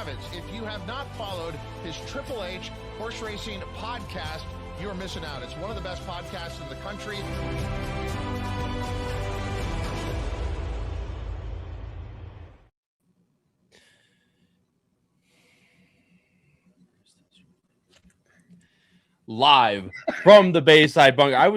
Kravitz. If you have not followed his Triple H horse racing podcast, you're missing out. It's one of the best podcasts in the country. Live from the Bayside Bunker. I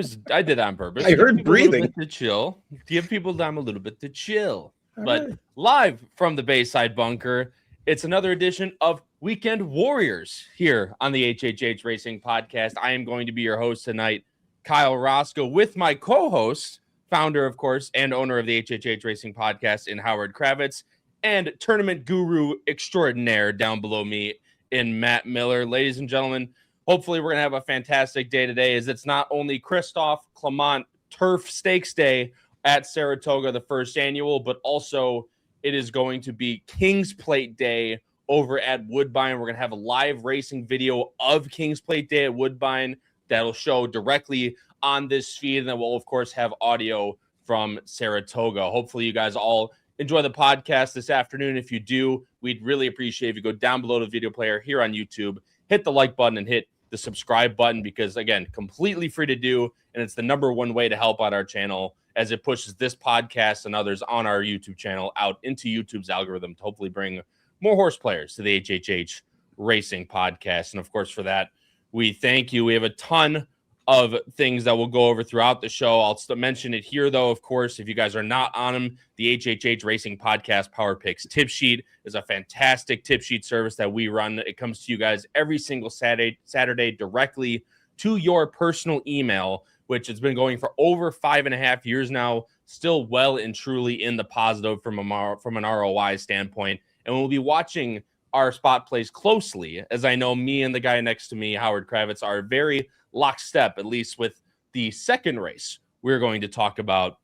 did that on purpose. I heard breathing. To chill. Give people time a little bit to chill. But live from the Bayside Bunker, it's another edition of Weekend Warriors here on the HHH Racing Podcast. I am going to be your host tonight, Kyle Roscoe, with my co-host, founder, of course, and owner of the HHH Racing Podcast in Howard Kravitz, and tournament guru extraordinaire down below me in Matt Miller. Ladies and gentlemen, hopefully we're going to have a fantastic day today, as it's not only Christophe Clement Turf Stakes Day at Saratoga, the first annual, but also it is going to be King's Plate Day over at Woodbine. We're going to have a live racing video of King's Plate Day at Woodbine that'll show directly on this feed, and then we'll, of course, have audio from Saratoga. Hopefully you guys all enjoy the podcast this afternoon. If you do, we'd really appreciate if you go down below the video player here on YouTube, hit the like button and hit the subscribe button, because, again, completely free to do, and it's the #1 way to help out our channel as it pushes this podcast and others on our YouTube channel out into YouTube's algorithm to hopefully bring more horse players to the HHH Racing Podcast. And, of course, for that, we thank you. We have a ton of things that we'll go over throughout the show. I'll still mention it here, though, of course, if you guys are not on them, the HHH Racing Podcast Power Picks Tip Sheet is a fantastic tip sheet service that we run. It comes to you guys every single Saturday directly to your personal email, which has been going for over 5.5 years now, still well and truly in the positive from an ROI standpoint. And we'll be watching our spot plays closely, as I know me and the guy next to me, Howard Kravitz, are very lockstep, at least with the second race we're going to talk about,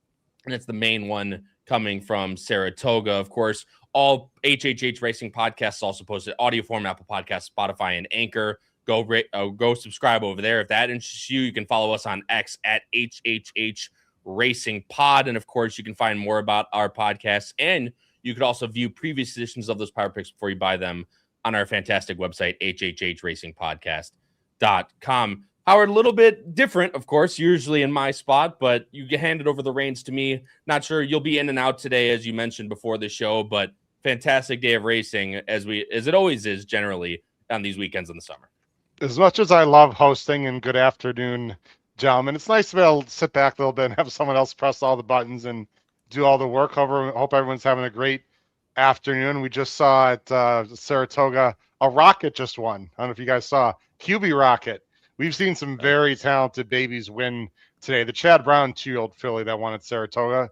and it's the main one coming from Saratoga. Of course, all HHH Racing Podcasts also posted audio form, Apple Podcasts, Spotify, and Anchor. Go subscribe over there. If that interests you, you can follow us on X at HHH Racing Pod. And, of course, you can find more about our podcasts, and you could also view previous editions of those Power Picks before you buy them on our fantastic website, hhhracingpodcast.com. Howard, a little bit different, of course, usually in my spot, but you handed over the reins to me. Not sure you'll be in and out today, as you mentioned before the show, but fantastic day of racing, as it always is generally on these weekends in the summer. As much as I love hosting, and good afternoon, gentlemen, it's nice to be able to sit back a little bit and have someone else press all the buttons and do all the work. Hope everyone's having a great afternoon. We just saw at Saratoga, a Rocket just won. I don't know if you guys saw QB Rocket. We've seen some very talented babies win today. The Chad Brown 2-year-old filly that won at Saratoga.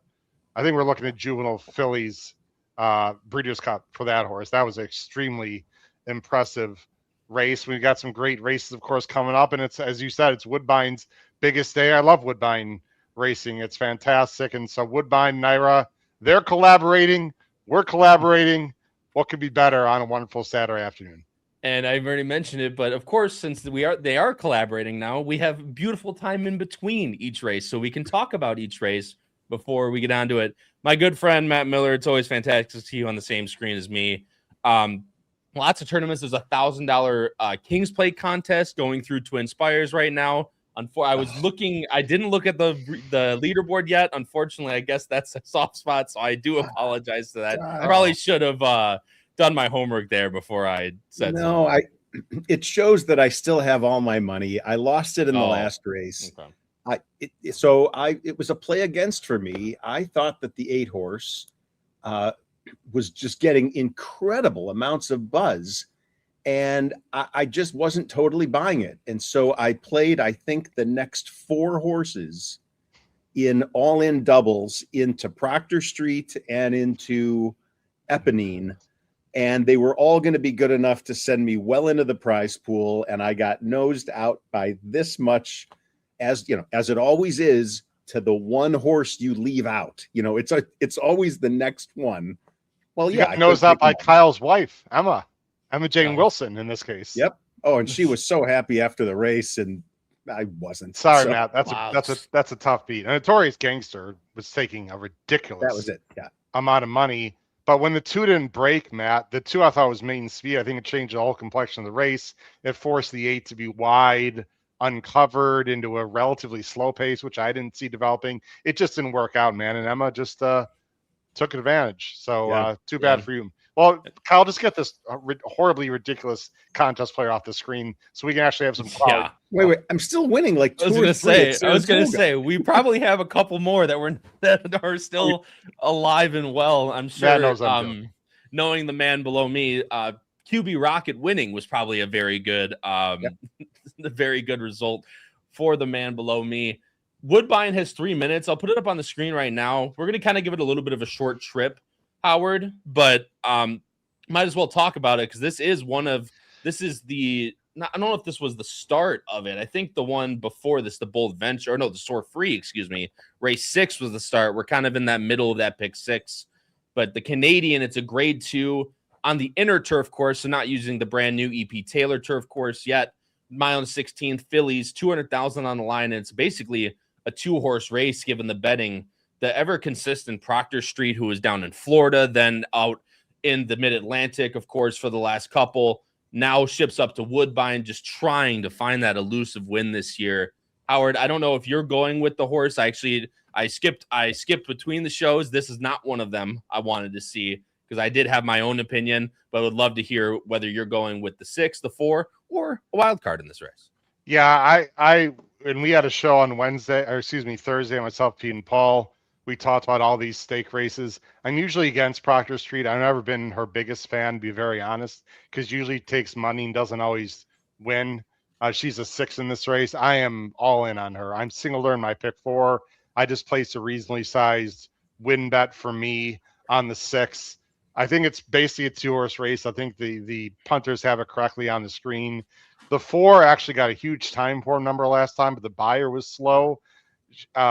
I think we're looking at juvenile fillies Breeders' Cup for that horse. That was an extremely impressive race. We've got some great races, of course, coming up, and it's, as you said, it's Woodbine's biggest day. I love Woodbine racing. It's fantastic. And so Woodbine, NYRA, they're collaborating. We're collaborating. What could be better on a wonderful Saturday afternoon? And I've already mentioned it, but of course, since they are collaborating now, we have beautiful time in between each race, so we can talk about each race before we get on to it. My good friend Matt Miller, it's always fantastic to see you on the same screen as me. Lots of tournaments. There's a $1,000 King's Plate contest going through Twin Spires right now. I was looking. I didn't look at the leaderboard yet. Unfortunately, I guess that's a soft spot, so I do apologize to that. I probably should have done my homework there before I said no. something. It shows that I still have all my money. I lost it in the last race. Okay. It was a play against for me. I thought that the 8-horse was just getting incredible amounts of buzz, and I just wasn't totally buying it. And so I played, I think, the next 4 horses in all-in doubles into Proctor Street and into Eponine, and they were all going to be good enough to send me well into the prize pool, and I got nosed out by this much, as you know, as it always is, to the one horse you leave out. You know, it's always the next one. Well, you got nosed out by Kyle's wife, Emma Jane Wilson, in this case. Yep. Oh, and she was so happy after the race, and I wasn't. Sorry, Matt. That's a tough beat. A Notorious Gangster was taking a ridiculous that was it. Yeah. amount of money But when the 2 didn't break, Matt, the 2 I thought was main speed. I think it changed the whole complexion of the race. It forced the 8 to be wide, uncovered into a relatively slow pace, which I didn't see developing. It just didn't work out, man. And Emma just took advantage. So too bad for you. Well, Kyle, just get this horribly ridiculous contest player off the screen so we can actually have some quality. Yeah. Wait, I'm still winning like 2 or 3. I was gonna say we probably have a couple more that are still alive and well. I'm sure. Knowing the man below me, QB Rocket winning was probably a very good, very good result for the man below me. Woodbine has 3 minutes. I'll put it up on the screen right now. We're going to kind of give it a little bit of a short trip, Howard, but might as well talk about it because I don't know if this was the start of it. I think the one before this, the Bold Venture, or no, the Soar Free, race 6 was the start. We're kind of in that middle of that pick 6, but the Canadian, it's a grade 2 on the inner turf course, so not using the brand new EP Taylor turf course yet. Mile and 16th, Phillies, 200,000 on the line, and it's basically a 2-horse race given the betting. The ever consistent Proctor Street, who was down in Florida, then out in the Mid-Atlantic, of course, for the last couple, now ships up to Woodbine, just trying to find that elusive win this year. Howard, I don't know if you're going with the horse. I skipped between the shows. This is not one of them I wanted to see because I did have my own opinion, but I would love to hear whether you're going with the 6, the 4, or a wild card in this race. Yeah, and we had a show on Thursday, myself, Pete, and Paul. We talked about all these stake races. I'm usually against Proctor Street. I've never been her biggest fan, to be very honest, because usually takes money and doesn't always win. She's a 6 in this race. I am all in on her. I'm singled her in my pick 4. I just placed a reasonably sized win bet for me on the 6. I think it's basically a 2-horse race. I think the punters have it correctly on the screen. The 4 actually got a huge time for number last time, but the buyer was slow.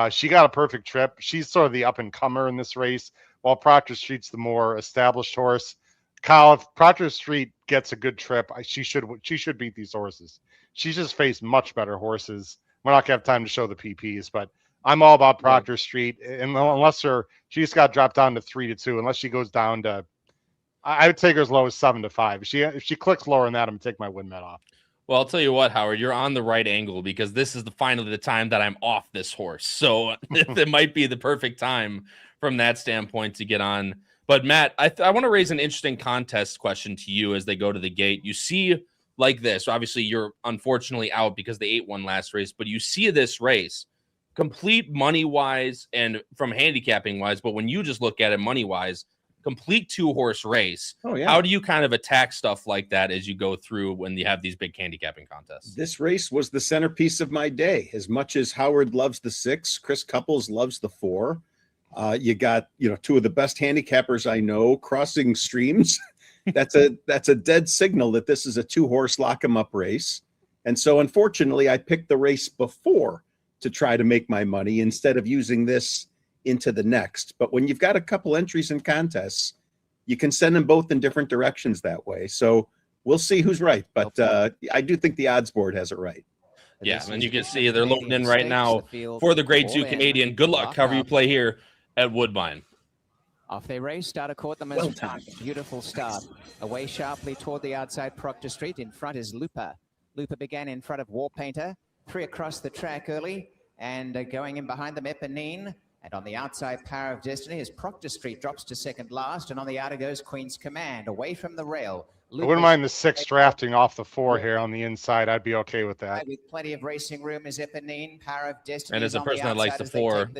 She got a perfect trip. She's sort of the up-and-comer in this race, while Proctor Street's the more established horse. Kyle, if Proctor Street gets a good trip, she should beat these horses. She's just faced much better horses. We're not going to have time to show the PPs, but I'm all about Proctor Street. And unless she just got dropped down to 3-2, unless she goes down to, I would take her as low as 7-5. If she clicks lower than that, I'm going to take my win bet off. Well, I'll tell you what, Howard, you're on the right angle because this is finally the time that I'm off this horse. So it might be the perfect time from that standpoint to get on. But Matt, I want to raise an interesting contest question to you as they go to the gate. You see like this, obviously you're unfortunately out because the 8-1 last race, but you see this race complete money-wise and from handicapping-wise, but when you just look at it money-wise, complete 2-horse race. Oh, yeah. How do you kind of attack stuff like that as you go through when you have these big handicapping contests? This race was the centerpiece of my day. As much as Howard loves the 6, Chris Couples loves the 4. You got, 2 of the best handicappers I know crossing streams. That's a dead signal that this is a 2-horse lock 'em up race. And so unfortunately I picked the race before to try to make my money instead of using this into the next. But when you've got a couple entries in contests, you can send them both in different directions that way. So we'll see who's right. But I do think the odds board has it right. Yeah, and you can see they're loading in right now for the grade 2 Canadian. Good luck however you play here at Woodbine. Off they race, starter caught them as beautiful start. Away sharply toward the outside, Proctor Street. In front is Lupa. Lupa began in front of War Painter. 3 across the track early, and going in behind them, Eponine. And on the outside, Power of Destiny, as Proctor Street drops to second last, and on the outer goes Queen's Command, away from the rail. I wouldn't mind the 6 drafting off the 4 here on the inside. I'd be okay with that. With plenty of racing room is Eponine, Power of Destiny. And as a person that likes the 4,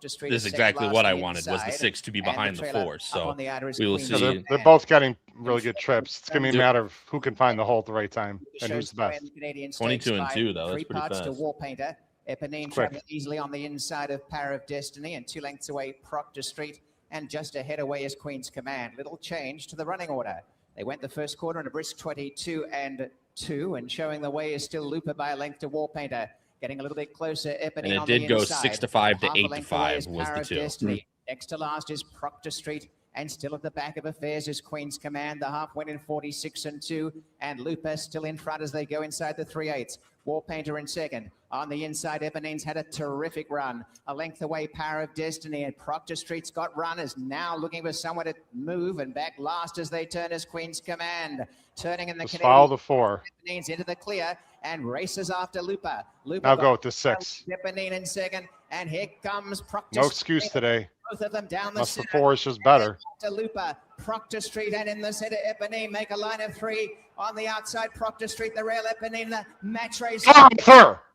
this is exactly what I wanted, was the 6 to be behind the 4. So we will see. So they're both getting really good trips. It's going to be a matter of who can find the hole at the right time and who's the best. 22-2, though. That's pretty fast. To War Painter. Eponine traveling easily on the inside of Power of Destiny, and 2 lengths away Proctor Street, and just ahead away is Queen's Command. Little change to the running order. They went the first quarter in a brisk 22-2, and showing the way is still Lupa by a length to War Painter. Getting a little bit closer, Eponine. And it did go 6-5 to 8-5 was the 2. Destiny. Next to last is Proctor Street, and still at the back of affairs is Queen's Command. The half went in 46-2, and Lupa still in front as they go inside the 3/8. War Painter in second. On the inside, Ebonine's had a terrific run. A length away, Power of Destiny, and Proctor Street's got runners now looking for someone to move, and back last as they turn as Queen's Command. Turning in the Canadian. Follow the 4. Ebonine's into the clear and races after Lupa. Now go with the 6. Eponine in second, and here comes Proctor No excuse today. Both of them down the Unless the center. 4 is just better. To Lupa, Proctor Street, and in the center, Eponine make a line of 3. On the outside, Proctor Street, the rail, Eponine, the match race.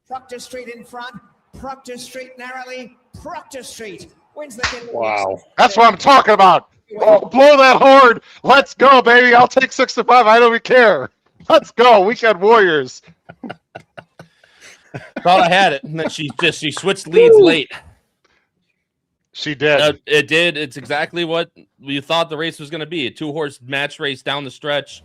Proctor Street in front, Proctor Street narrowly, Proctor Street wins the kid. Wow. That's what I'm talking about. Oh, blow that horn. Let's go, baby. I'll take 6 to 5. I don't even care. Let's go. Weekend Warriors. Thought I had it. And then she switched leads late. She did. It did. It's exactly what we thought the race was going to be. A 2-horse match race down the stretch.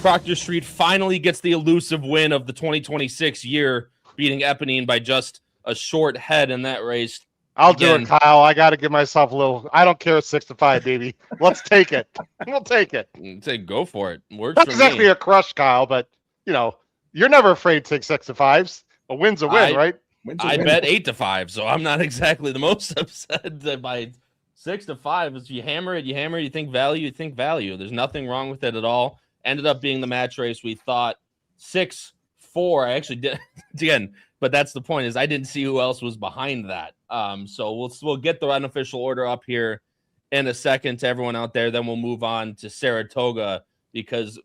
Proctor Street finally gets the elusive win of the 2026 year, beating Eponine by just a short head in that race. I'll do it, Kyle. I got to give myself a little. I don't care 6 to 5, baby. Let's take it. We'll take it. Say go for it. Works Not for exactly me. a crush, Kyle, but you're never afraid to take 6 to 5s. A win's a win, right? I bet 8 to 5, so I'm not exactly the most upset by 6 to 5. If you hammer it, you think value, you think value. There's nothing wrong with it at all. Ended up being the match race. We thought 6-4. I actually did again, but that's the point, is I didn't see who else was behind that. So we'll get the unofficial order up here in a second to everyone out there. Then we'll move on to Saratoga, because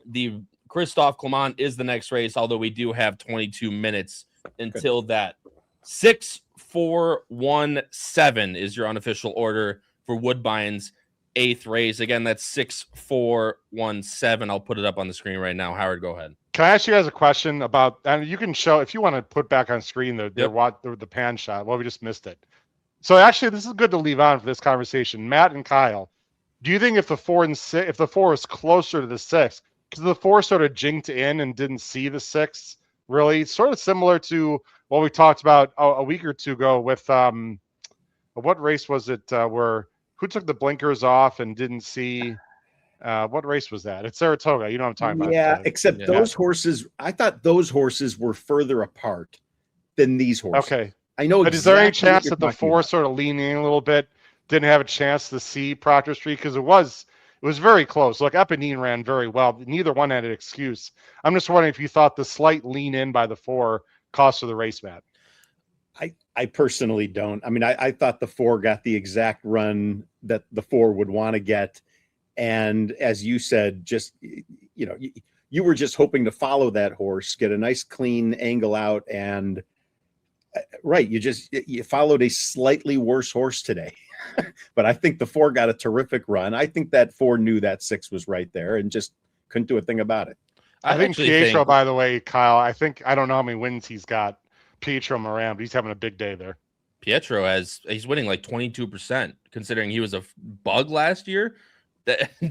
the Christophe Clement is the next race, although we do have 22 minutes until that. 6-4-1-7 is your unofficial order for Woodbine's 8th race. Again, that's 6-4-1-7. I'll put it up on the screen right now. Howard, go ahead. Can I ask you guys a question about, and you can show, if you want to put back on screen the pan shot. Well, we just missed it. So actually, this is good to leave on for this conversation. Matt and Kyle, do you think if the 4 is closer to the 6, because the 4 sort of jinked in and didn't see the 6, really sort of similar to what we talked about a week or two ago with what race was it where who took the blinkers off and didn't see what race was that? It's Saratoga. You know what I'm talking about. Yeah, except those horses, I thought those horses were further apart than these horses. Okay. I know. But is there any chance that the 4 sort of leaning a little bit didn't have a chance to see Proctor Street? Because it was very close. Look, Eponine ran very well. Neither one had an excuse. I'm just wondering if you thought the slight lean in by the 4 cost her the race, Matt. I personally don't. I mean, I thought the 4 got the exact run that the 4 would want to get. And as you said, just, you were just hoping to follow that horse, get a nice clean angle out. And right, you followed a slightly worse horse today. But I think the 4 got a terrific run. I think that 4 knew that 6 was right there and just couldn't do a thing about it. I think Pietro, by the way, Kyle, I don't know how many wins he's got. Pietro Moran, but he's having a big day there. Pietro he's winning like 22%, considering he was a bug last year.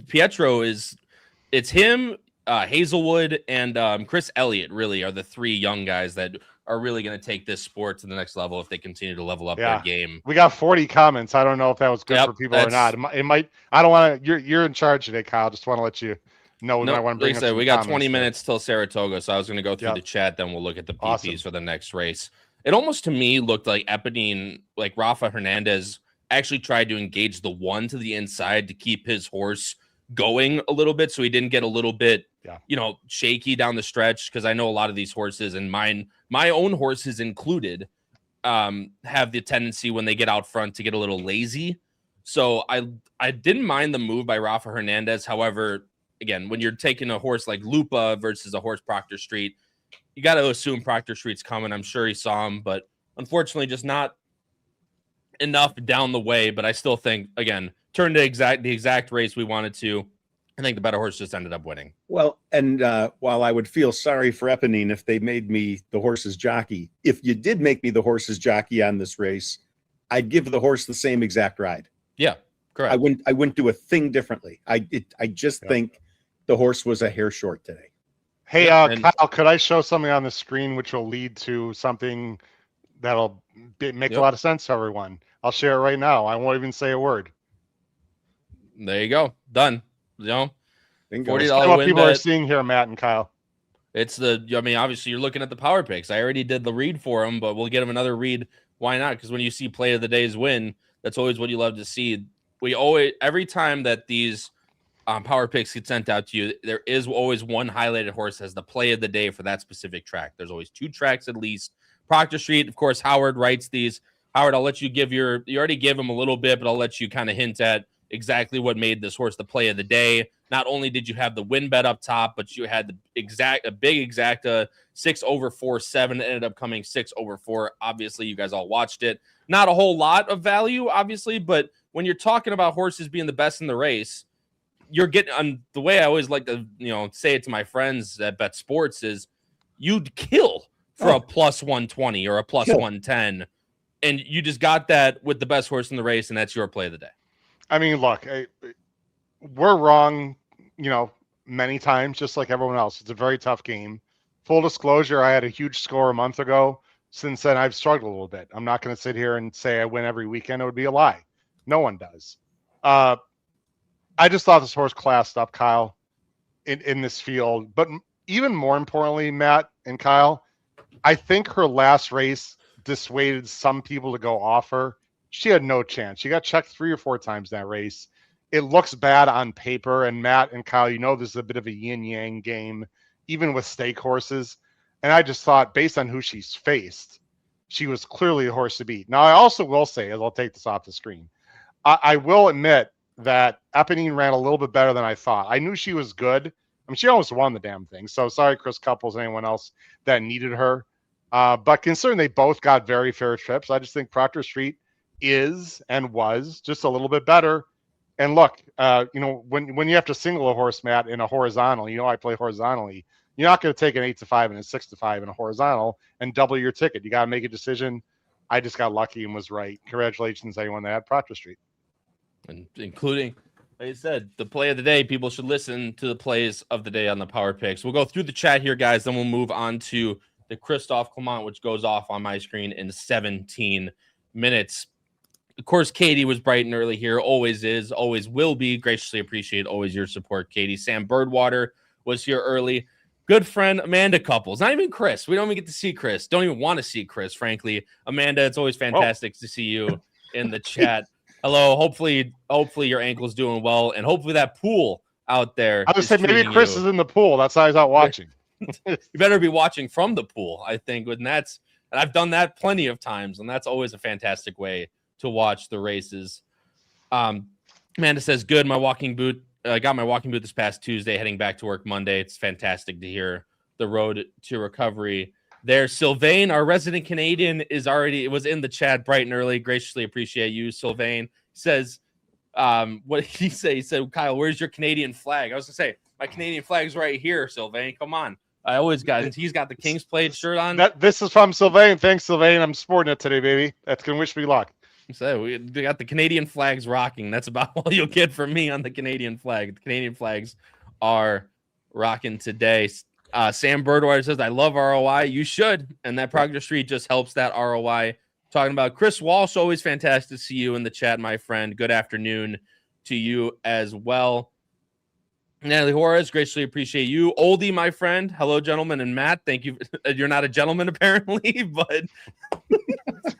Pietro it's him, Hazelwood, and Chris Elliott really are the 3 young guys that are really going to take this sport to the next level if they continue to level up their game. We got 40 comments. I don't know if that was good for people or not. It might. I don't want to. You're in charge today, Kyle. Just want to let you know we might want to bring. Like I said, we got 20 minutes till Saratoga, so I was going to go through the chat. Then we'll look at the PPs for the next race. It almost to me looked like Eponine, like Rafa Hernandez, actually tried to engage the 1 to the inside to keep his horse going a little bit, so he didn't get a little bit, shaky down the stretch. Because I know a lot of these horses, and my own horses included, have the tendency when they get out front to get a little lazy. So I didn't mind the move by Rafa Hernandez. However, again, when you're taking a horse like Lupa versus a horse Proctor Street, you got to assume Proctor Street's coming. I'm sure he saw him, but unfortunately just not enough down the way. But I still think, again, turned to the exact race we wanted to. I think the better horse just ended up winning. Well, and while I would feel sorry for Eponine if they made me the horse's jockey, if you did make me the horse's jockey on this race, I'd give the horse the same exact ride. Yeah, correct. I wouldn't do a thing differently. I just think the horse was a hair short today. Hey, Kyle, could I show something on the screen which will lead to something that'll make a lot of sense to everyone? I'll share it right now. I won't even say a word. There you go. Done. $40 what win people bet. are seeing here, Matt and Kyle. Obviously you're looking at the power picks. I already did the read for him, but we'll get him another read. Why not? Because when you see play of the days win, that's always what you love to see. Every time that these power picks get sent out to you, there is always one highlighted horse as the play of the day for that specific track. There's always 2 tracks at least. Proctor Street, of course, Howard writes these. Howard, I'll let you you already gave him a little bit, but I'll let you kind of hint at exactly what made this horse the play of the day. Not only did you have the win bet up top, but you had a big exacta 6/4-7. Ended up coming 6/4. Obviously, you guys all watched it. Not a whole lot of value, obviously, but when you're talking about horses being the best in the race, you're getting on the way I always like to, say it to my friends that bet sports is you'd kill for a plus 120 or a plus 110. And you just got that with the best horse in the race, and that's your play of the day. I mean, look, we're wrong, many times, just like everyone else. It's a very tough game. Full disclosure, I had a huge score a month ago. Since then, I've struggled a little bit. I'm not going to sit here and say I win every weekend. It would be a lie. No one does. I just thought this horse classed up, Kyle, in this field. But even more importantly, Matt and Kyle, I think her last race dissuaded some people to go off her. She had no chance. She got checked 3 or 4 times in that race. It looks bad on paper. And Matt and Kyle, this is a bit of a yin-yang game, even with stake horses. And I just thought, based on who she's faced, she was clearly a horse to beat. Now, I also will say, as I'll take this off the screen, I will admit that Eponine ran a little bit better than I thought. I knew she was good. I mean, she almost won the damn thing. So sorry, Chris Couples, anyone else that needed her. But considering they both got very fair trips, I just think Proctor Street is and was just a little bit better. And look, when you have to single a horse, Matt, in a horizontal, I play horizontally. You're not going to take an 8-5 and a 6-5 in a horizontal and double your ticket. You got to make a decision. I just got lucky and was right. Congratulations, anyone that had Proctor Street. And including, like I said, the play of the day, people should listen to the plays of the day on the power picks. We'll go through the chat here, guys. Then we'll move on to the Christophe Clement, which goes off on my screen in 17 minutes. Of course, Katie was bright and early here. Always is, always will be. Graciously appreciate always your support, Katie. Sam Birdwater was here early. Good friend Amanda Couples. Not even Chris. We don't even get to see Chris. Don't even want to see Chris, frankly. Amanda, it's always fantastic to see you in the chat. Hello. Hopefully your ankle's doing well, and hopefully that pool out there. I would say maybe Chris is in the pool. That's how he's out watching. You better be watching from the pool, I think. And I've done that plenty of times, and that's always a fantastic way to watch the races. Amanda says, good. My walking boot. I got my walking boot this past Tuesday, heading back to work Monday. It's fantastic to hear the road to recovery there. Sylvain, our resident Canadian, was in the chat bright and early. Graciously appreciate you, Sylvain. Says, what did he say? He said, Kyle, where's your Canadian flag? I was going to say, my Canadian flag's right here, Sylvain. Come on. He's got the King's Plate shirt on. This is from Sylvain. Thanks, Sylvain. I'm sporting it today, baby. That's going to wish me luck. So we got the Canadian flags rocking. That's about all you'll get from me on the Canadian flag. The Canadian flags are rocking today. Sam Birdwater says, I love ROI. You should. And that Proctor Street just helps that ROI. Talking about Chris Walsh, always fantastic to see you in the chat, my friend. Good afternoon to you as well. Natalie Juarez, graciously appreciate you. Oldie, my friend. Hello, gentlemen. And Matt, thank you. You're not a gentleman, apparently, but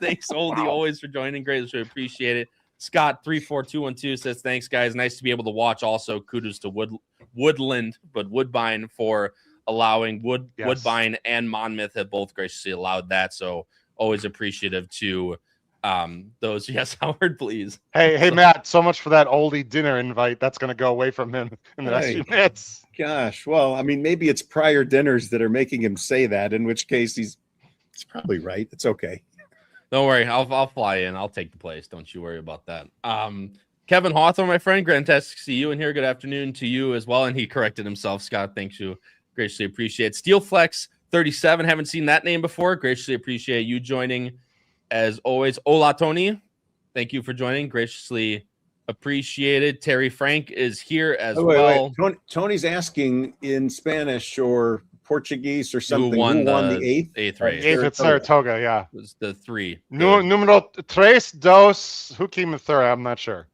thanks, Oldie, always for joining. Greatly appreciate it. Scott 34212 says, thanks, guys. Nice to be able to watch. Also, kudos to Woodbine for allowing Woodbine and Monmouth have both graciously allowed that. So always appreciative to those. Yes, Howard, please. Hey, Matt, so much for that oldie dinner invite. That's going to go away from him in the next few minutes. Gosh, well, I mean, maybe it's prior dinners that are making him say that, in which case he's probably right. It's okay. Don't worry, I'll fly in. I'll take the place. Don't you worry about that. Kevin Hawthorne, my friend, fantastic to see you in here. Good afternoon to you as well. And he corrected himself. Scott, thanks you. Graciously appreciate. Steelflex 37, haven't seen that name before. Graciously appreciate you joining. As always, hola, Tony. Thank you for joining. Graciously appreciated. Terry Frank is here as well. Wait. Tony's asking in Spanish or Portuguese or something. Who won the eighth? Eighth race. Eighth at Saratoga, yeah. It was the 3. Número 3, 2. Who came in third? I'm not sure.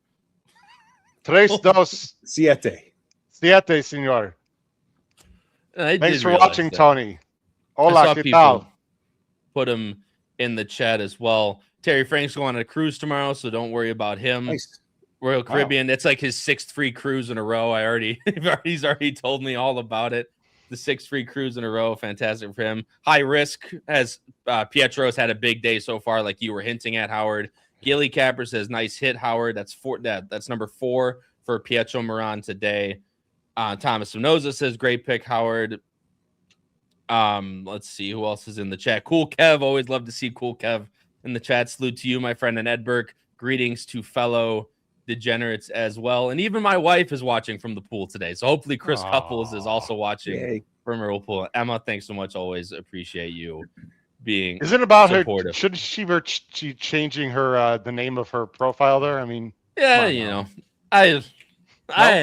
3, 2. 7. 7, senor. Thanks for watching, that. Tony. I Hola, saw ¿qué people tal? put him in the chat as well. Terry Frank's going on a cruise tomorrow, so don't worry about him. Nice. Royal Caribbean. It's like his 6th free cruise in a row. He's already told me all about it. The 6th free cruise in a row. Fantastic for him. High Risk has Pietro's had a big day so far, like you were hinting at, Howard. Gilly Capper says, nice hit, Howard. That's number 4 for Pietro Moran today. Thomas Sonoza says, great pick, Howard. Let's see who else is in the chat. Cool Kev, always love to see Cool Kev in the chat. Salute to you, my friend, and Ed Burke. Greetings to fellow degenerates as well, and even my wife is watching from the pool today, so hopefully Chris Couples is also watching from her pool. Emma, thanks so much. Always appreciate you being isn't about supportive. her should she changing her the name of her profile there? I mean, yeah, you know, I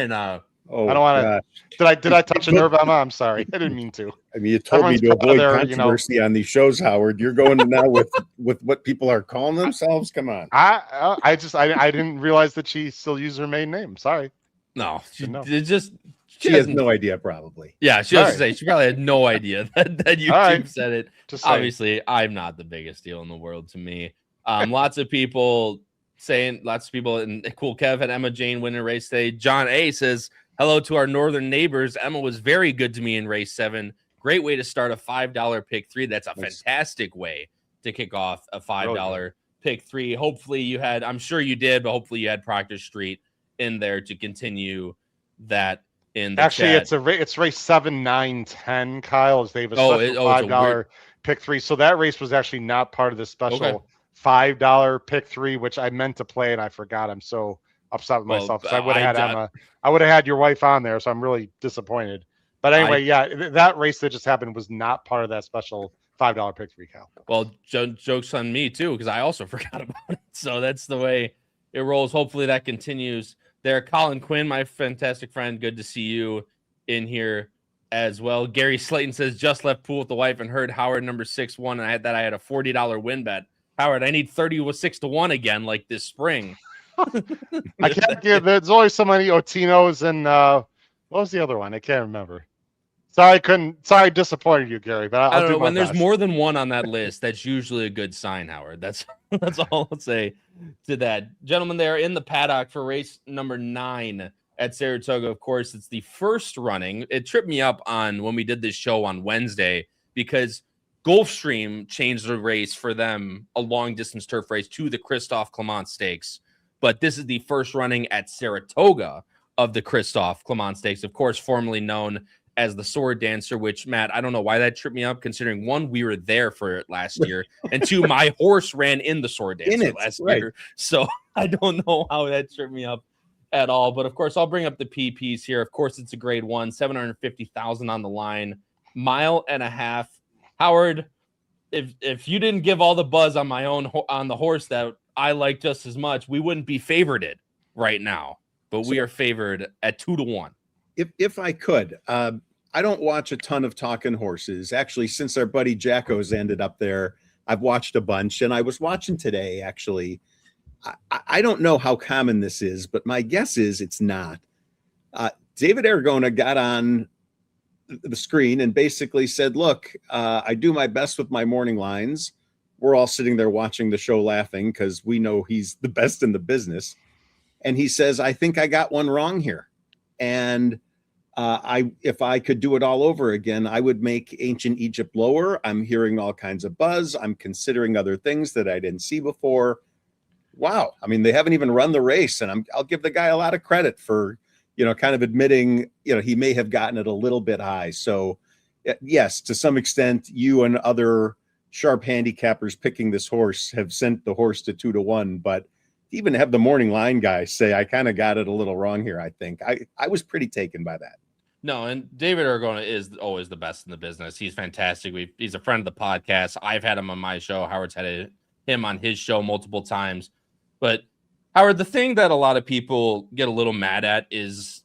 know. Oh, I don't want to. Did I touch a nerve, Emma? I'm sorry. I didn't mean to. I mean, you told me to avoid controversy on these shows, Howard. You're going now with what people are calling themselves. Come on. I didn't realize that she still used her maiden name. Sorry. No, she has no idea, probably. Yeah, she has to say she probably had no idea that YouTube said it. Obviously, I'm not the biggest deal in the world to me. Lots of people and Cool Kev had Emma Jane win a race today. John A says, hello to our northern neighbors. Emma was very good to me in race 7. Great way to start a $5 pick 3. That's a fantastic way to kick off a $5 pick 3. Hopefully I'm sure you did, but hopefully you had Proctor Street in there to continue that in the chat. It's race 7, 9, 10, Kyle, as Davis. $5 pick 3. So that race was actually not part of the special $5 pick 3, which I meant to play and I forgot. I'm so upset with myself. So I would have had Emma. I would have had your wife on there, so I'm really disappointed. But anyway, that race that just happened was not part of that special $5 pick 3, Cal. Well, joke's on me too, because I also forgot about it. So that's the way it rolls. Hopefully that continues there. Colin Quinn, my fantastic friend, good to see you in here as well. Gary Slayton says, just left pool with the wife and heard Howard number 6 won, and I had a $40 win bet. Howard, I need 36 to 1 again, like this spring. I can't give. There's always so many Otinos and what was the other one? I can't remember. Sorry, I disappointed you, Gary. But I'll do my when best. There's more than one on that list, that's usually a good sign, Howard. That's all I'll say to that. Gentlemen, they're in the paddock for race number 9 at Saratoga. Of course, it's the first running. It tripped me up on when we did this show on Wednesday because Gulfstream changed the race for them, a long distance turf race, to the Christophe Clement Stakes. But this is the first running at Saratoga of the Christophe Clement Stakes, of course, formerly known as the Sword Dancer, which, Matt, I don't know why that tripped me up, considering 1, we were there for it last year, and 2, my horse ran in the Sword Dancer last year. So I don't know how that tripped me up at all. But, of course, I'll bring up the PPs here. Of course, it's a grade 1, 750,000 on the line, 1.5 miles. Howard, if you didn't give all the buzz on on the horse that I like just as much, we wouldn't be favored right now, but we are favored at 2 to 1. If I could, I don't watch a ton of talking horses. Actually, since our buddy Jacko's ended up there, I've watched a bunch, and I was watching today, actually. I don't know how common this is, but my guess is it's not. David Aragona got on the screen and basically said, look, I do my best with my morning lines. We're all sitting there watching the show laughing because we know he's the best in the business. And he says, I think I got one wrong here. And if I could do it all over again, I would make Ancient Egypt lower. I'm hearing all kinds of buzz. I'm considering other things that I didn't see before. Wow. I mean, they haven't even run the race. And I'll give the guy a lot of credit for, kind of admitting, he may have gotten it a little bit high. So yes, to some extent, you and other sharp handicappers picking this horse have sent the horse to 2 to 1, but even have the morning line guy say, I kind of got it a little wrong here. I think I was pretty taken by that. No, and David Aragona is always the best in the business. He's fantastic. He's a friend of the podcast. I've had him on my show. Howard's had him on his show multiple times. But Howard, the thing that a lot of people get a little mad at is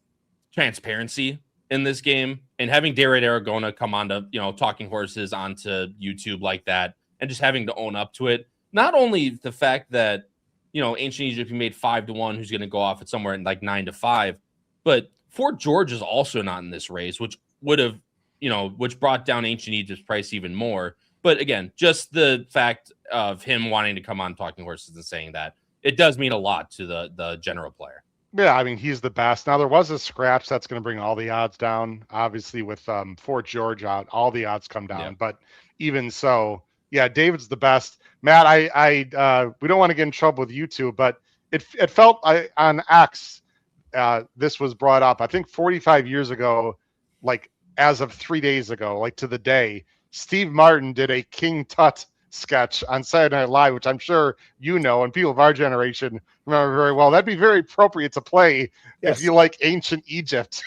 transparency in this game, and having David Aragona come on to, Talking Horses onto YouTube like that, and just having to own up to it. Not only the fact that, Ancient Egypt, he made 5 to 1, who's going to go off at somewhere in like 9 to 5, but Fort George is also not in this race, which would have which brought down Ancient Egypt's price even more. But again, just the fact of him wanting to come on Talking Horses and saying that, it does mean a lot to the general player. Yeah, I mean, he's the best. Now, there was a scratch that's going to bring all the odds down. Obviously, with Fort George out, all the odds come down. Yeah. But even so, yeah, David's the best. Matt, I we don't want to get in trouble with YouTube, but it felt on X, this was brought up, I think 45 years ago, like as of 3 days ago, like to the day, Steve Martin did a King Tut sketch on Saturday Night Live, which I'm sure and people of our generation remember very well. That'd be very appropriate to play if you like ancient Egypt.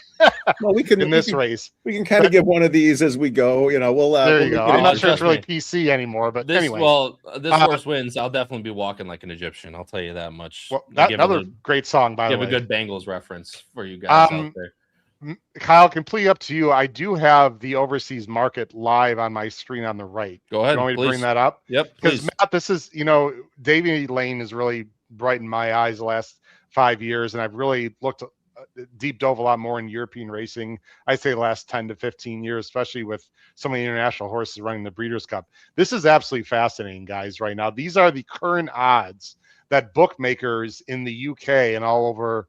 Well, we can race. We can kind of give one of these as we go. We'll there you go. I'm not sure it's really PC anymore, but anyway. Well, this horse wins. I'll definitely be walking like an Egyptian. I'll tell you that much. Well, another great song, by the way. Give a good Bengals reference for you guys out there. Kyle, completely up to you. I do have the overseas market live on my screen on the right. Go ahead. You want me to bring that up? Yep. Because Matt, this is, Davy Lane has really brightened my eyes the last 5 years, and I've really looked deep dove a lot more in European racing. I'd say the last 10 to 15 years, especially with some of the international horses running the Breeders' Cup. This is absolutely fascinating, guys, right now. These are the current odds that bookmakers in the UK and all over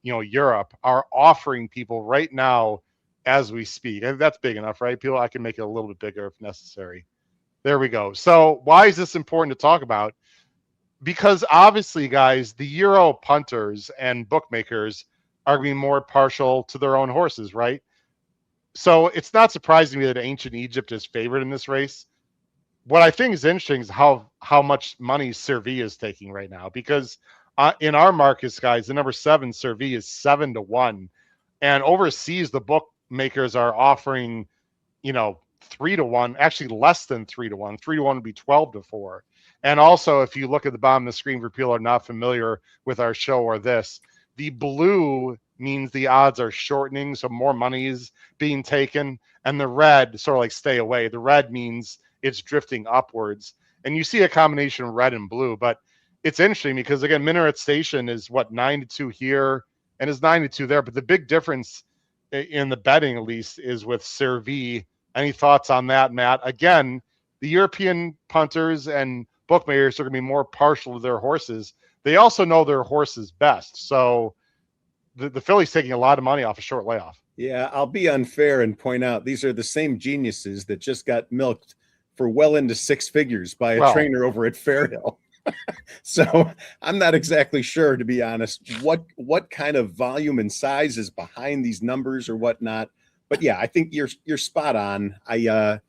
Europe are offering people right now as we speak. And that's big enough, right? People, I can make it a little bit bigger if necessary. There we go. So why is this important to talk about? Because obviously, guys, the Euro punters and bookmakers are being more partial to their own horses, right? So it's not surprising to me that Ancient Egypt is favored in this race. What I think is interesting is how much money Servi is taking right now, because in our markets, guys, the number 7 Servi is 7-1, and overseas the bookmakers are offering, 3-1, actually less than 3-1. 3-1 would be 12-4. And also, if you look at the bottom of the screen for people who are not familiar with our show or this, the blue means the odds are shortening, so more money is being taken, and the red sort of like stay away. The red means it's drifting upwards, and you see a combination of red and blue, but it's interesting because, again, Minaret Station is 9-2 here and is 9-2 there. But the big difference in the betting, at least, is with Servi. Any thoughts on that, Matt? Again, the European punters and bookmakers are going to be more partial to their horses. They also know their horses best. So the filly's taking a lot of money off a short layoff. Yeah, I'll be unfair and point out these are the same geniuses that just got milked for well into 6 figures by a trainer over at Fairhill. So I'm not exactly sure, to be honest, what kind of volume and size is behind these numbers or whatnot. But yeah, I think you're spot on. I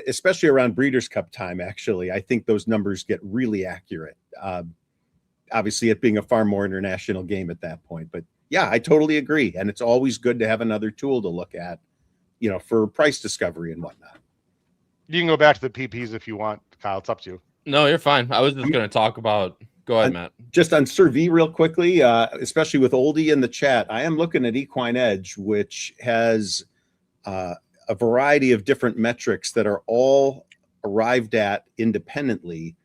especially around Breeders' Cup time, actually, I think those numbers get really accurate. Obviously, it being a far more international game at that point. But yeah, I totally agree. And it's always good to have another tool to look at, for price discovery and whatnot. You can go back to the PPs if you want, Kyle. It's up to you. No, you're fine. I was just going to talk about. Go ahead, Matt. Just on Servi real quickly, especially with Oldie in the chat, I am looking at Equine Edge, which has a variety of different metrics that are all arrived at independently.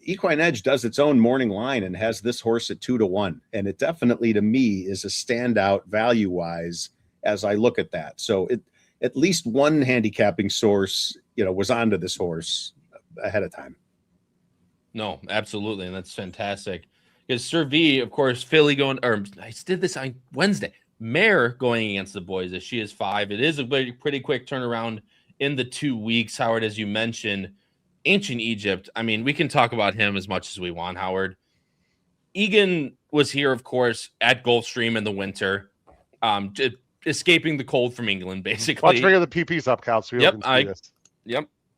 Equine Edge does its own morning line and has this horse at 2-1. And it definitely, to me, is a standout value-wise as I look at that. So at least one handicapping source, was onto this horse ahead of time. No, absolutely. And that's fantastic. Because Servi, of course, filly going, or I did this on Wednesday, mare going against the boys as she is 5. It is a pretty quick turnaround in the 2 weeks, Howard, as you mentioned. Ancient Egypt, I mean, we can talk about him as much as we want, Howard. Egan was here, of course, at Gulfstream in the winter, escaping the cold from England, basically. Let's bring the PPs up, Cal. So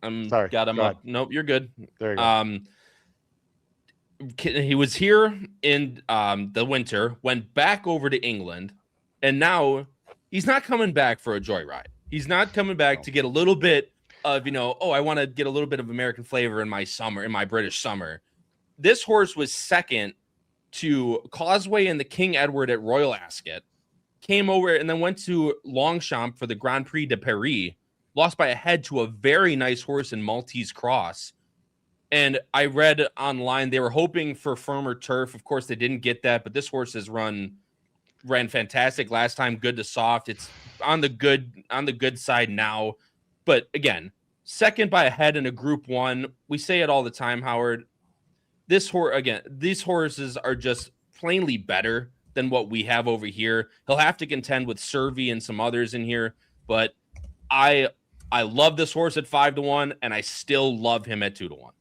I'm sorry. Got him up. Nope, you're good. There you go. He was here in the winter, went back over to England, and now he's not coming back for a joyride. He's not coming back to get a little bit of, I want to get a little bit of American flavor in my summer, in my British summer. This horse was second to Causeway and the King Edward at Royal Ascot, came over and then went to Longchamp for the Grand Prix de Paris, lost by a head to a very nice horse in Maltese Cross. And I read online they were hoping for firmer turf. Of course, they didn't get that, but this horse has run ran fantastic last time, good to soft. It's on the good side now. But again, second by a head in a Group 1. We say it all the time, Howard. These horses are just plainly better than what we have over here. He'll have to contend with Servi and some others in here, but I love this horse at 5-1, and I still love him at 2-1.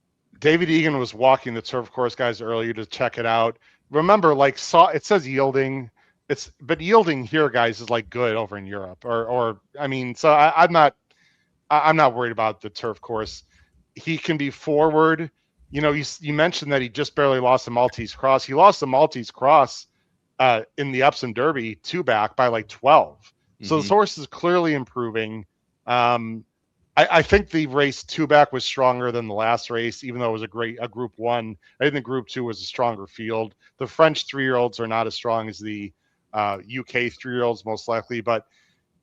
David Egan was walking the turf course, guys, earlier to check it out. Remember, it says yielding. But yielding here, guys, is like good over in Europe, or I mean, so I'm not worried about the turf course. He can be forward. You know, you mentioned that he just barely lost the Maltese Cross. He lost the Maltese Cross in the Epsom Derby 2-back by like 12. So this horse is clearly improving. I think the race 2-back was stronger than the last race, even though it was a Group 1. I think the Group 2 was a stronger field. The French 3-year-olds are not as strong as the UK 3-year-olds, most likely. But,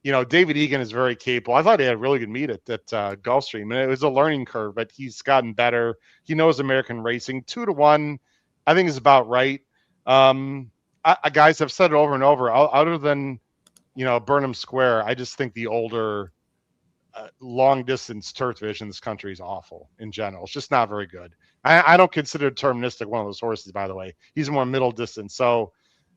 you know, David Egan is very capable. I thought he had a really good meet at Gulfstream. And it was a learning curve, but he's gotten better. He knows American racing. 2-1, I think, is about right. Guys, I've said it over and over. Other than, you know, Burnham Square, I just think the older long distance turf division in this country is awful in general. It's just not very good. I don't consider Terministic one of those horses, by the way. He's more middle distance. So,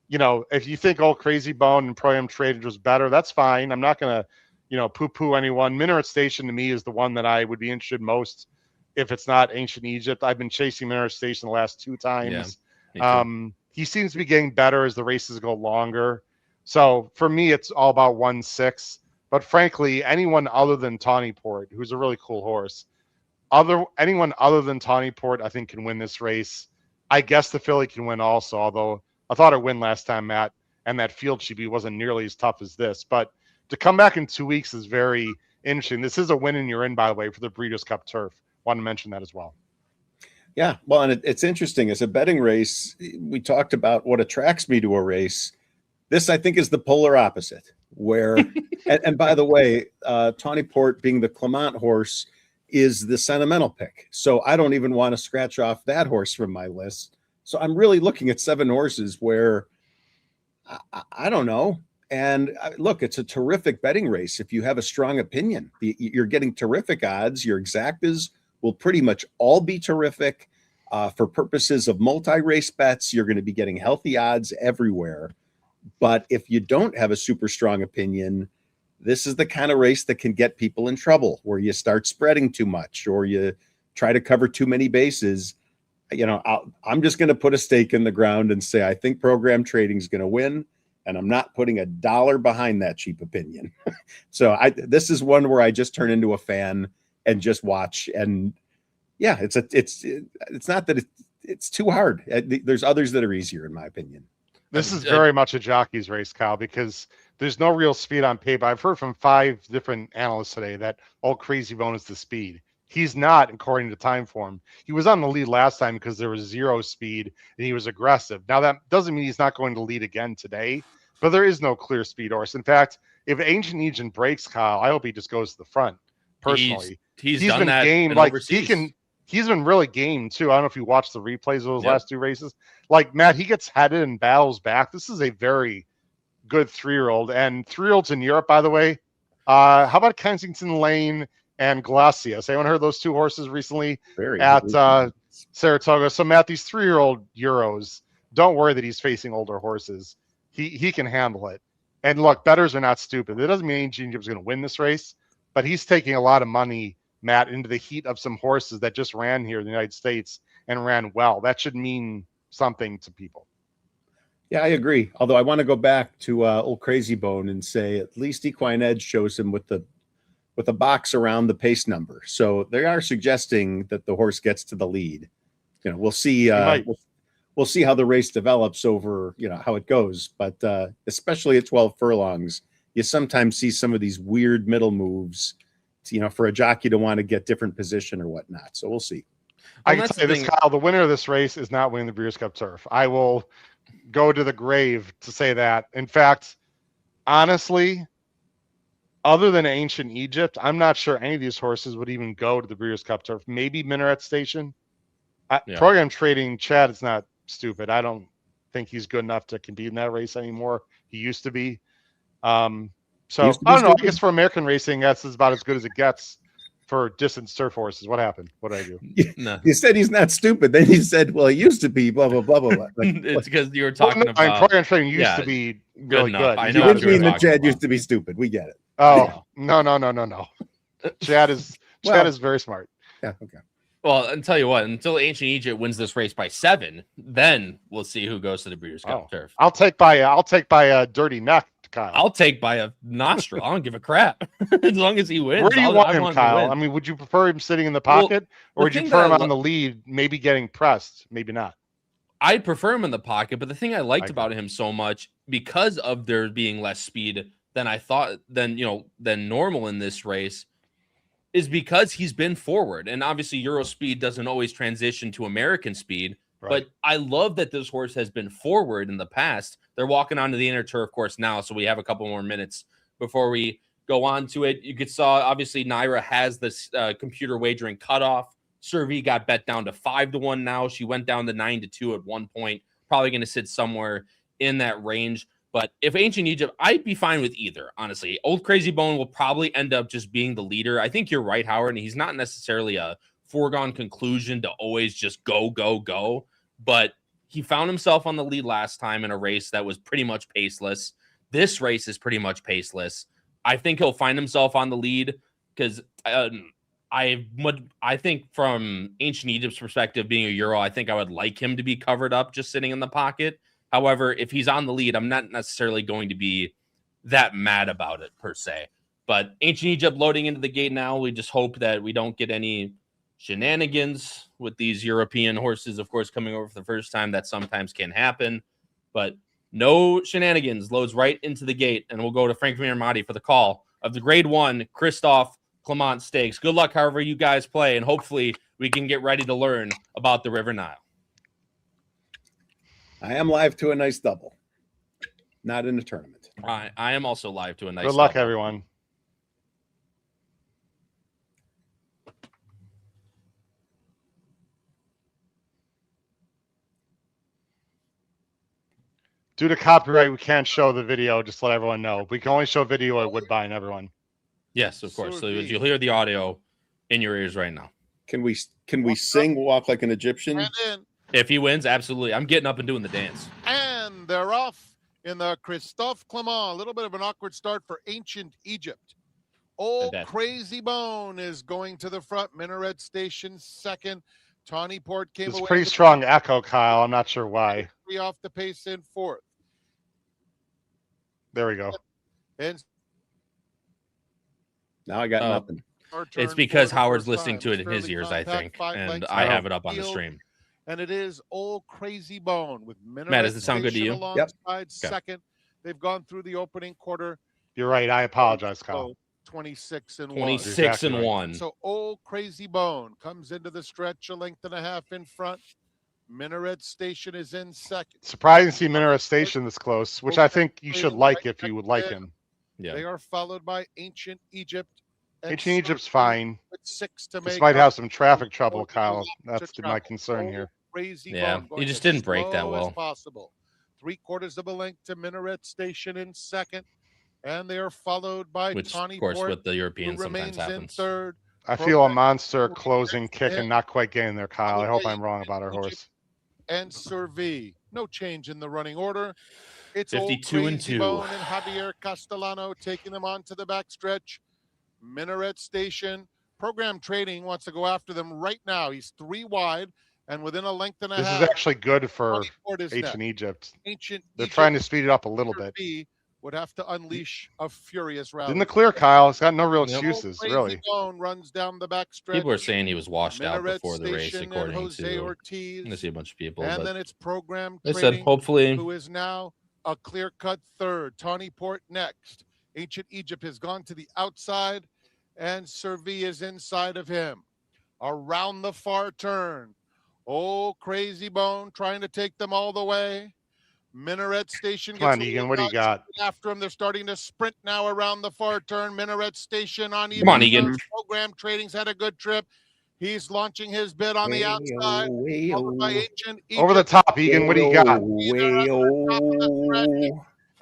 you know, if you think Old Crazy Bone and Pro Am Traded was better, that's fine. I'm not going to, you know, poo-poo anyone. Minaret Station to me is the one that I would be interested most if it's not Ancient Egypt. I've been chasing Minaret Station the last 2 times. Yeah, he seems to be getting better as the races go longer. So for me, it's all about 1-6. But frankly, anyone other than Tawnyport, who's a really cool horse, anyone other than Tawnyport, I think can win this race. I guess the filly can win also, although I thought her win last time, Matt, and that field she beat wasn't nearly as tough as this. But to come back in 2 weeks is very interesting. This is a win and you're in, by the way, for the Breeders' Cup Turf. Want to mention that as well. Yeah, well, and it's interesting. As a betting race, we talked about what attracts me to a race. This, I think, is the polar opposite, where, and by the way, Tawnyport being the Clement horse is the sentimental pick. So I don't even want to scratch off that horse from my list. So I'm really looking at 7 horses where I don't know. And look, it's a terrific betting race. If you have a strong opinion, you're getting terrific odds. Your exactas will pretty much all be terrific. For purposes of multi-race bets, you're going to be getting healthy odds everywhere. But if you don't have a super strong opinion, this is the kind of race that can get people in trouble, where you start spreading too much or you try to cover too many bases. You know, I'm just going to put a stake in the ground and say, I think program trading is going to win. And I'm not putting $1 behind that cheap opinion. So this is one where I just turn into a fan and just watch. And yeah, it's not that it's too hard. There's others that are easier, in my opinion. This is very much a jockey's race, Kyle, because there's no real speed on paper. I've heard from 5 different analysts today that Old Crazy Bone is the speed. He's not, according to time form. He was on the lead last time because there was 0 speed and he was aggressive. Now, that doesn't mean he's not going to lead again today, but there is no clear speed horse. In fact, if Ancient Egypt breaks, Kyle, I hope he just goes to the front, personally. He's done been that game. Like, he's been really game, too. I don't know if you watched the replays of those last 2 races. Like, Matt, he gets headed and battles back. This is a very good 3-year-old. And 3-year-olds in Europe, by the way, how about Kensington Lane and Glacius? Anyone heard those 2 horses recently at Saratoga? So, Matt, these 3-year-old Euros, don't worry that he's facing older horses. He can handle it. And look, bettors are not stupid. That doesn't mean Ancient Egypt is going to win this race, but he's taking a lot of money, Matt, into the heat of some horses that just ran here in the United States and ran well. That should mean something to people. Yeah, I agree. Although I want to go back to Old Crazy Bone and say at least Equine Edge shows him with a box around the pace number. So they are suggesting that the horse gets to the lead. You know, we'll see. We'll see how the race develops over, you know, how it goes. But especially at 12 furlongs, you sometimes see some of these weird middle moves, you know, for a jockey to want to get different position or whatnot. So we'll see. I can tell you this, Kyle, the winner of this race is not winning the Breeders' Cup Turf. I will go to the grave to say that. In fact, honestly, other than Ancient Egypt, I'm not sure any of these horses would even go to the Breeders' Cup Turf. Maybe Minaret Station. Program trading, Chad, is not stupid. I don't think he's good enough to compete in that race anymore. he used to be. So I don't know. I guess for American racing, that's about as good as it gets for distance turf horses. What happened? What did I do? No. You said he's not stupid. Then you said, well, he used to be blah, blah, blah, blah. Like, it's because you were talking about program training used to be really good. I you know didn't mean that Chad used to be stupid. We get it. Oh, no. Chad is very smart. Yeah, okay. Well, I'll tell you what, until Ancient Egypt wins this race by 7, then we'll see who goes to the Breeders' Cup turf. I'll take by a dirty neck, Kyle. I'll take by a nostril. I don't give a crap. As long as he wins. Where do you want him, Kyle? I mean, would you prefer him sitting in the pocket, or would you prefer him on the lead, maybe getting pressed, maybe not? I prefer him in the pocket, but the thing I liked about him so much, because of there being less speed than I thought, than normal in this race, is because he's been forward. And obviously Euro speed doesn't always transition to American speed, but I love that this horse has been forward in the past. They're walking onto the inner turf course now, so we have a couple more minutes before we go on to it. You could saw, obviously, NYRA has this computer wagering cutoff. Survey got bet down to 5-1 now. She went down to 9-2 at one point. Probably going to sit somewhere in that range. But if Ancient Egypt, I'd be fine with either, honestly. Old Crazy Bone will probably end up just being the leader. I think you're right, Howard, and he's not necessarily a foregone conclusion to always just go, go, go. But he found himself on the lead last time in a race that was pretty much paceless. This race is pretty much paceless. I think he'll find himself on the lead because I think from Ancient Egypt's perspective, being a Euro, I think I would like him to be covered up just sitting in the pocket. However, if he's on the lead, I'm not necessarily going to be that mad about it per se. But Ancient Egypt loading into the gate now. We just hope that we don't get any shenanigans with these European horses, of course, coming over for the first time. That sometimes can happen. But no shenanigans. Loads right into the gate. And we'll go to Frank Mirmati for the call of the Grade 1 Christophe Clement Stakes. Good luck however you guys play. And hopefully we can get ready to learn about the River Nile. I am live to a nice double, not in a tournament. I am also live to a nice double. Good luck, double. Everyone. Due to copyright, we can't show the video. Just let everyone know. We can only show video at Woodbine, everyone. Yes, of course. So you'll hear the audio in your ears right now. Can we sing Walk Like an Egyptian? If he wins, absolutely. I'm getting up and doing the dance. And they're off in the Christophe Clement. A little bit of an awkward start for Ancient Egypt. Old Crazy Bone is going to the front. Minaret Station second. Tawny Port came away. It's pretty strong echo, Kyle. I'm not sure why. 3 off the pace in fourth. There we go. And now I got nothing. It's because Howard's listening to it in his ears, I think, and I have it up on the stream. And it is Old Crazy Bone with Matt, does it sound good to you? Alongside second. They've gone through the opening quarter. You're right. I apologize, Kyle. 26-1. 26-1. So Old Crazy Bone comes into the stretch a length and a half in front. Minaret Station is in second. Surprising to see Minaret Station this close, which I think you should like if you would like him. Yeah. They are followed by Ancient Egypt. Ancient Egypt's fine. With 6 to this make might have some traffic trouble, Kyle. That's my concern here. Yeah, he just didn't break that well. Possible. 3/4 of a length to Minaret Station in second. And they are followed by Tawny Port, of course, with the Europeans sometimes happens. In third. I feel a monster closing kick and not quite getting there, Kyle. I hope I'm wrong about our horse. And Survey. No change in the running order. It's 52-2. Bone and Javier Castellano taking them on to the backstretch. Minaret Station. Program Trading wants to go after them right now. He's 3 wide and within a length and a half. This is actually good for Ancient Egypt. They're trying to speed it up a little bit. Would have to unleash a furious rally. In the clear, Kyle. It's got no real excuses, really. Runs down the backstretch. People are saying he was washed out before the race, according to Ortiz. I see a bunch of people. And then it's Program They Trading, said hopefully, who is now a clear-cut third. Tawny Port next. Ancient Egypt has gone to the outside, and Survey is inside of him. Around the far turn. Oh, Crazy Bone trying to take them all the way. Minaret Station. Come on, Egan. What do you got? After him, they're starting to sprint now around the far turn. Minaret Station on even. Come on, Egan. Program Trading's had a good trip. He's launching his bid on the outside. By Ancient Egypt. Over the top, Egan. What do you got?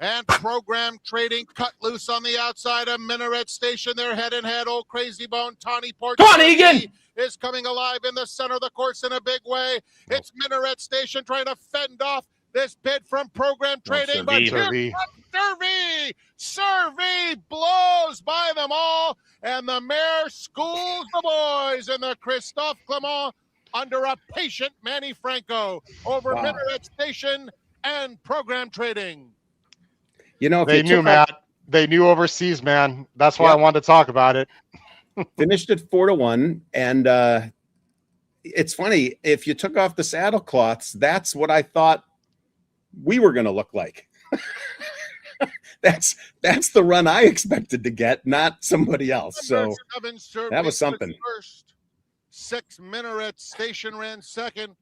And Program Trading cut loose on the outside of Minaret Station. They're head and head. Old Crazy Bone, Tawny Port is coming alive in the center of the course in a big way. It's Minaret Station trying to fend off this bid from Program Trading. But here comes Survey blows by them all. And the mare schools the boys in the Christophe Clement under a patient Manny Franco over Minaret Station and Program Trading. You know, they knew, Matt. They knew overseas, man. That's why I wanted to talk about it. Finished at 4-1, and it's funny, if you took off the saddle cloths, that's what I thought we were going to look like. That's the run I expected to get, not somebody else. So that was something. First, 6 Minaret Station ran second.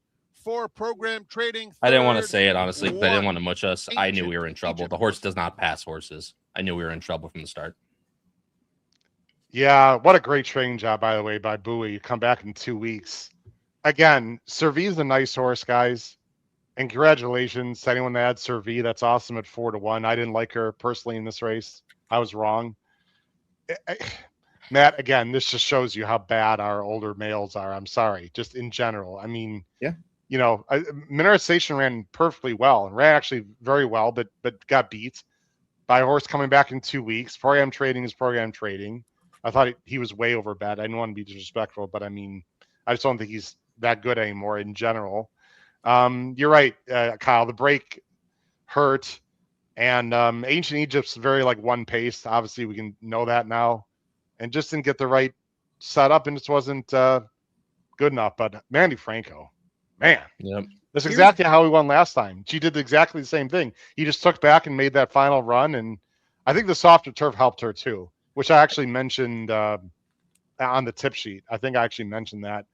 4 Program Trading. I didn't want to say it, honestly, but I didn't want to mush us. I knew we were in trouble. The horse does not pass horses. I knew we were in trouble from the start. Yeah, what a great training job, by the way, by Bowie. You come back in 2 weeks. Again, Survey's a nice horse, guys. And congratulations to anyone that had Survey. That's awesome at 4-1. I didn't like her personally in this race. I was wrong. Matt, again, this just shows you how bad our older males are. I'm sorry, just in general. I mean, yeah. You know, Minaret Station ran perfectly well and ran actually very well, but got beat by a horse coming back in 2 weeks. Program Trading is Program Trading. I thought he was way over bet. I didn't want to be disrespectful, but I mean, I just don't think he's that good anymore in general. You're right, Kyle. The break hurt, and Ancient Egypt's very like one pace. Obviously, we can know that now, and just didn't get the right setup, and just wasn't good enough. But Mandy Franco. Man, that's exactly how he won last time. She did exactly the same thing. He just took back and made that final run, and I think the softer turf helped her too, which I actually mentioned on the tip sheet. I think I actually mentioned that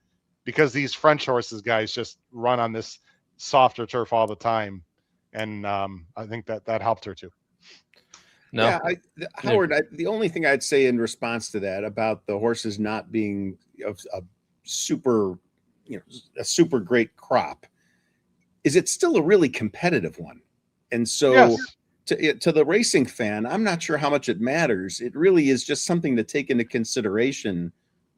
because these French horses, guys, just run on this softer turf all the time, and I think that helped her too. No, yeah, Howard. The only thing I'd say in response to that about the horses not being a super great crop is it's still a really competitive one. And so to the racing fan, I'm not sure how much it matters. It really is just something to take into consideration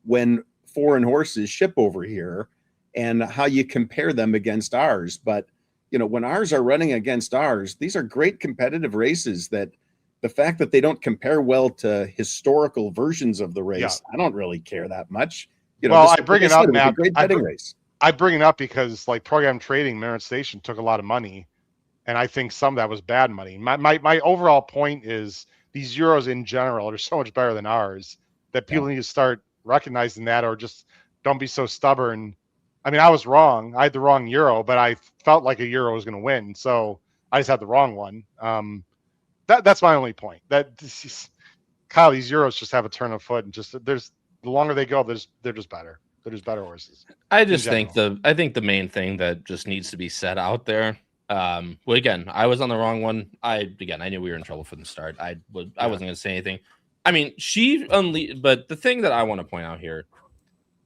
when foreign horses ship over here and how you compare them against ours. But, you know, when ours are running against ours, these are great competitive races that the fact that they don't compare well to historical versions of the race, I don't really care that much. You know, well, I bring it up, Matt. Great betting race. I bring it up because, like, Program Trading, Minaret Station took a lot of money, and I think some of that was bad money. My overall point is these Euros in general are so much better than ours that people need to start recognizing that, or just don't be so stubborn. I mean, I was wrong. I had the wrong Euro, but I felt like a Euro was going to win, so I just had the wrong one. That's my only point. Kyle, these Euros just have a turn of foot, and just the longer they go, they're just better. They're just better horses. I think the main thing that just needs to be said out there. Well, again, I was on the wrong one. I knew we were in trouble from the start. I wasn't going to say anything. I mean, but the thing that I want to point out here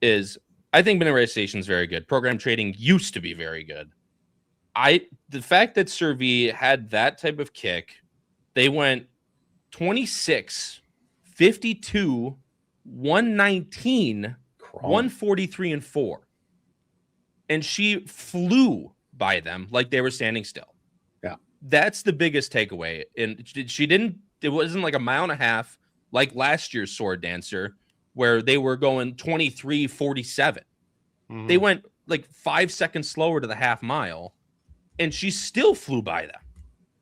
is I think Minaret Station is very good. Program Trading used to be very good. The fact that Survey had that type of kick, they went 26, 52, 119, 143 and 4. And she flew by them like they were standing still. Yeah. That's the biggest takeaway. And it wasn't like a mile and a half like last year's Sword Dancer where they were going 23:47. Mm-hmm. They went like 5 seconds slower to the half mile and she still flew by them.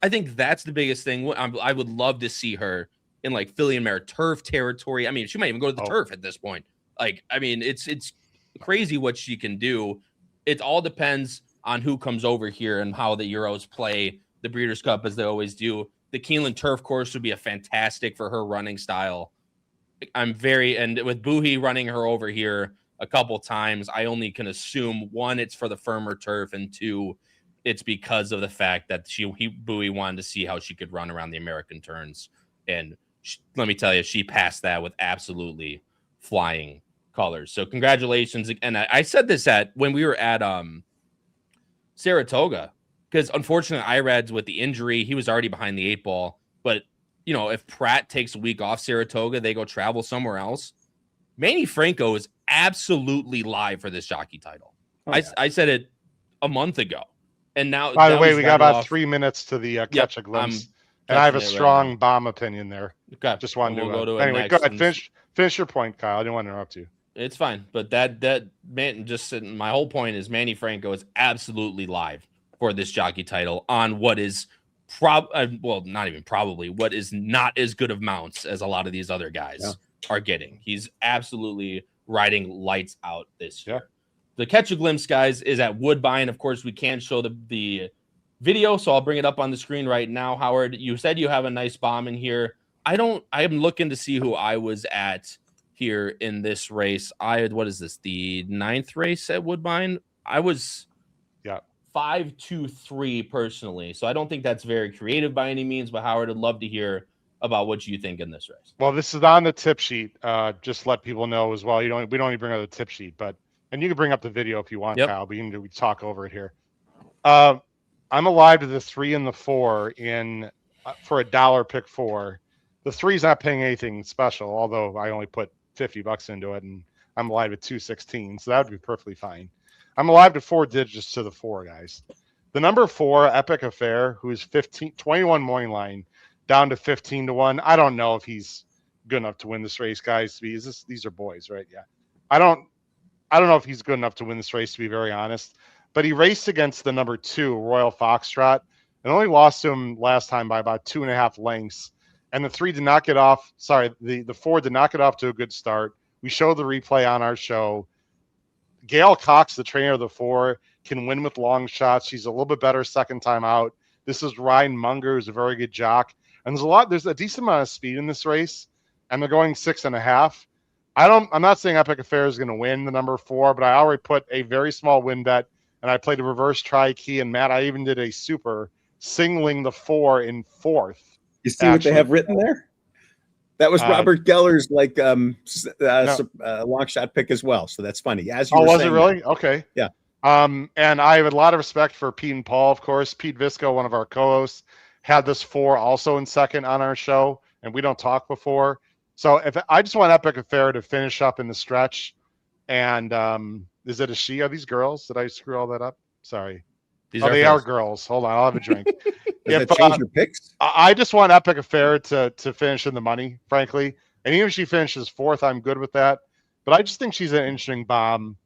I think that's the biggest thing. I would love to see her in like filly and mare turf territory. I mean, she might even go to the turf at this point. Like, I mean, it's crazy what she can do. It all depends on who comes over here and how the Euros play the Breeders' Cup as they always do. The Keeneland turf course would be a fantastic for her running style. And with Boohee running her over here a couple times, I only can assume, one, it's for the firmer turf, and two, it's because of the fact that Boohee wanted to see how she could run around the American turns. And let me tell you, she passed that with absolutely flying colors. So congratulations. And I said this when we were at Saratoga. because unfortunately, Irad's with the injury, he was already behind the 8 ball. But, you know, if Pratt takes a week off Saratoga, they go travel somewhere else. Manny Franco is absolutely live for this jockey title. Oh, yeah. I said it a month ago. And now, by the way, we got about 3 minutes to the catch a glimpse. And I have a strong bomb opinion there. Okay. Just wanted we'll to go to anyway, go ahead. Finish your point, Kyle. I didn't want to interrupt you. It's fine. But that man, my whole point is Manny Franco is absolutely live for this jockey title on what is not even probably, what is not as good of mounts as a lot of these other guys are getting. He's absolutely riding lights out this year. The catch a glimpse, guys, is at Woodbine. Of course, we can't show the video, so I'll bring it up on the screen right now. Howard, you said you have a nice bomb in here. I am looking to see who I was at here in this race. What is this? The 9th race at Woodbine? I was 5-2-3 personally. So I don't think that's very creative by any means, but Howard, I'd love to hear about what you think in this race. Well, this is on the tip sheet. Just let people know as well. We don't even bring up the tip sheet, and you can bring up the video if you want, Kyle. We can talk over it here. I'm alive to the 3 and the 4 in for $1 pick 4. The 3's not paying anything special, although I only put $50 into it, and I'm alive at 216, so that would be perfectly fine. I'm alive to 4 digits to the 4, guys. The number 4, Epic Affair, who is 21 morning line, down to 15-1. I don't know if he's good enough to win this race, guys. These are boys, right? Yeah. I don't know if he's good enough to win this race, to be very honest. But he raced against the number 2, Royal Foxtrot, and only lost to him last time by about 2.5 lengths. And the 3 did not get off. Sorry, the 4 did not get off to a good start. We showed the replay on our show. Gail Cox, the trainer of the 4, can win with long shots. She's a little bit better second time out. This is Ryan Munger, who's a very good jock. And there's a decent amount of speed in this race, and they're going 6.5. I'm not saying Epic Affair is going to win the number 4, but I already put a very small win bet, and I played a reverse tri-key. And Matt, I even did a super singling the 4 in 4th. You see what they have written there? That was Robert Geller's long shot pick as well. So that's funny. As you were was saying it really? That. Okay. Yeah. And I have a lot of respect for Pete and Paul, of course. Pete Visco, one of our co-hosts, had this 4 also in second on our show, and we don't talk before. So I just want Epic Affair to finish up in the stretch. And is it a she? Are these girls? Did I screw all that up? Sorry. They are girls. Hold on, I'll have a drink. Does that change your picks? I just want Epic Affair to finish in the money, frankly. And even if she finishes 4th, I'm good with that. But I just think she's an interesting bomb.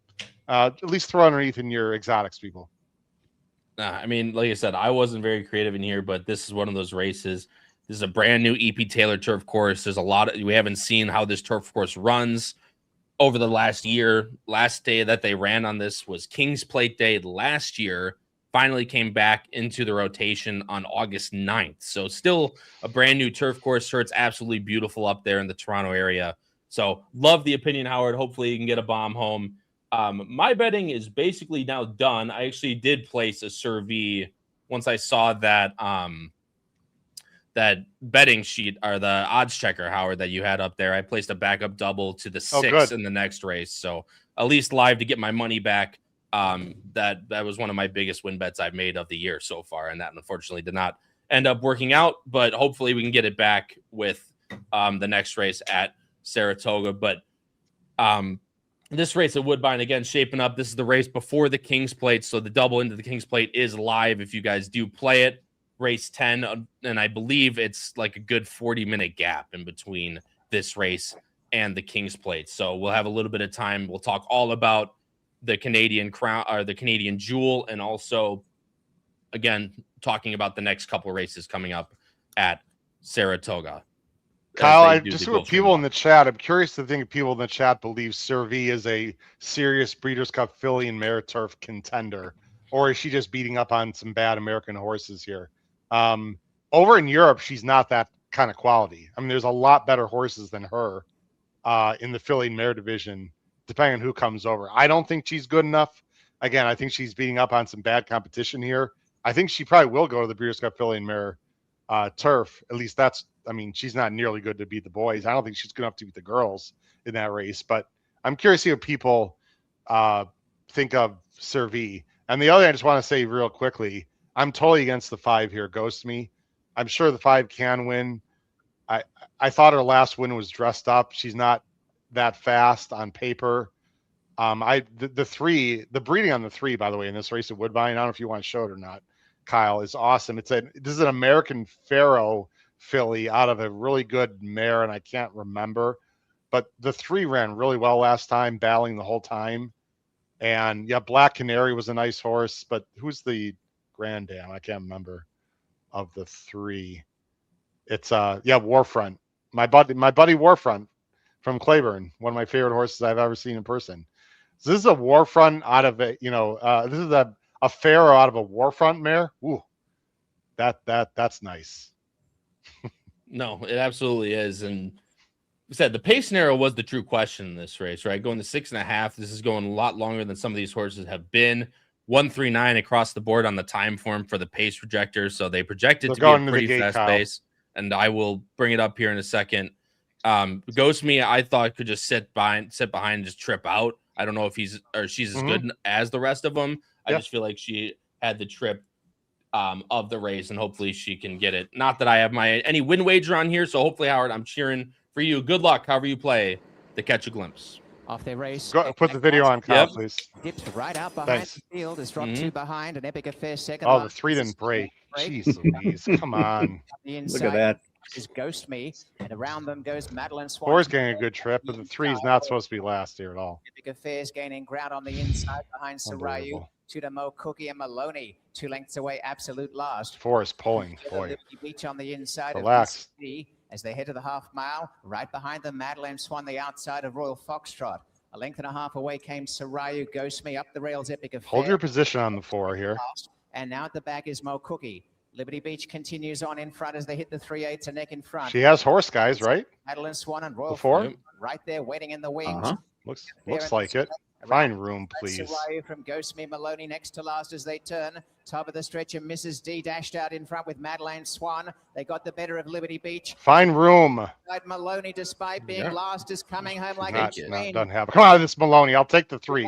At least throw underneath in your exotics, people. I mean, like I said, I wasn't very creative in here, but this is one of those races. This is a brand new EP Taylor turf course. There's a lot we haven't seen how this turf course runs over the last year. Last day that they ran on this was King's Plate Day last year. Finally came back into the rotation on August 9th. So still a brand new turf course. Sure, it's absolutely beautiful up there in the Toronto area. So love the opinion, Howard. Hopefully you can get a bomb home. My betting is basically now done. I actually did place a survey once I saw that that betting sheet or the odds checker, Howard, that you had up there. I placed a backup double to the 6 in the next race. So at least live to get my money back. That was one of my biggest win bets I've made of the year so far, and that unfortunately did not end up working out, but hopefully we can get it back with the next race at Saratoga. But this race at Woodbine, again, shaping up. This is the race before the King's Plate, so the double into the King's Plate is live if you guys do play it. Race 10, and I believe it's like a good 40-minute gap in between this race and the King's Plate. So we'll have a little bit of time. We'll talk all about the Canadian crown or the Canadian Jewel, and also again talking about the next couple of races coming up at Saratoga. Kyle, I just with people in the chat, I'm curious to think if people in the chat believe Servi is a serious Breeders' Cup filly and mare turf contender, or is she just beating up on some bad American horses here? Over in Europe, she's not that kind of quality. I mean, there's a lot better horses than her in the filly and mare division, depending on who comes over. I don't think she's good enough. Again, I think she's beating up on some bad competition here. I think she probably will go to the Breeders' Cup filly and mare turf. At least she's not nearly good to beat the boys. I don't think she's good enough to beat the girls in that race, but I'm curious to see what people think of Servi. And the other thing I just want to say real quickly, I'm totally against the 5 here. Ghost Me. I'm sure the 5 can win. I thought her last win was dressed up. She's not that fast on paper. The 3, the breeding on the 3, by the way, in this race at Woodbine, I don't know if you want to show it or not, Kyle, is awesome. This is an American Pharaoh filly out of a really good mare, and I can't remember, but the 3 ran really well last time, battling the whole time. And yeah, Black Canary was a nice horse, but who's the Grand Dam? I can't remember of the 3. It's Warfront. My buddy Warfront from Claiborne, one of my favorite horses I've ever seen in person. So this is a Warfront out of a, this is a Pharaoh out of a Warfront mare. Ooh, that's nice. No, it absolutely is. And we said the pace narrow was the true question in this race, right? Going to 6.5. This is going a lot longer than some of these horses have been. 139 across the board on the time form for the pace projector. So they projected to be a pretty fast pace. And I will bring it up here in a second. Ghost Me, I thought could just sit behind and just trip out. I don't know if she's as good as the rest of them. I just feel like she had the trip of the race, and hopefully she can get it. Not that I have any win wager on here, so hopefully, Howard, I'm cheering for you. Good luck, however you play the Catch a Glimpse. Off their race. Put the video on, Kyle, please. Dips right out behind the field. Is dropped 2 behind. An Epic Affair second. Oh, the 3 didn't break. Jeez Louise, come on. Look at that. Is Ghost Me, and around them goes Madeline Swan. 4's getting a good trip, but the 3 is not supposed to be last here at all. Epic Affairs gaining ground on the inside behind Sarayu. Tudamo, Cookie, and Maloney. 2 lengths away, absolute last. 4 is pulling. Boy. Beach on the inside. Relax. Of as they head to the half mile. Right behind them, Madeline Swan, the outside of Royal Foxtrot. A length and a half away came Sarayu. Ghost Me up the rails. Epic Affair. Hold your position on the 4 here. And now at the back is Mo Cookie. Liberty Beach continues on in front as they hit the 3/8 a neck in front. She has horse guys, right? Madeline Swan and Royal 4 right there waiting in the wings. Looks like it. Find room, please. From Ghost Me, Maloney next to last as they turn. Top of the stretch, and Mrs. D dashed out in front with Madeline Swan. They got the better of Liberty Beach. Find room. Maloney, despite being last, is coming home like a train. Doesn't have it. Come on, this Maloney. I'll take the 3.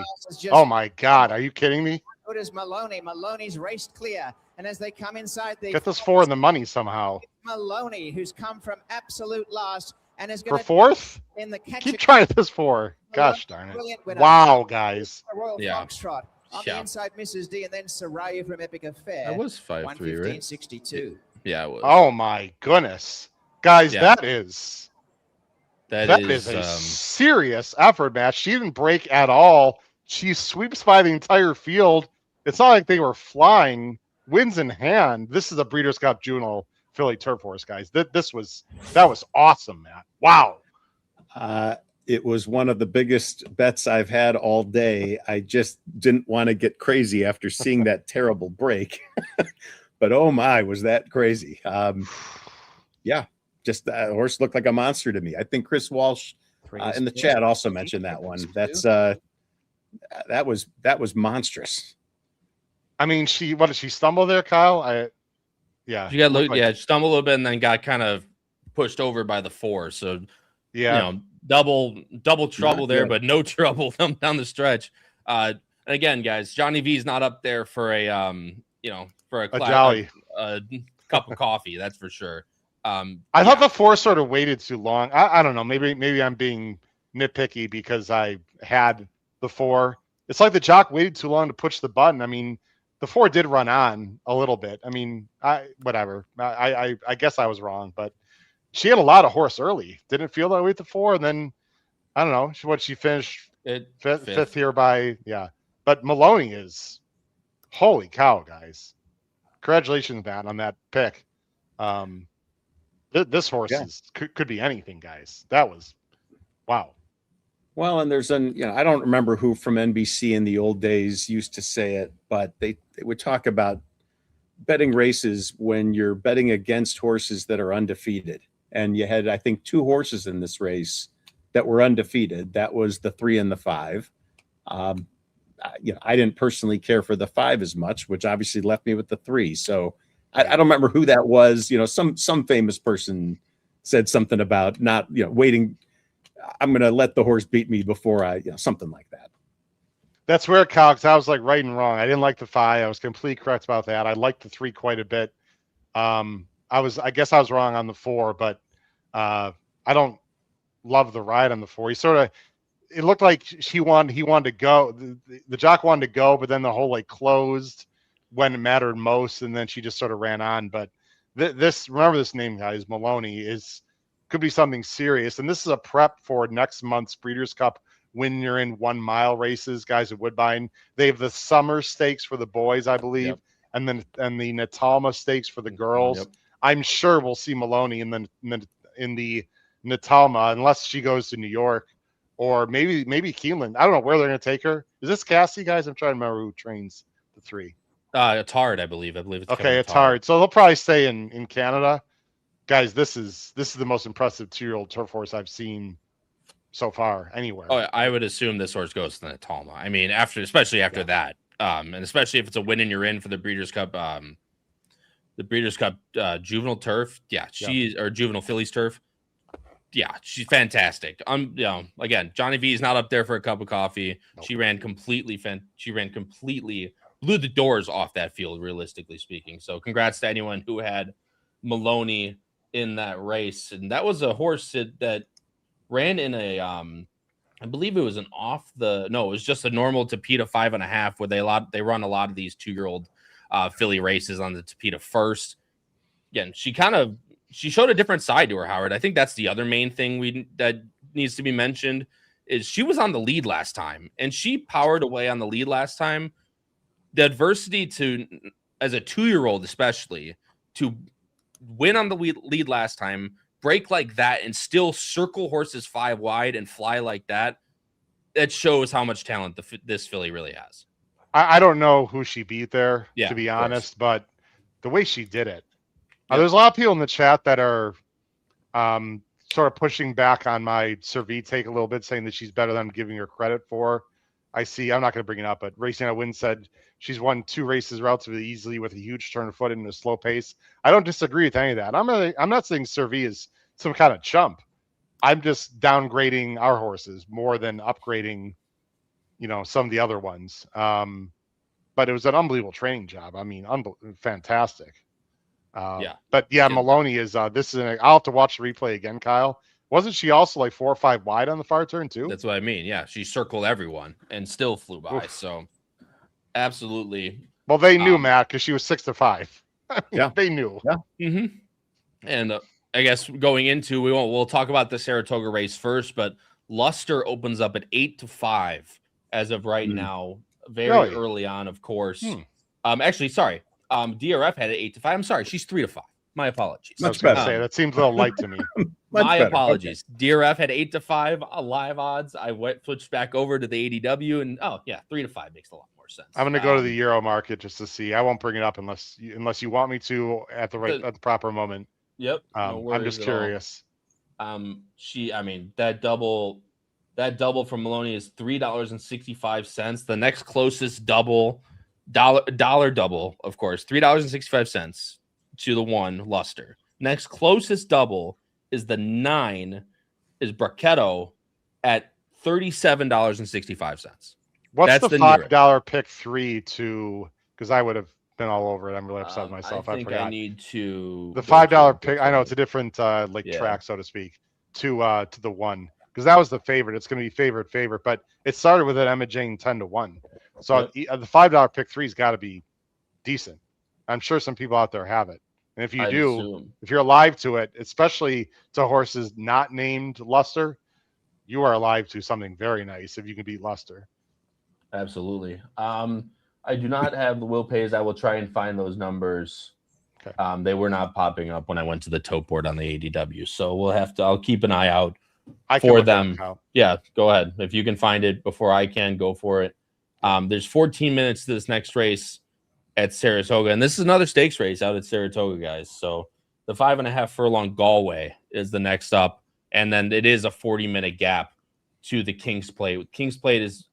Oh my God, are you kidding me? Good as Maloney. Maloney's raced clear. And as they come inside, they get this 4 in the money somehow. Maloney, who's come from absolute last and is going to 4th in the catch. Keep trying this 4. Gosh darn it! Wow, guys. Royal Foxtrot on the inside, Mrs. D, and then Sarayu from Epic Affair. That was 5-3, right? 1:15.62. Yeah, it was. Oh my goodness, guys, that is a serious effort match. She didn't break at all. She sweeps by the entire field. It's not like they were flying. Wins in hand. This is a Breeders' Cup Juvenile filly turf horse, guys. That was awesome, Matt. Wow. It was one of the biggest bets I've had all day. I just didn't want to get crazy after seeing that terrible break. But oh my, was that crazy. Just that horse looked like a monster to me. I think Chris Walsh in the chat also mentioned that one. That was monstrous. I mean, what did she stumble there, Kyle? She got stumbled a little bit and then got kind of pushed over by the 4. So double trouble there, but no trouble down the stretch. And again, guys, Johnny V is not up there for a cup of coffee, that's for sure. I thought the 4 sort of waited too long. I don't know. Maybe I'm being nitpicky because I had the 4. It's like the jock waited too long to push the button. I mean, the 4 did run on a little bit. I mean, whatever. I guess I was wrong, but she had a lot of horse early. Didn't feel that way with the 4, and then I don't know. She finished fifth here by But Maloney is holy cow, guys! Congratulations, Matt, on that pick. This horse could be anything, guys. That was wow. Well, and there's I don't remember who from NBC in the old days used to say it, but they would talk about betting races when you're betting against horses that are undefeated. And you had, I think, 2 horses in this race that were undefeated. That was the 3 and the 5. I didn't personally care for the 5 as much, which obviously left me with the 3. So I don't remember who that was. Some famous person said something about not, waiting. I'm going to let the horse beat me before something like that. That's where, Kyle, because I was like right and wrong. I didn't like the 5. I was completely correct about that. I liked the 3 quite a bit. I guess I was wrong on the 4, but I don't love the ride on the 4. It looked like he wanted to go. The jock wanted to go, but then the hole like closed when it mattered most, and then she just sort of ran on. But remember this name, guys, Maloney, could be something serious, and this is a prep for next month's Breeders' Cup when you're in 1 mile races, guys at Woodbine. They have the summer stakes for the boys, I believe, Yep. and then the Natalma stakes for the girls. Yep. I'm sure we'll see Maloney in the Natalma, unless she goes to New York. Or maybe Keeneland. I don't know where they're going to take her. Is this Cassie, guys? I'm trying to remember who trains the 3. It's hard, I believe. It's okay. It's hard. So they'll probably stay in Canada, guys. This is the most impressive 2-year-old turf horse I've seen so far anywhere. Oh, I would assume this horse goes to the Talma. I mean, especially after that, and especially if it's a win and you're in for the Breeders' Cup, juvenile turf. Yeah, or juvenile Phillies turf. Yeah, she's fantastic. Again, Johnny V is not up there for a cup of coffee. Nope. She ran completely, blew the doors off that field, realistically speaking. So congrats to anyone who had Maloney in that race. And that was a horse that ran in a, I believe it was it was just a normal Tapeta 5.5 where they run a lot of these 2-year-old filly races on the Tapeta first. Again, she showed a different side to her, Howard. I think that's the other main thing that needs to be mentioned is she was on the lead last time, and she powered away on the lead last time. The adversity as a 2-year-old, especially, to win on the lead last time, break like that, and still circle horses 5 wide and fly like that, that shows how much talent this filly really has. I don't know who she beat there, to be honest, but the way she did it. There's a lot of people in the chat that are sort of pushing back on my Servi take a little bit, saying that she's better than I'm giving her credit for. I'm not going to bring it up, but Racing at Win said she's won 2 races relatively easily with a huge turn of foot and a slow pace. I don't disagree with any of that. I'm not saying Servi is some kind of chump. I'm just downgrading our horses more than upgrading, some of the other ones. But it was an unbelievable training job. I mean, fantastic. But Maloney is I'll have to watch the replay again, Kyle. Wasn't she also like 4 or 5 wide on the far turn too? That's what I mean. Yeah, she circled everyone and still flew by. Oof. So absolutely. Well, they knew, Matt, because she was 6 to 5. Yeah, they knew. Yeah. Mm-hmm. And I guess going into we'll talk about the Saratoga race first, but Luster opens up at 8 to 5 as of right now. Very early on, of course. Actually, sorry. DRF had it 8 to 5. I'm sorry, she's 3 to 5. My apologies. Much better. That seems a little light to me. My apologies. Okay. DRF had 8 to 5 live odds. I switched back over to the ADW, and 3 to 5 makes a lot more sense. I'm going to go to the Euro market just to see. I won't bring it up unless you want me to at the proper moment. Yep. I'm just curious. That double from Maloney is $3.65. The next closest dollar double, of course, $3.65 to the 1 Luster. Next closest double is the 9 is Bracchetto at $37.65. What's the $5 pick 3 to? Because I would have been all over it. I'm really upset with myself. I forgot. I need to the $5 pick. I know it's a different track, so to speak. To the 1. Because that was the favorite. It's going to be favorite, but it started with an Emma Jane 10 to 1. So the $5 pick 3's got to be decent. I'm sure some people out there have it. And if you do, if you're alive to it, especially to horses not named Luster, you are alive to something very nice if you can beat Luster. Absolutely. I do not have the will pays. I will try and find those numbers. Okay. They were not popping up when I went to the tote board on the ADW. So I'll keep an eye out for them. Yeah, go ahead. If you can find it before I can, go for it. There's 14 minutes to this next race at Saratoga, and this is another stakes race out at Saratoga, guys. So the 5.5 furlong Galway is the next up, and then it is a 40-minute gap to the King's Plate. King's Plate is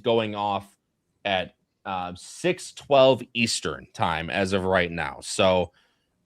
going off at 6:12 Eastern time as of right now. So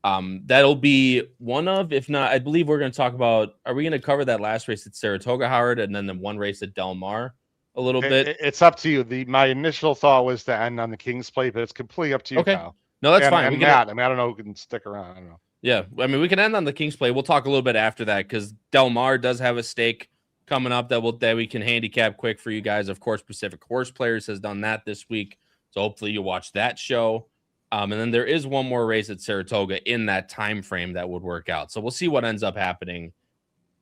that'll be one of, if not, I believe we're going to talk about. Are we going to cover that last race at Saratoga, Howard, and then the one race at Del Mar? a little bit. It's up to you. My initial thought was to end on the King's Plate, but it's completely up to you, Okay. Kyle. No, that's fine. And Matt, I don't know who can stick around. I don't know. Yeah, I mean, we can end on the King's Plate. We'll talk a little bit after that because Del Mar does have a stake coming up that we can handicap quick for you guys. Of course, Pacific Horse Players has done that this week, so hopefully you'll watch that show. And then there is one more race at Saratoga in that time frame that would work out. So we'll see what ends up happening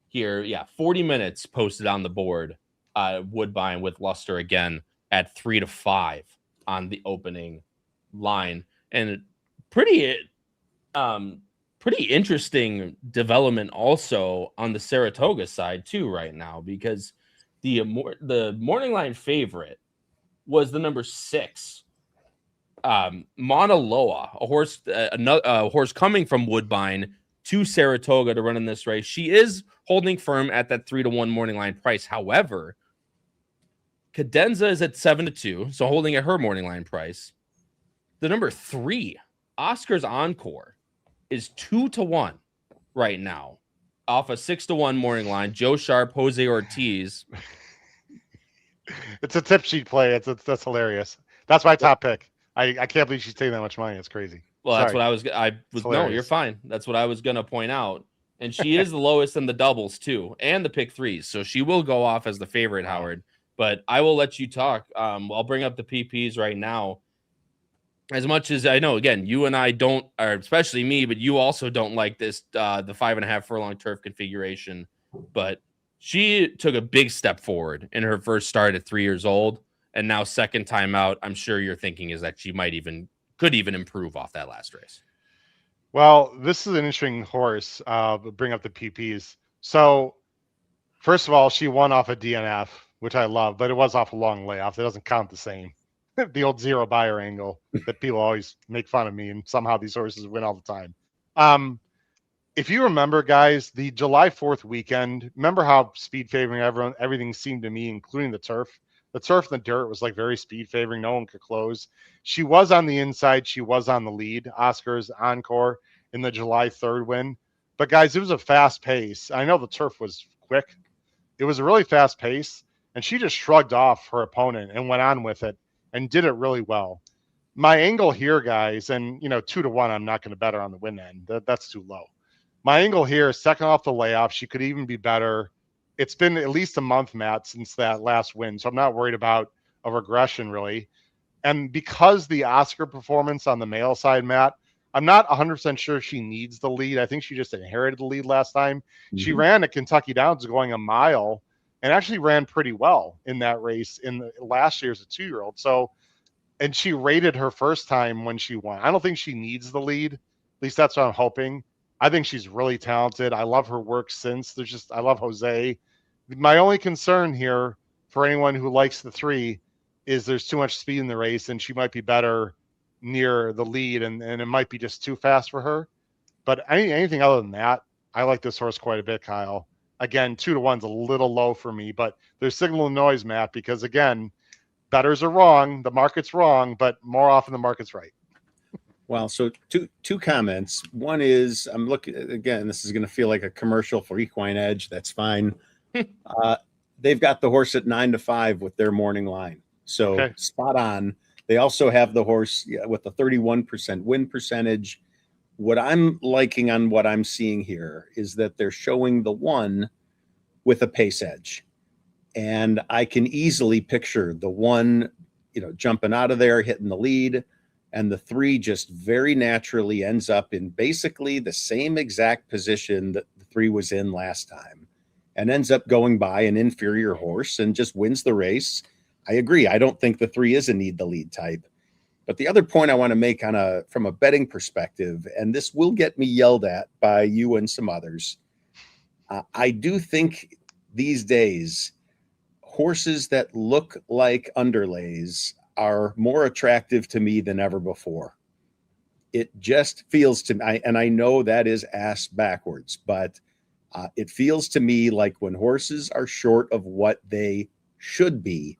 here. Yeah, 40 minutes posted on the board. Woodbine with Luster again at 3-5 on the opening line, and pretty interesting development also on the Saratoga side too right now, because the morning line favorite was the number 6 Mauna Loa, a horse coming from Woodbine to Saratoga to run in this race. She is holding firm at that 3-1 morning line price. However, Cadenza is at 7-2, so holding at her morning line price. The number 3 Oscar's Encore is 2-1 right now off a 6-1 morning line. Joe Sharp, Jose Ortiz. It's a tip sheet play. That's hilarious. That's my top pick. I can't believe she's taking that much money. It's crazy. Well, that's what I was. No, you're fine. That's what I was gonna point out. And she is the lowest in the doubles too, and the pick 3s. So she will go off as the favorite, Howard. But I will let you talk. I'll bring up the PPs right now. As much as I know, again, you and I don't, or especially me, but you also don't like this, the 5.5 furlong turf configuration. But she took a big step forward in her first start at 3 years old. And now second time out, I'm sure you're thinking is that she could even improve off that last race. Well, this is an interesting horse. Bring up the PPs. So first of all, she won off a DNF, which I love, but it was off a long layoff. That doesn't count the same. The old zero buyer angle that people always make fun of me, and somehow these horses win all the time. If you remember, guys, the July 4th weekend, remember how speed favoring everything seemed to me, including the turf. The turf and the dirt was like very speed favoring. No one could close. She was on the inside. She was on the lead. Oscar's Encore in the July 3rd win. But guys, it was a fast pace. I know the turf was quick. It was a really fast pace, and she just shrugged off her opponent and went on with it and did it really well. My angle here, guys, and 2-1, I'm not going to bet her on the win end. That's too low. My angle here is second off the layoff. She could even be better. It's been at least a month, Matt, since that last win, so I'm not worried about a regression, really. And because the Oscar performance on the male side, Matt, I'm not 100% sure she needs the lead. I think she just inherited the lead last time. Mm-hmm. She ran at Kentucky Downs going a mile and actually ran pretty well in that race last year as a 2-year-old. So, and she rated her first time when she won. I don't think she needs the lead. At least that's what I'm hoping. I think she's really talented. I love her work since. I love Jose. My only concern here for anyone who likes the 3 is there's too much speed in the race, and she might be better near the lead, and it might be just too fast for her. But anything other than that, I like this horse quite a bit, Kyle. Again, 2-1's a little low for me, but there's signal and noise, Matt, because again, bettors are wrong. The market's wrong, but more often the market's right. Well, so two comments. One is I'm looking again. This is going to feel like a commercial for Equine Edge. That's fine. They've got the horse at 9-5 with their morning line, so okay. Spot on. They also have the horse with a 31% win percentage. What I'm liking on what I'm seeing here is that they're showing the 1 with a pace edge, and I can easily picture the 1, jumping out of there, hitting the lead. And the 3 just very naturally ends up in basically the same exact position that the 3 was in last time and ends up going by an inferior horse and just wins the race. I agree. I don't think the 3 is a need the lead type. But the other point I want to make from a betting perspective, and this will get me yelled at by you and some others, I do think these days horses that look like underlays are more attractive to me than ever before. It just feels to me, and I know that is ass backwards, but it feels to me like when horses are short of what they should be,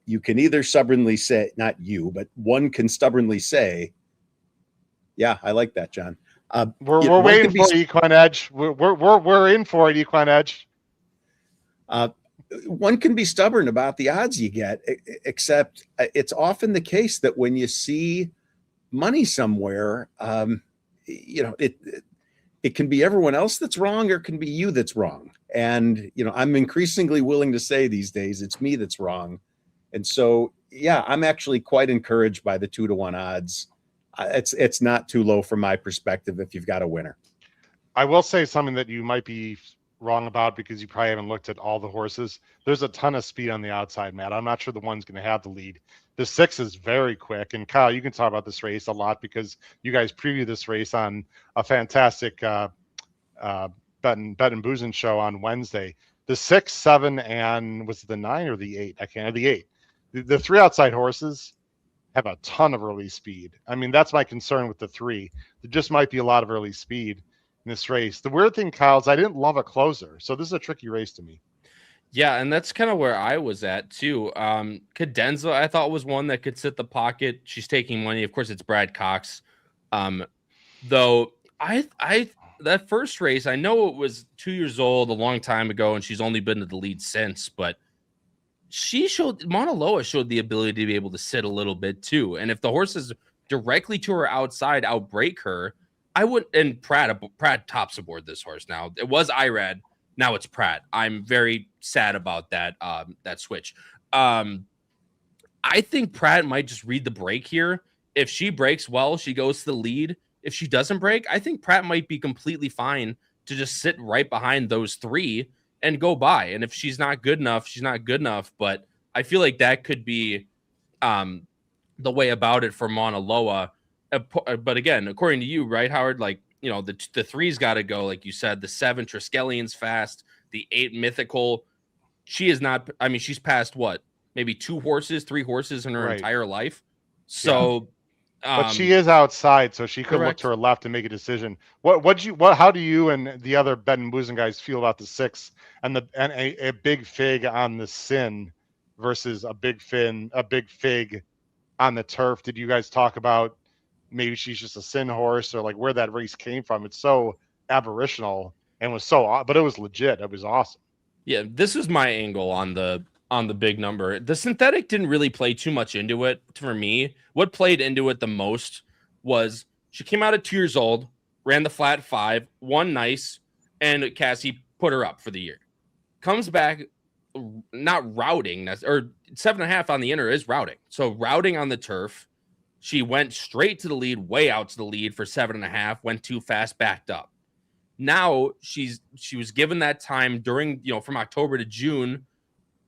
you can either stubbornly say, not you, but one can stubbornly say, yeah, I like that, John. We're waiting for Equine Edge. We're in for it, Equine Edge. one can be stubborn about the odds you get, except it's often the case that when you see money somewhere, it can be everyone else that's wrong, or it can be you that's wrong. And, I'm increasingly willing to say these days it's me that's wrong. And so, yeah, I'm actually quite encouraged by the 2-to-1 odds. It's not too low from my perspective if you've got a winner. I will say something that you might be wrong about because you probably haven't looked at all the horses. There's a ton of speed on the outside, Matt. I'm not sure the one's going to have the lead. The 6 is very quick. And Kyle, you can talk about this race a lot because you guys preview this race on a fantastic Bet and Boozin show on Wednesday. The 6, 7, and was it the 9 or the 8? I can't have the 8. The 3 outside horses have a ton of early speed. I mean, that's my concern with the 3. There just might be a lot of early speed in this race. The weird thing, Kyle, is I didn't love a closer. So this is a tricky race to me. Yeah, and that's kind of where I was at too. Cadenza, I thought, was one that could sit the pocket. She's taking money. Of course, it's Brad Cox. Though I that first race, I know it was 2 years old, a long time ago, and she's only been to the lead since, but Mauna Loa showed the ability to be able to sit a little bit too. And if the horses directly to her outside outbreak her, I would. And Pratt tops aboard this horse now. It was Irad. Now it's Pratt. I'm very sad about that switch. I think Pratt might just read the break here. If she breaks well, she goes to the lead. If she doesn't break, I think Pratt might be completely fine to just sit right behind those 3 and go by. And if she's not good enough, she's not good enough. But I feel like that could be the way about it for Mauna Loa. But again, according to you, right, Howard, like, the 3's got to go, like you said. The 7, Triskelion's fast. The 8, Mythical. She is not. I mean, she's passed what? Maybe 3 horses in her entire life. So, but she is outside, so she could correct. look to her left and make a decision. How do you and the other Bet and Boozin guys feel about the 6 and a big fig on the Sin versus a big fig on the turf? Did you guys talk about maybe she's just a Sin horse, or like where that race came from? It's so aberrational and was but it was legit. It was awesome. Yeah, this is my angle on the big number. The synthetic didn't really play too much into it for me. What played into it the most was she came out at 2 years old, ran the flat 5, won nice, and Cassie put her up for the year. Comes back, not routing, or 7.5 on the inner is routing. So routing on the turf. She went straight to the lead, way out to the lead for 7.5, went too fast, backed up. Now she was given that time during, from October to June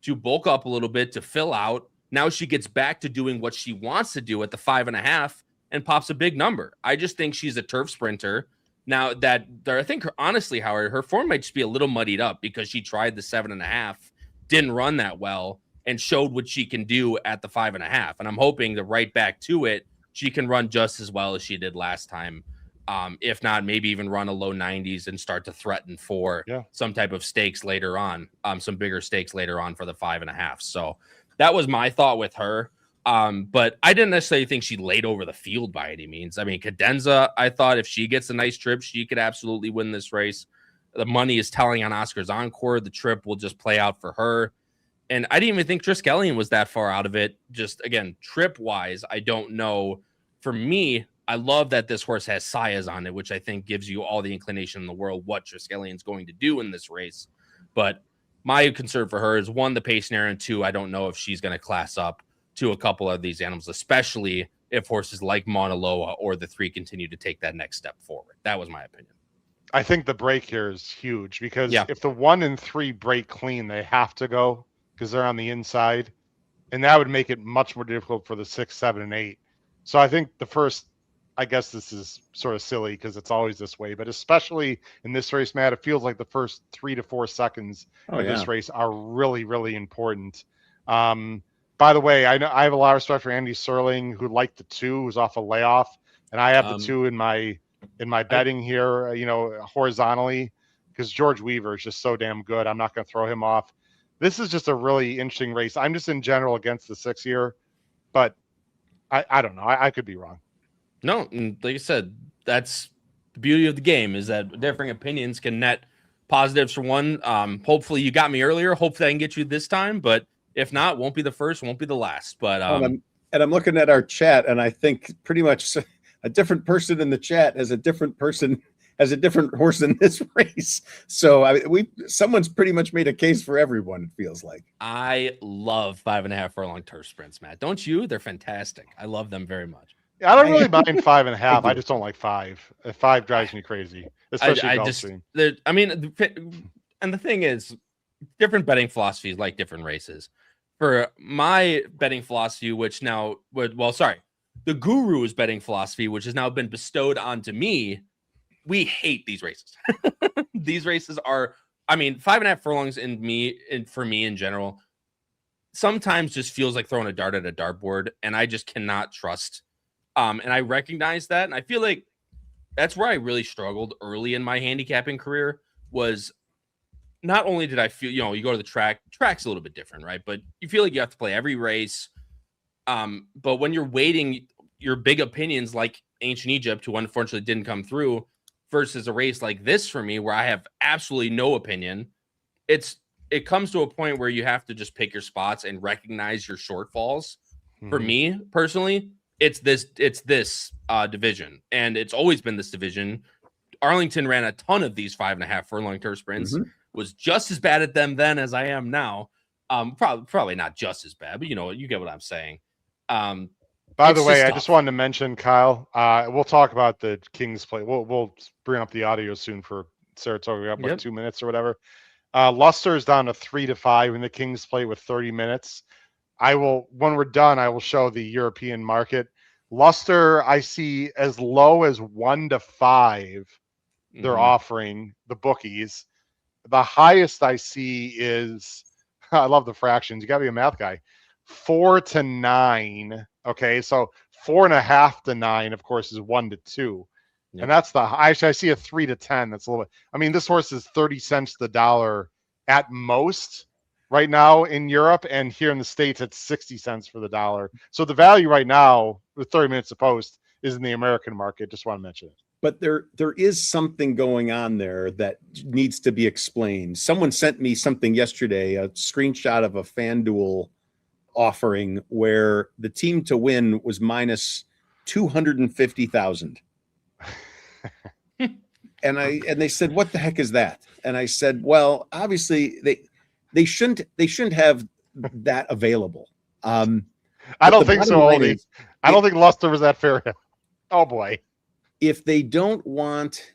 to bulk up a little bit, to fill out. Now she gets back to doing what she wants to do at the 5.5 and pops a big number. I just think she's a turf sprinter. Now I think honestly, Howard, her form might just be a little muddied up because she tried the 7.5, didn't run that well, and showed what she can do at the 5.5. And I'm hoping that right back to it, she can run just as well as she did last time. If not, maybe even run a low 90s and start to threaten for some type of stakes later on, some bigger stakes later on for the 5.5. So that was my thought with her. But I didn't necessarily think she laid over the field by any means. I mean, Cadenza, I thought if she gets a nice trip, she could absolutely win this race. The money is telling on Oscar's Encore. The trip will just play out for her. And I didn't even think Triskelion was that far out of it. Just, again, trip-wise, I don't know. For me, I love that this horse has Sayas on it, which I think gives you all the inclination in the world what Triskelion's going to do in this race. But my concern for her is, 1, the pace narrow, and 2, I don't know if she's going to class up to a couple of these animals, especially if horses like Mauna Loa or the 3 continue to take that next step forward. That was my opinion. I think the break here is huge because if the 1 and 3 break clean, they have to go because they're on the inside, and that would make it much more difficult for the 6, 7, and 8. So I think the first, I guess this is sort of silly because it's always this way, but especially in this race, Matt, it feels like the first 3 to 4 seconds of this race are really, really important. By the way, I know I have a lot of respect for Andy Serling, who liked the 2, who's off a layoff, and I have the 2 in my betting here, horizontally, because George Weaver is just so damn good. I'm not going to throw him off. This is just a really interesting race. I'm just in general against the 6 here, but I don't know. I could be wrong. No, like I said, that's the beauty of the game, is that differing opinions can net positives for one. Hopefully you got me earlier. Hopefully I can get you this time, but if not, won't be the first, won't be the last. But and I'm looking at our chat, and I think pretty much a different person in the chat has a different person has a different horse in this race. So someone's pretty much made a case for everyone. It feels like. I love 5.5 furlong turf sprints, Matt. Don't you? They're fantastic. I love them very much. Yeah, I don't really mind 5.5. I just don't like 5. 5 drives me crazy, especially I mean, and the thing is, different betting philosophies like different races. For my betting philosophy, the guru's betting philosophy, which has now been bestowed onto me, we hate these races. These races are, 5.5 furlongs for me in general, sometimes just feels like throwing a dart at a dartboard, and I just cannot trust. And I recognize that, and I feel like that's where I really struggled early in my handicapping career. Was not only did I feel, you go to the track's a little bit different, right? But you feel like you have to play every race. But when you're waiting, your big opinions like Ancient Egypt, who unfortunately didn't come through, versus a race like this for me, where I have absolutely no opinion, it comes to a point where you have to just pick your spots and recognize your shortfalls. Mm-hmm. For me personally, it's this division, and it's always been this division. Arlington ran a ton of these 5.5 furlong turf sprints. Mm-hmm. Was just as bad at them then as I am now. Probably not just as bad, but you get what I'm saying. By the way, I just wanted to mention, Kyle, we'll talk about the King's Plate. We'll bring up the audio soon for Saratoga. We have like 2 minutes or whatever. Luster is down to 3-5 in the King's Plate with 30 minutes. When we're done, I will show the European market. Luster, I see as low as 1-5. They're offering the bookies. The highest I see is, I love the fractions. You got to be a math guy. 4-9. Okay, so 4.5 to 9, of course, is 1-2, and that's actually I see a 3-10. That's a little bit. This horse is 30 cents the dollar at most right now in Europe, and here in the States, it's 60 cents for the dollar. So the value right now with 30 minutes to post is in the American market. Just want to mention it. But there is something going on there that needs to be explained. Someone sent me something yesterday, a screenshot of a FanDuel offering where the team to win was minus 250,000. and they said, "What the heck is that?" And I said, "Well, obviously they shouldn't have that available." I don't think so, Oldie. I don't think Luster was that fair. Oh boy. If they don't want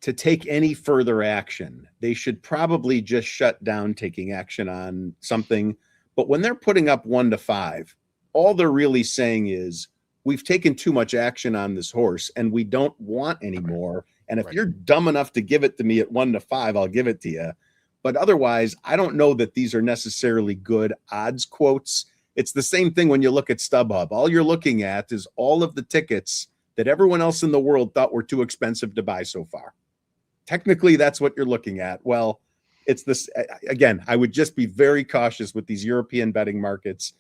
to take any further action, they should probably just shut down taking action on something. But when they're putting up 1-5, all they're really saying is, we've taken too much action on this horse and we don't want any more. And if you're dumb enough to give it to me at 1-5, I'll give it to you. But otherwise, I don't know that these are necessarily good odds quotes. It's the same thing when you look at StubHub. All you're looking at is all of the tickets that everyone else in the world thought were too expensive to buy so far. Technically, that's what you're looking at. Well, it's this again. I would just be very cautious with these European betting markets.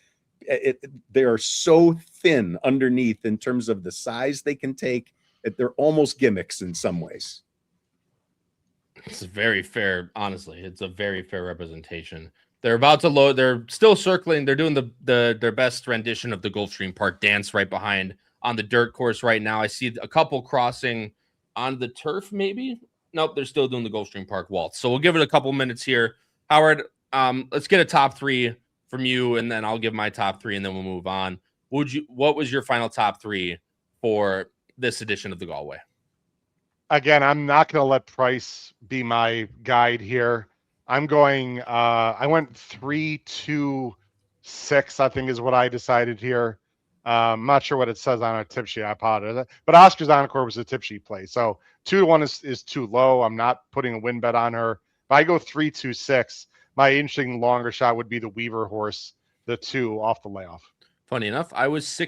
They are so thin underneath in terms of the size they can take. They're almost gimmicks in some ways. It's very fair. Honestly, it's a very fair representation. They're about to load. They're still circling. They're doing their best rendition of the Gulfstream Park dance right behind on the dirt course right now. I see a couple crossing on the turf, maybe. Nope, they're still doing the Gulfstream Park waltz. So we'll give it a couple minutes here. Howard, let's get a top 3 from you, and then I'll give my top 3, and then we'll move on. What was your final top 3 for this edition of the Galway? Again, I'm not going to let price be my guide here. I'm going, I went 3-2-6, I think is what I decided here. I'm not sure what it says on our tip sheet. I apologize. But Oscar's Encore was a tip sheet play. So 2-1 is too low. I'm not putting a win bet on her. If I go 3-2-6, my interesting longer shot would be the Weaver horse, the 2 off the layoff. Funny enough, what was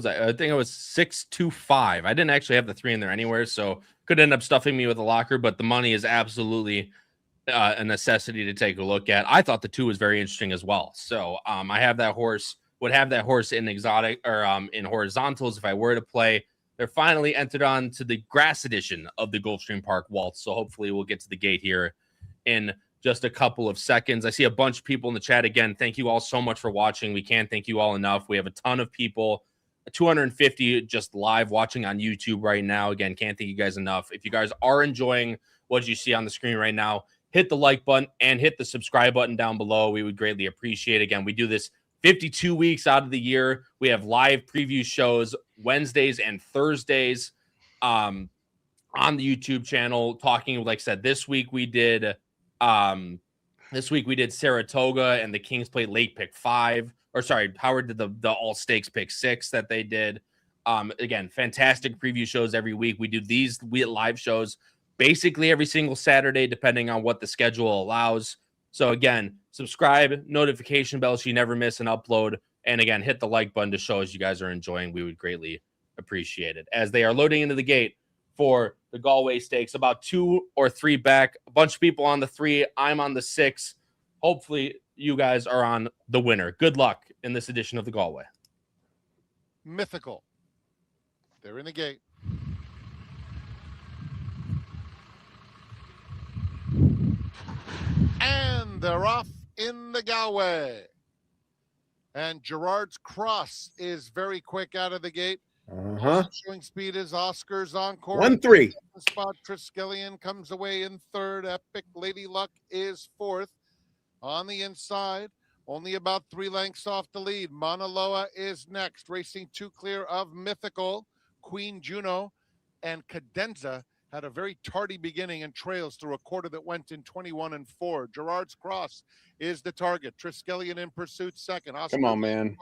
I? I think I was 6-2-5. I didn't actually have the 3 in there anywhere, so could end up stuffing me with a locker, but the money is absolutely a necessity to take a look at. I thought the 2 was very interesting as well. So I have that horse, would have that horse in exotic or in horizontals if I were to play they're finally entered on to the grass edition of the Gulfstream Park Waltz. So hopefully we'll get to the gate here in just a couple of seconds. I see a bunch of people in the chat. Again, thank you all so much for watching. We can't thank you all enough. We have a ton of people, 250 just live watching on YouTube right now. Again, can't thank you guys enough. If you guys are enjoying what you see on the screen right now, hit the like button and hit the subscribe button down below. We would greatly appreciate it. Again, we do this 52 weeks out of the year. We have live preview shows Wednesdays and Thursdays on the YouTube channel. Talking, like I said, this week we did Saratoga and the Kings Plate Lake Pick 5. Or sorry, Howard did the all stakes pick 6 that they did. Again, fantastic preview shows every week. We do these live shows basically every single Saturday, depending on what the schedule allows. So again, subscribe, notification bell so you never miss an upload. And again, hit the like button to show us you guys are enjoying. We would greatly appreciate it. As they are loading into the gate for the Galway Stakes, about 2 or 3 back, a bunch of people on the 3. I'm on the 6. Hopefully you guys are on the winner. Good luck in this edition of the Galway. Mythical. They're in the gate. And they're off in the Galway. And Gerard's Cross is very quick out of the gate. Showing speed is Oscar's Encore. 1-3. Spot Triskelion comes away in 3rd. Epic Lady Luck is 4th. On the inside, only about 3 lengths off the lead. Mauna Loa is next, racing 2 clear of Mythical. Queen Juno and Cadenza had a very tardy beginning and trails through a quarter that went in 21-4. Gerard's Cross is the target. Triskelion in pursuit 2nd. Oscar Come on, man.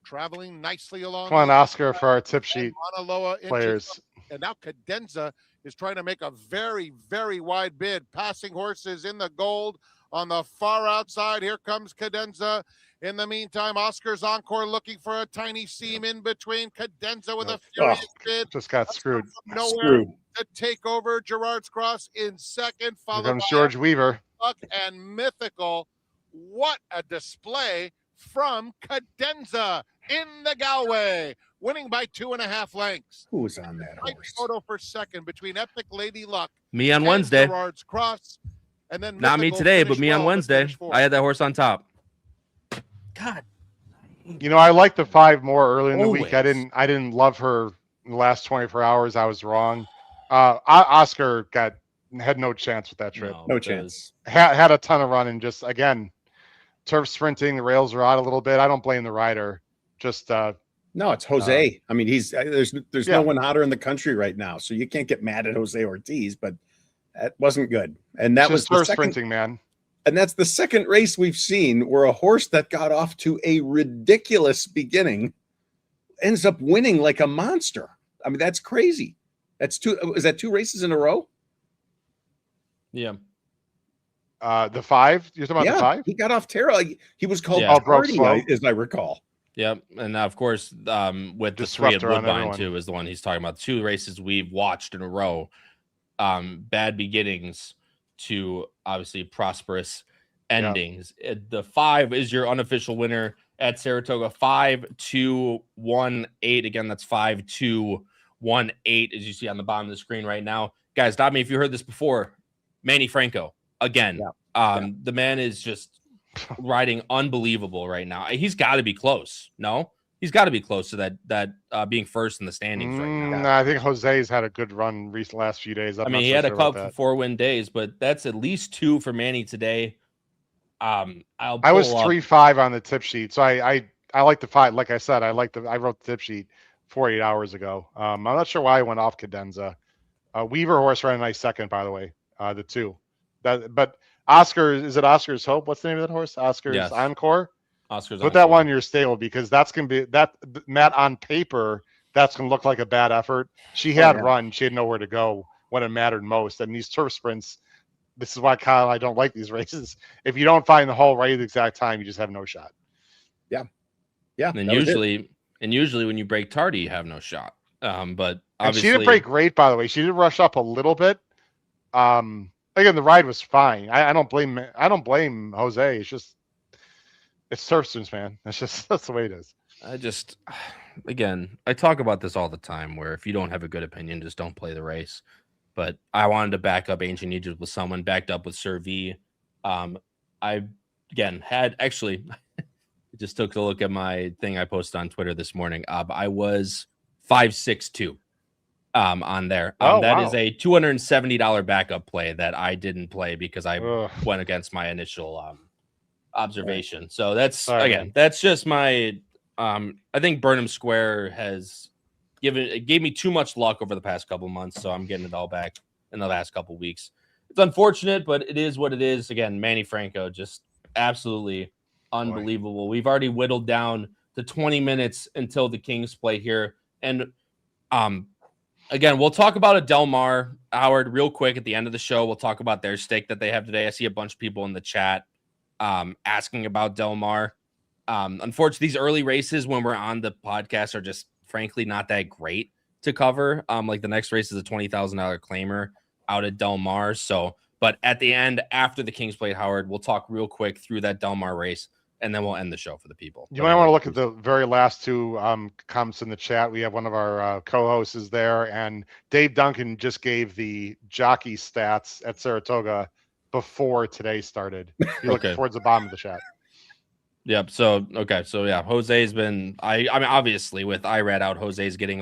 Traveling nicely along. Come on, Oscar, for our tip sheet Mauna Loa players. And now Cadenza is trying to make a very, very wide bid. Passing horses in the gold on the far outside. Here comes Cadenza. In the meantime, Oscar's Encore looking for a tiny seam in between. Cadenza with a furious bid. Just got screwed. Nowhere to take over. Gerard's Cross in 2nd. Followed Here comes by George Weaver. Luck and Mythical. What a display from Cadenza in the Galway, winning by 2.5 lengths. Who was on that horse? Photo for 2nd between Epic Lady Luck. Me on Wednesday. Gerard's Cross. And then not me today, but me on Wednesday. I had that horse on top. God. You know, I like the 5 more early in the week. I didn't love her in the last 24 hours. I was wrong. Oscar had no chance with that trip. No chance. Had a ton of running. Just again, turf sprinting. The rails are out a little bit. I don't blame the rider. Just no, it's Jose. I mean, there's no one hotter in the country right now, so you can't get mad at Jose Ortiz. But that wasn't good, and that was the turf sprinting, man. And that's the 2nd race we've seen where a horse that got off to a ridiculous beginning ends up winning like a monster. I mean, that's crazy. That's 2. Is that 2 races in a row? Yeah. The 5? You're talking about the 5? He got off terrible. He was called Party, as I recall. Yep. And of course, with the 3 of Woodbine too is the one he's talking about. 2 races we've watched in a row. Bad beginnings to obviously prosperous endings. The 5 is your unofficial winner at Saratoga. 5-2-1-8. Again, that's 5-2-1-8 as you see on the bottom of the screen right now. Guys, stop me if you heard this before. Manny Franco again. The man is just riding unbelievable right now. He's got to be close. No, he's got to be close to that being first in the standings right now. I think Jose's had a good run last few days. I mean, he had a couple 4-win days, but that's at least 2 for Manny today. I was 3-5 on the tip sheet, so I like the 5. Like I said, I wrote the tip sheet 48 hours ago. I'm not sure why I went off Cadenza. Weaver horse ran a nice 2nd, by the way. The 2. But Oscar, is it Oscar's Hope? What's the name of that horse? Oscar's Encore. Oscar's Put that one in your stable because that's gonna be Matt on paper. That's gonna look like a bad effort. She had run. She had nowhere to go when it mattered most. And these turf sprints. This is why Kyle and I don't like these races. If you don't find the hole right at the exact time, you just have no shot. Yeah. And usually when you break tardy, you have no shot. But obviously she didn't break great, by the way. She did rush up a little bit. Again, the ride was fine. I don't blame Jose. It's turf sprints, man. That's the way it is. Again, I talk about this all the time where if you don't have a good opinion, just don't play the race. But I wanted to back up Ancient Egypt with someone, backed up with Sir V. I, again, had actually just took a look at my thing I posted on Twitter this morning. I was 562 on there. That is a $270 backup play that I didn't play because I went against my initial observation. Right. So that's that's just my I think Burnham Square has gave me too much luck over the past couple months, so I'm getting it all back in the last couple weeks. It's unfortunate, but it is what it is. Again, Manny Franco, just absolutely unbelievable. We've already whittled down to 20 minutes until the Kings play here. And again, we'll talk about a Del Mar, Howard, real quick at the end of the show. We'll talk about their stake that they have today. I see a bunch of people in the chat asking about Del Mar. Unfortunately, these early races when we're on the podcast are just frankly not that great to cover. Like the next race is a $20,000 claimer out at Del Mar. So, but at the end, after the Kings played, Howard, we'll talk real quick through that Del Mar race, and then we'll end the show for the people. You might want to look at the very last two comments in the chat. We have one of our co-hosts is there, and Dave Duncan just gave the jockey stats at Saratoga before today started. You look towards the bottom of the chat. Yep. So, yeah, Jose's been, I mean, obviously with IRAD out, Jose's getting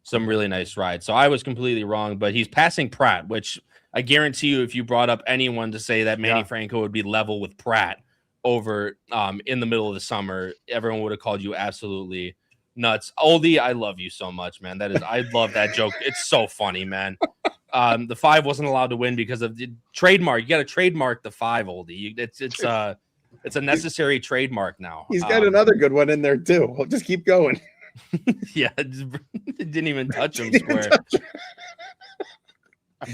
some really nice rides. So I was completely wrong, but he's passing Pratt, which I guarantee you, if you brought up anyone to say that Manny Franco would be level with Pratt over in the middle of the summer, everyone would have called you absolutely nuts. Oldie, I love you so much, man. I love that joke. It's so funny, man. The 5 wasn't allowed to win because of the trademark. You got to trademark the 5, Oldie. It's a necessary trademark now. He's got another good one in there too. We'll just keep going. Yeah, it didn't even touch him square.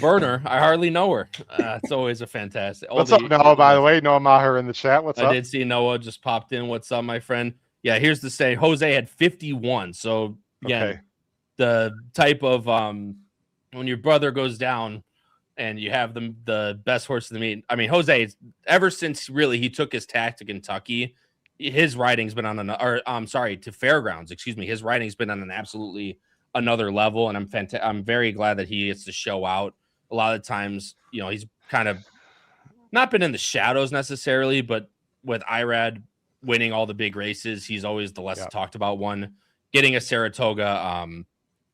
Burner, I hardly know her. It's always a fantastic. What's up, Noah? By the way, Noah Maher in the chat. What's up? I did see Noah just popped in. What's up, my friend? Yeah, here's the say. Jose had 51. So again, the type of when your brother goes down and you have the best horse in the meet. I mean, Jose, ever since really he took his tack to Kentucky, his riding's been on to Fairgrounds, excuse me. His riding's been on an absolutely another level, and I'm very glad that he gets to show out. A lot of times, he's kind of not been in the shadows necessarily, but with IRAD winning all the big races, he's always the less talked about one. Getting a Saratoga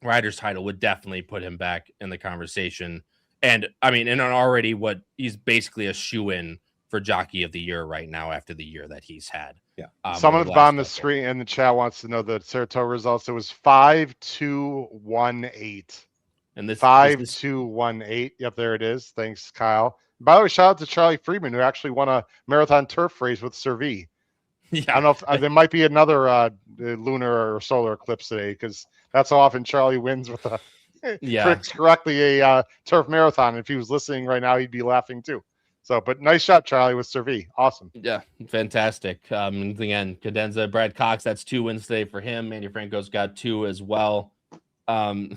rider's title would definitely put him back in the conversation. And I mean, and already he's basically a shoe-in for Jockey of the Year right now after the year that he's had. Yeah. Someone at the bottom of the screen in the chat wants to know the Saratoga results. It was 5-2-1-8. And this 5-2-1-8. Yep, there it is. Thanks, Kyle. By the way, shout out to Charlie Friedman, who actually won a marathon turf race with Sir V. Yeah. I don't know if there might be another lunar or solar eclipse today, because that's how often Charlie wins with tricks correctly a turf marathon. If he was listening right now, he'd be laughing too. So, but nice shot, Charlie, with Sir V. Awesome. Yeah, fantastic. Again, Cadenza, Brad Cox, that's 2 wins today for him. Manny Franco's got 2 as well. Some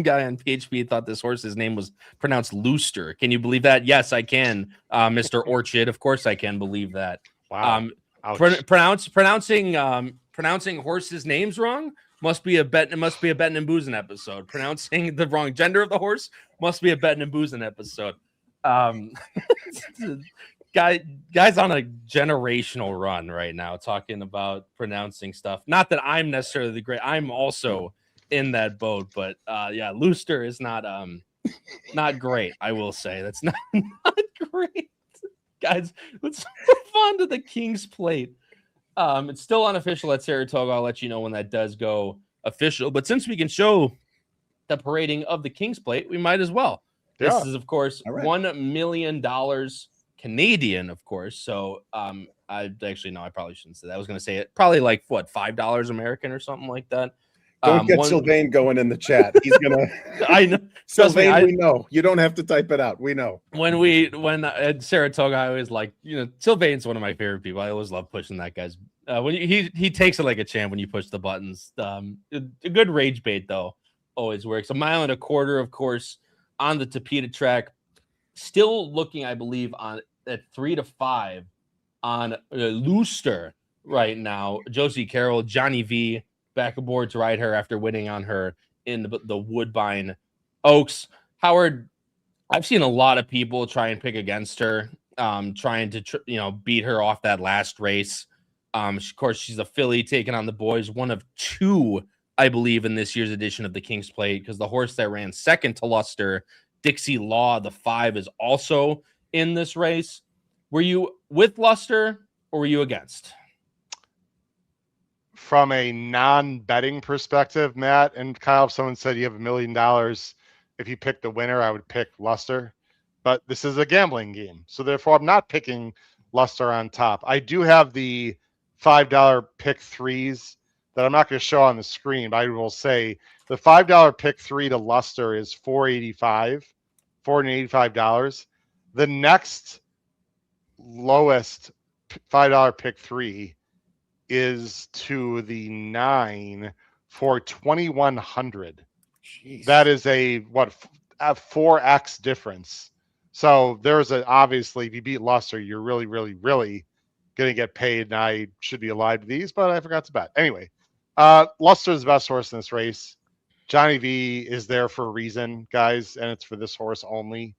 guy on PHP thought this horse's name was pronounced Looster. Can you believe that? Yes, I can, Mr. Orchid. Of course I can believe that. Wow. Pronouncing horses' names wrong must be a betting and boozing episode. Pronouncing the wrong gender of the horse must be a betting and boozing episode. Guys on a generational run right now, talking about pronouncing stuff. Not that I'm necessarily the great. I'm also in that boat, but Looster is not great. I will say that's not great. Guys, let's move on to the King's Plate. It's still unofficial at Saratoga. I'll let you know when that does go official. But since we can show the parading of the King's Plate, we might as well. This is, of course, $1 million Canadian, of course. So I probably shouldn't say that. I was going to say it probably like $5 American or something like that. Don't get Sylvain going in the chat. He's gonna. I know. Sylvain, we know. You don't have to type it out. We know. When at Saratoga, I always like, Sylvain's one of my favorite people. I always love pushing that guy's. When he takes it like a champ when you push the buttons. A good rage bait though always works. 1.25 miles, of course, on the Tapeta track. Still looking, I believe, at 3 to 5 on Looster. right now. Josie Carroll, Johnny V, back aboard to ride her after winning on her in the Woodbine Oaks. Howard, I've seen a lot of people try and pick against her, trying to beat her off that last race. Of course, she's a filly taking on the boys, one of two, I believe, in this year's edition of the King's Plate, because the horse that ran second to Luster, Dixie Law, the 5, is also in this race. Were you with Luster or were you against? From a non-betting perspective, Matt and Kyle, if someone said you have $1 million, if you pick the winner, I would pick Luster. But this is a gambling game, so therefore I'm not picking Luster on top. I do have the $5 pick threes that I'm not going to show on the screen, but I will say the $5 pick 3 to Luster is $485. The next lowest $5 pick 3 is to the 9 for 2,100. That is a 4x difference. So there's obviously, if you beat Luster, you're really, really, really going to get paid. And I should be alive to these, but I forgot to bet. Anyway, Luster is the best horse in this race. Johnny V is there for a reason, guys, and it's for this horse only.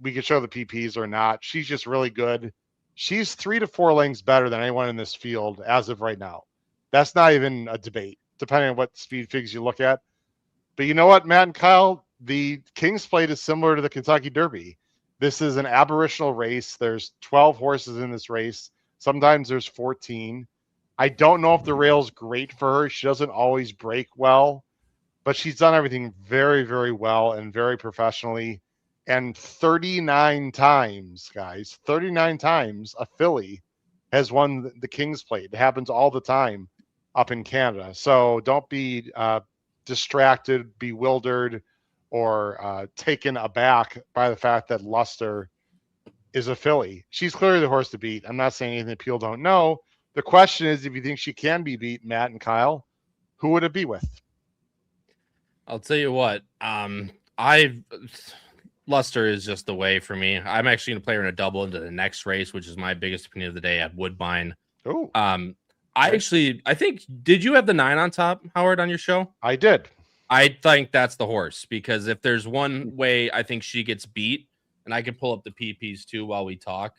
We could show the PPs or not. She's just really good. She's 3 to 4 lengths better than anyone in this field as of right now. That's not even a debate, depending on what speed figs you look at. But you know what, Matt and Kyle? The King's Plate is similar to the Kentucky Derby. This is an aberrational race. There's 12 horses in this race. Sometimes there's 14. I don't know if the rail's great for her. She doesn't always break well, but she's done everything very, very well and very professionally. And 39 times, guys, 39 times a filly has won the King's Plate. It happens all the time up in Canada. So don't be distracted, bewildered, or taken aback by the fact that Luster is a filly. She's clearly the horse to beat. I'm not saying anything that people don't know. The question is, if you think she can be beat, Matt and Kyle, who would it be with? I'll tell you what. Luster is just the way for me. I'm actually going to play her in a double into the next race, which is my biggest opinion of the day at Woodbine. Oh, I think, did you have the 9 on top, Howard, on your show? I did. I think that's the horse, because if there's one way I think she gets beat, and I can pull up the PPs too while we talk,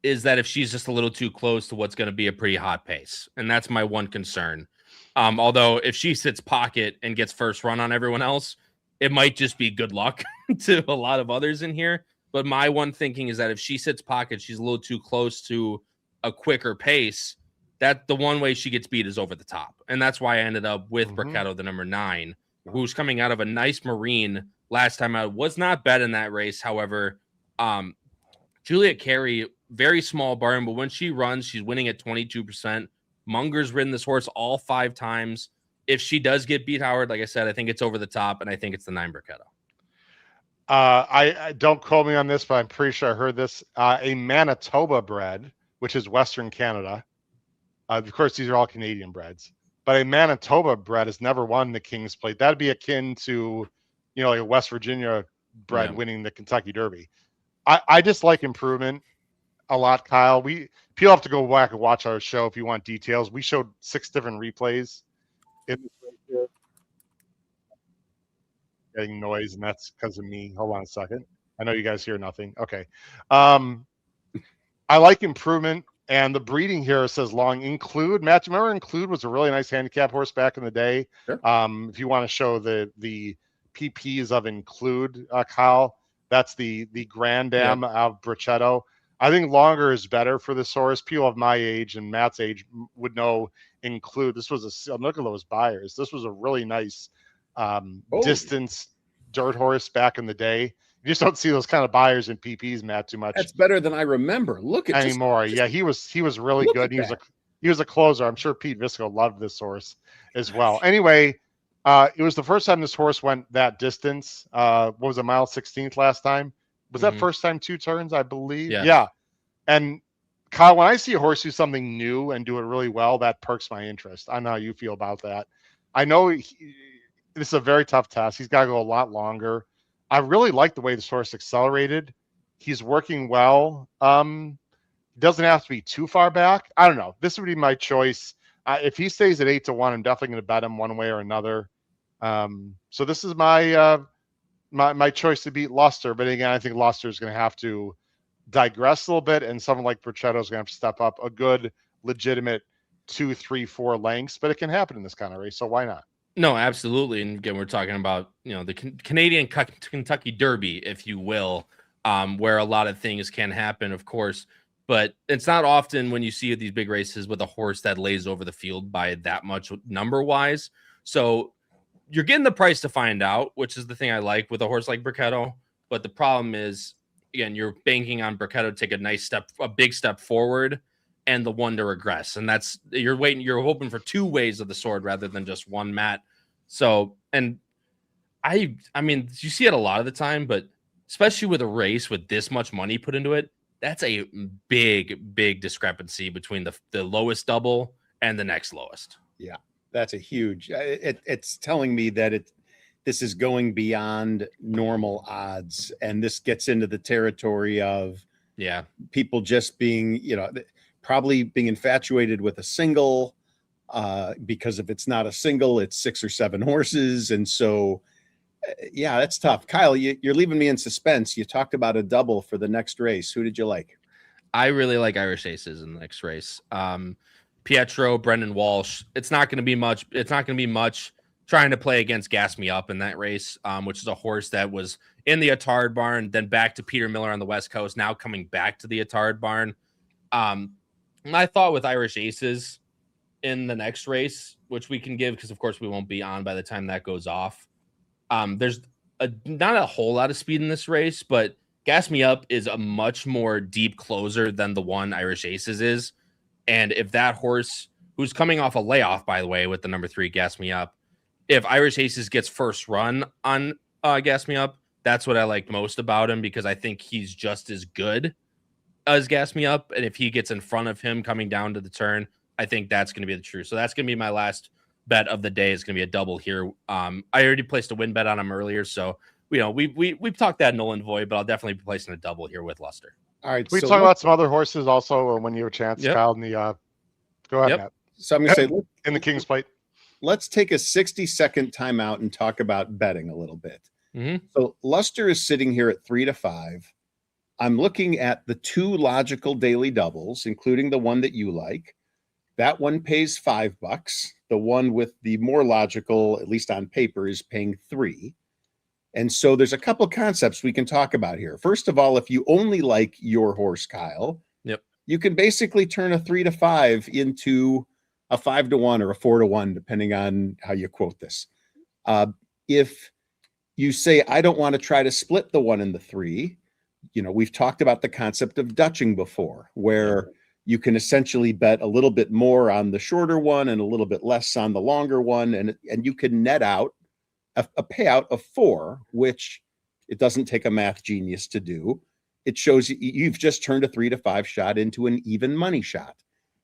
is that if she's just a little too close to what's going to be a pretty hot pace. And that's my one concern. Although if she sits pocket and gets first run on everyone else, it might just be good luck to a lot of others in here. But my one thinking is that if she sits pocket, she's a little too close to a quicker pace. That the one way she gets beat is over the top. And that's why I ended up with Brachetto, the number 9, who's coming out of a nice marine last time out. Was not bet in that race. However, Juliet Carey, very small barn, but when she runs, she's winning at 22%. Munger's ridden this horse all 5 times. If she does get beat, Howard, like I said, I think it's over the top, and I think it's the 9 Brachetto. I don't quote me on this, but I'm pretty sure I heard this. A Manitoba bred, which is Western Canada. Of course, these are all Canadian breds, but a Manitoba bred has never won the King's Plate. That'd be akin to, like a West Virginia bred winning the Kentucky Derby. I just like improvement a lot, Kyle. People have to go back and watch our show if you want details. We showed 6 different replays in this right here. Getting noise, and that's because of me. Hold on a second. I know you guys hear nothing. Okay. I like improvement. And the breeding here says long Include. Matt, do you remember Include was a really nice handicap horse back in the day? Sure. If you want to show the PPs of Include, Kyle, that's the Grand Dam of Brachetto. I think longer is better for this horse. People of my age and Matt's age would know Include. This was look at those buyers. This was a really nice distance dirt horse back in the day. You just don't see those kind of buyers in PPs, Matt, too much. That's better than I remember. Look at anymore. Yeah, he was really good. He was a closer. I'm sure Pete Visco loved this horse as well. Anyway, it was the first time this horse went that distance. What was it, mile 16th last time? Was that first time 2 turns, I believe? Yeah. And Kyle, when I see a horse do something new and do it really well, that perks my interest. I don't know how you feel about that. I know this is a very tough test. He's got to go a lot longer. I really like the way this horse accelerated. He's working well. doesn't have to be too far back. I don't know. This would be my choice. If he stays at 8-1, I'm definitely going to bet him one way or another. So this is my my choice to beat Luster. But again, I think Luster is going to have to digress a little bit, and someone like Brachetto is going to have to step up a good, legitimate 2, 3, 4 lengths. But it can happen in this kind of race, so why not? No, absolutely. And again, we're talking about, the Canadian Kentucky Derby, if you will, where a lot of things can happen, of course. But it's not often when you see these big races with a horse that lays over the field by that much number-wise. So you're getting the price to find out, which is the thing I like with a horse like Brachetto. But the problem is, again, you're banking on Brachetto to take a big step forward, and the one to regress. And that's, you're hoping for two ways of the sword rather than just one, Matt. So, and I mean, you see it a lot of the time, but especially with a race with this much money put into it, that's a big discrepancy between the lowest double and the next lowest. Yeah, that's a huge, it's telling me that this is going beyond normal odds. And this gets into the territory of people just being, probably being infatuated with a single, because if it's not a single, it's 6 or 7 horses. And so, yeah, that's tough. Kyle, you're leaving me in suspense. You talked about a double for the next race. Who did you like? I really like Irish Aces in the next race. Pietro, Brendan Walsh. It's not going to be much. It's not going to be much trying to play against Gas Me Up in that race, which is a horse that was in the Attard barn, then back to Peter Miller on the West Coast, now coming back to the Attard barn. My thought with Irish Aces in the next race, which we can give because, of course, we won't be on by the time that goes off. There's not a whole lot of speed in this race, but Gas Me Up is a much more deep closer than the one Irish Aces is. And if that horse, who's coming off a layoff, by the way, with the number 3 Gas Me Up, if Irish Aces gets first run on Gas Me Up, that's what I like most about him, because I think he's just as good as Gas Me Up. And if he gets in front of him coming down to the turn, I think that's going to be the truth. So that's going to be my last bet of the day. Is going to be a double here. I already placed a win bet on him earlier, so we've talked that null and void, but I'll definitely be placing a double here with Luster. All right, we talk about some other horses also when you have a chance, Kyle. In the go ahead, Matt. So I'm going to say in the King's Plate. Let's take a 60-second timeout and talk about betting a little bit. Mm-hmm. So Luster is sitting here at 3-5. I'm looking at the 2 logical daily doubles, including the one that you like. That one pays $5. The one with the more logical, at least on paper, is paying $3. And so there's a couple concepts we can talk about here. First of all, if you only like your horse, Kyle, you can basically turn a 3-5 into a 5-1 or a 4-1, depending on how you quote this. If you say, I don't want to try to split the 1 and the 3, we've talked about the concept of Dutching before, where you can essentially bet a little bit more on the shorter one and a little bit less on the longer one. And you can net out a payout of 4, which it doesn't take a math genius to do. It shows you've just turned a 3-5 shot into an even money shot.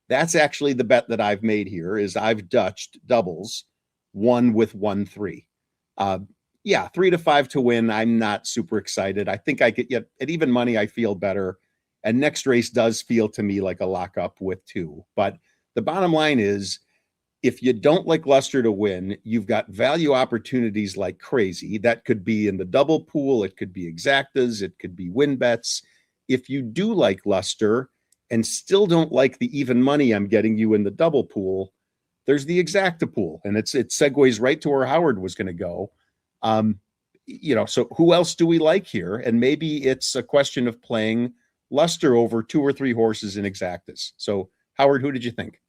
That's actually the bet that I've made here. Is I've Dutched doubles 1 with 1-3. 3-5 to win. I'm not super excited. I think I could get at even money. I feel better. And next race does feel to me like a lockup with 2. But the bottom line is, if you don't like Luster to win, you've got value opportunities like crazy. That could be in the double pool. It could be exactas. It could be win bets. If you do like Luster and still don't like the even money I'm getting you in the double pool, there's the exacta pool. And it segues right to where Howard was going to go. So who else do we like here? And maybe it's a question of playing Luster over 2 or 3 horses in exactas. So Howard, who did you think?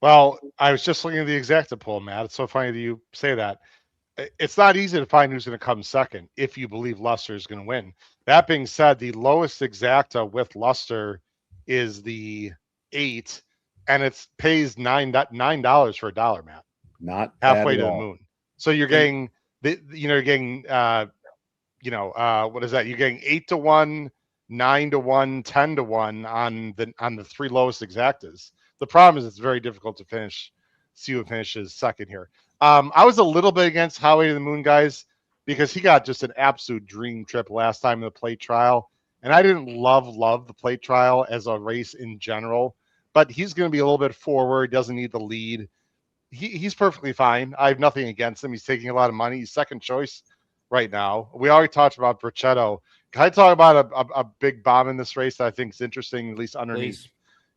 Well, I was just looking at the exacta pool, Matt. It's so funny that you say that. It's not easy to find who's going to come second if you believe Luster is going to win. That being said, the lowest exacta with Luster is the 8, and it pays $9 for a $1, Matt. Not halfway to the moon. So you're getting what is that? You're getting 8-1, 9-1, 10-1 on the 3 lowest exactas. The problem is it's very difficult to see who finishes second here. I was a little bit against Highway to the Moon, guys, because he got just an absolute dream trip last time in the plate trial. And I didn't love the plate trial as a race in general, but he's going to be a little bit forward, doesn't need the lead. He's perfectly fine. I have nothing against him. He's taking a lot of money. He's second choice right now. We already talked about Brachetto. Can I talk about a big bomb in this race that I think is interesting, at least underneath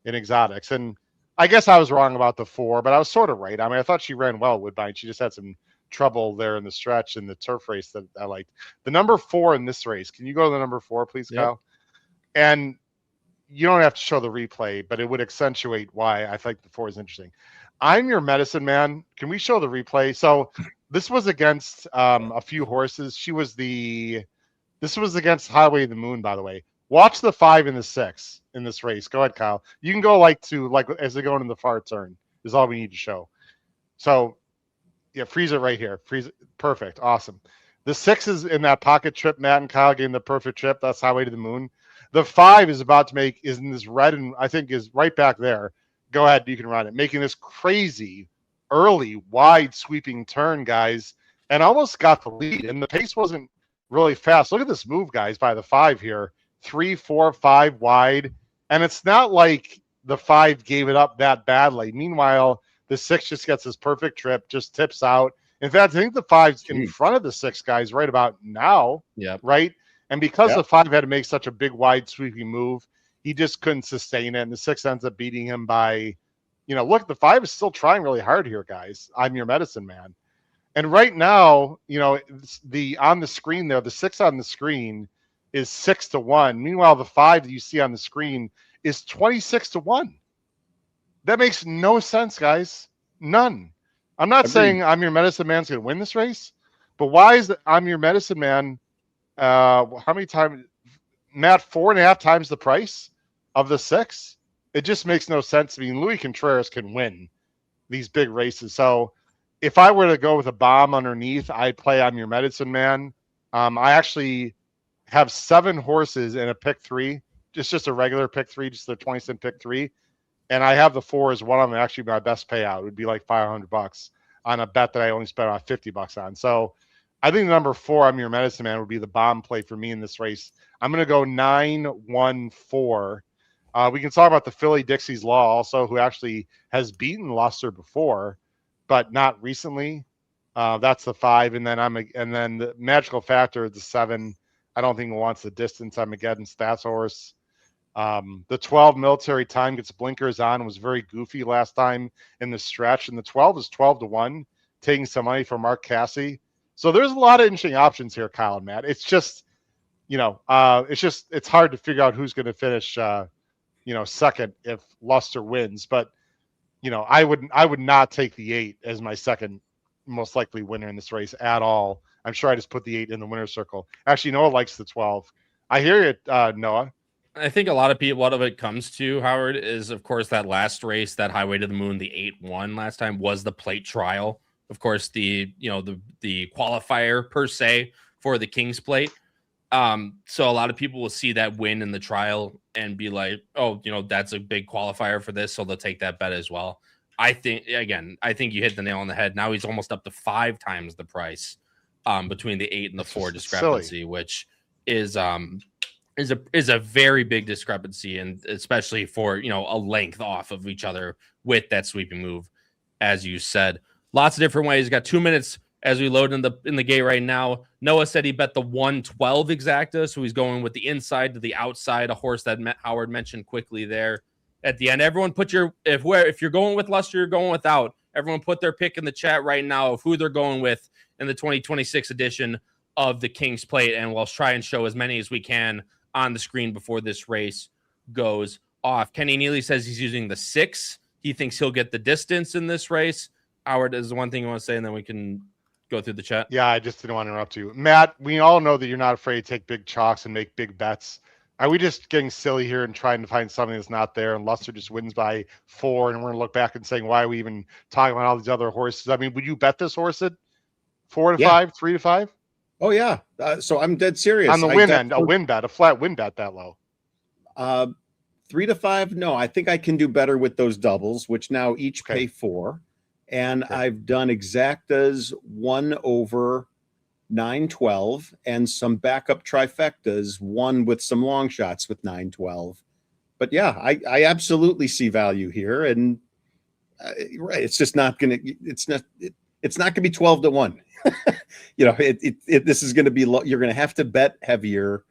in exotics? And I guess I was wrong about the 4, but I was sort of right. I mean, I thought she ran well, Woodbine. She just had some trouble there in the stretch in the turf race that I liked. The number 4 in this race. Can you go to the number 4, please, Kyle? And you don't have to show the replay, but it would accentuate why I think the 4 is interesting. I'm Your Medicine Man. Can we show the replay? So this was against a few horses. This was against Highway to the Moon, by the way. Watch the 5 and the 6 in this race. Go ahead, Kyle. You can go as they go into the far turn is all we need to show. So yeah, freeze it right here. Freeze it. Perfect. Awesome. The 6 is in that pocket trip. Matt and Kyle gave the perfect trip. That's Highway to the Moon. The 5 is about to is in this red, and I think is right back there. Go ahead. You can run it. Making this crazy, early, wide, sweeping turn, guys, and almost got the lead. And the pace wasn't really fast. Look at this move, guys, by the 5 here. 3, 4, 5 wide. And it's not like the 5 gave it up that badly. Meanwhile, the 6 just gets this perfect trip, just tips out. In fact, I think the 5's in front of the 6 guys right about now. Yeah. Right? And because the 5 had to make such a big, wide, sweeping move, he just couldn't sustain it. And the 6 ends up beating him by, look, the 5 is still trying really hard here, guys. I'm Your Medicine Man. And right now, on the screen there, the 6 on the screen is 6-1. Meanwhile, the 5 that you see on the screen is 26-1. That makes no sense, guys. None. I'm not saying I'm Your Medicine Man's going to win this race, but why is I'm Your Medicine Man? How many times, Matt? 4.5 times the price of the 6. It just makes no sense. I mean, Louis Contreras can win these big races. So if I were to go with a bomb underneath, I'd play I'm Your Medicine Man. I actually have 7 horses in a pick 3, just a regular pick 3, just a 20-cent pick 3. And I have the 4 as one of them. Actually, my best payout would be like $500 on a bet that I only spent about $50 on. So I think the number 4, I'm Your Medicine Man, would be the bomb play for me in this race. I'm going to go 9-1-4. We can talk about the Philly Dixie's Law also, who actually has beaten Luster before, but not recently. That's the 5, and then the Magical Factor is the 7. I don't think he wants the distance. I'm against that horse. The 12 Military Time gets blinkers on, was very goofy last time in the stretch, and the 12 is 12-1, taking some money from Mark Cassie. So there's a lot of interesting options here, Kyle and Matt. It's just, it's hard to figure out who's going to finish, second if Luster wins. But, I would not take the 8 as my second most likely winner in this race at all. I'm sure I just put the 8 in the winner's circle. Actually, Noah likes the 12. I hear it, Noah. I think a lot of people, what it comes to, Howard, is of course that last race, that Highway to the Moon, the 8-1 last time was the plate trial. Of course, the qualifier per se for the King's Plate. So a lot of people will see that win in the trial and be like, oh, that's a big qualifier for this, so they'll take that bet as well. I think you hit the nail on the head. Now he's almost up to 5 times the price between the 8 and the 4 discrepancy, silly. Which is a very big discrepancy, and especially for a length off of each other with that sweeping move, as you said. Lots of different ways. Got 2 minutes as we load in the gate right now. Noah said he bet the 112 exacta, so he's going with the inside to the outside, a horse that Howard mentioned quickly there at the end. Everyone put if you're going with Luster, you're going without. Everyone put their pick in the chat right now of who they're going with in the 2026 edition of the King's Plate, and we'll try and show as many as we can on the screen before this race goes off. Kenny Neely says he's using the 6. He thinks he'll get the distance in this race. Howard, is the one thing you want to say, and then we can go through the chat. Yeah, I just didn't want to interrupt you. Matt, we all know that you're not afraid to take big chalks and make big bets. Are we just getting silly here and trying to find something that's not there, and Luster just wins by 4, and we're going to look back and saying, why are we even talking about all these other horses? I mean, would you bet this horse at 4-5, 3-5? Oh, yeah. So I'm dead serious. On the win end, a flat win bet that low. 3-5, no. I think I can do better with those doubles, which now each pay 4. And I've done exactas 1 over 9-12, and some backup trifectas, one with some long shots with 9-12. But yeah, I absolutely see value here, and right, it's just not going to. It's not going to be 12-1. This is going to be you're going to have to bet heavier.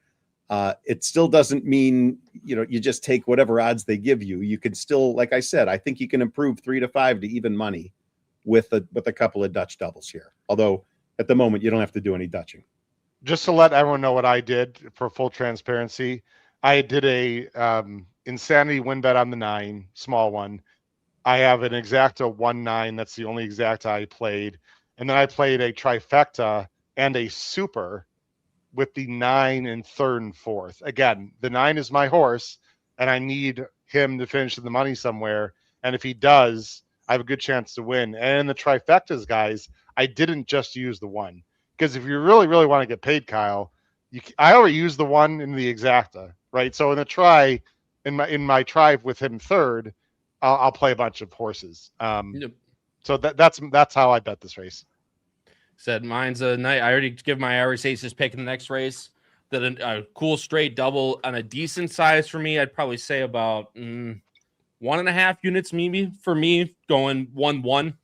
It still doesn't mean you just take whatever odds they give you. You can still, like I said, I think you can improve 3 to 5 to even money with a couple of Dutch doubles here. Although at the moment you don't have to do any Dutching. Just to let everyone know what I did for full transparency, I did a insanity win bet on the 9, small one. I have an exacta 1-9. That's the only exacta I played. And then I played a trifecta and a super with the 9 in 3rd and 4th. Again, the 9 is my horse, and I need him to finish the money somewhere. And if he does, I have a good chance to win. And in the trifectas, guys, I didn't just use the 1. Because if you really, really want to get paid, Kyle, I already used the 1 in the exacta, right? So in the try, in my try with him 3rd, I'll play a bunch of horses. So that's how I bet this race. Said mine's a night. I already give my Irish Aces pick in the next race. That a cool straight double on a decent size for me. I'd probably say about 1.5 units maybe for me, going 1-1.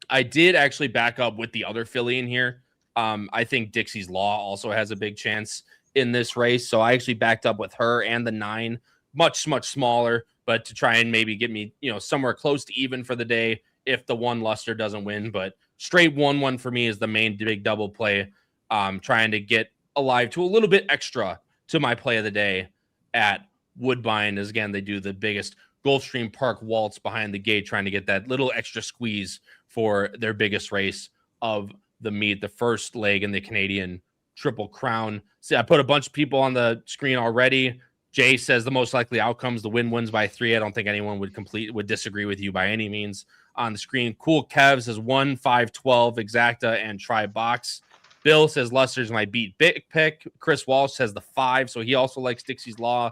I did actually back up with the other filly in here. I think Dixie's Law also has a big chance in this race, so I actually backed up with her and the 9, much smaller, but to try and maybe get me somewhere close to even for the day if the 1 Luster doesn't win. But straight 1-1 for me is the main big double play. Trying to get alive to a little bit extra to my play of the day at Woodbine. As again, they do the biggest Gulfstream Park waltz behind the gate, trying to get that little extra squeeze for their biggest race of the meet, the first leg in the Canadian Triple Crown. See, I put a bunch of people on the screen already. Jay says the most likely outcomes, the win wins by 3. I don't think anyone would disagree with you by any means on the screen. Cool Kev says 1, 5, 12, exacta, and try box. Bill says Luster's my beat big pick. Chris Walsh says the 5, so he also likes Dixie's Law.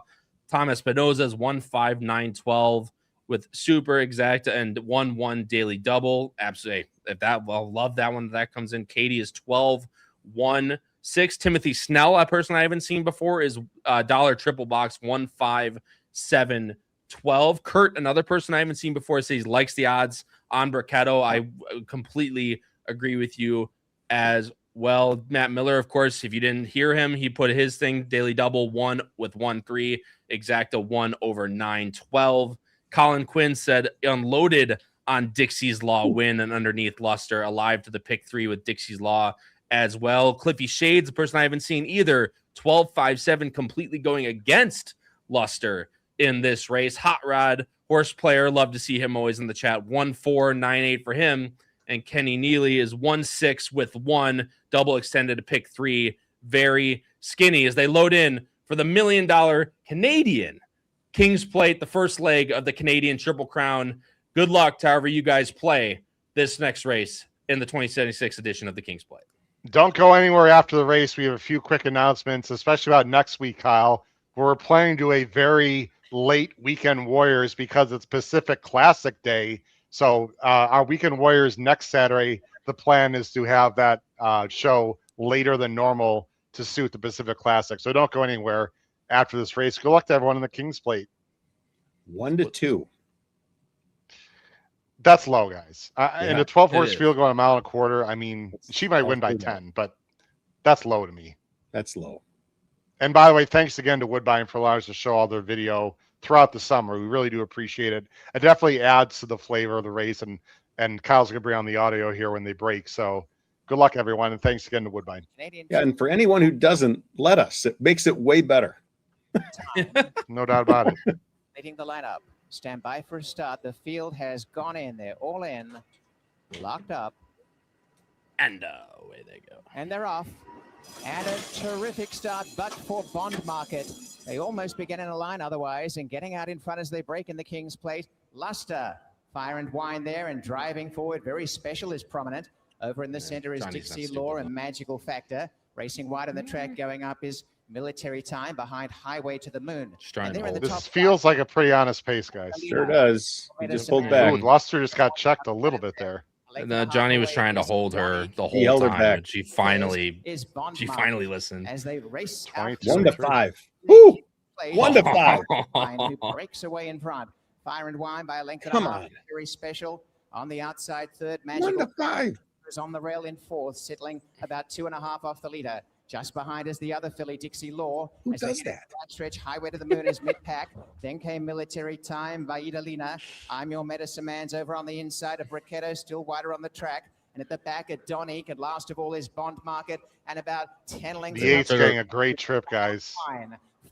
Thomas Spinoza's 1, 5, 9, 12 with super exacta and 1-1 daily double. Absolutely. Love that one. That comes in. Katie is 12, 1, 6. Timothy Snell, a person I haven't seen before, is dollar triple box 1, 5, 7, 12. Kurt, another person I haven't seen before, says he likes the odds on Brachetto. I completely agree with you as well. Matt Miller, of course, if you didn't hear him, he put his thing daily double 1 with 1-3, exacta 1 over 9-12. Colin Quinn said unloaded on Dixie's Law win and underneath Luster, alive to the pick 3 with Dixie's Law as well. Cliffy Shades, a person I haven't seen either, 12, 5, 7, completely going against Luster in this race. Hot Rod, horse player, love to see him always in the chat. 1, 4, 9, 8 for him. And Kenny Neely is 1, 6 with 1, double extended to pick 3. Very skinny as they load in for the $1 million Canadian King's Plate, the first leg of the Canadian Triple Crown. Good luck to however you guys play this next race in the 2076 edition of the King's Plate. Don't go anywhere after the race. We have a few quick announcements, especially about next week, Kyle. We're planning to do a very late Weekend Warriors because it's Pacific Classic Day. So our Weekend Warriors next Saturday, the plan is to have that show later than normal to suit the Pacific Classic. So don't go anywhere after this race. Good luck to everyone in the King's Plate. 1-2. That's low, guys. And a 12-horse field going 1.25 miles. I mean, she might win by 10, but that's low to me. That's low. And by the way, thanks again to Woodbine for allowing us to show all their video throughout the summer. We really do appreciate it. It definitely adds to the flavor of the race, and Kyle's going to bring on the audio here when they break. So good luck, everyone, and thanks again to Woodbine. Yeah, and for anyone who doesn't, let us. It makes it way better. No doubt about it. Leading the lineup. Stand by for a start. The field has gone in. They're all in, locked up. And away they go. And they're off. And a terrific start, but for Bond Market. They almost began in a line otherwise, and getting out in front as they break in the King's Plate. Luster, Fire and Wine there, and driving forward. Very Special is prominent. Over in the center is Dixie Law and Magical Factor. Racing wide on the track, going up is Military Time behind Highway to the Moon. And they're in the this feels like a pretty honest pace, guys. Sure does. He just pulled back. Ooh, Luster just got checked a little bit there. Johnny was trying to hold her the He whole held her time, back. and she finally listened. As they race 1 to 5. Woo! 1 to 5. Who breaks away in front. Fire and Wine by a length and Come a half. on. Very special on the outside third. 1 Magical to 5. is on the rail in fourth, settling about 2.5 off the leader. Just behind is the other filly, Dixie Law. Who As they does hit that? the stretch, Highway to the Moon is mid-pack. Then came Military Time by Idalina. I'm Your Medicine Man's over on the inside of Bricketto, still wider on the track. And at the back at Donique, and last of all is Bond Market, and about 10 lengths. The 8's getting a great trip, guys.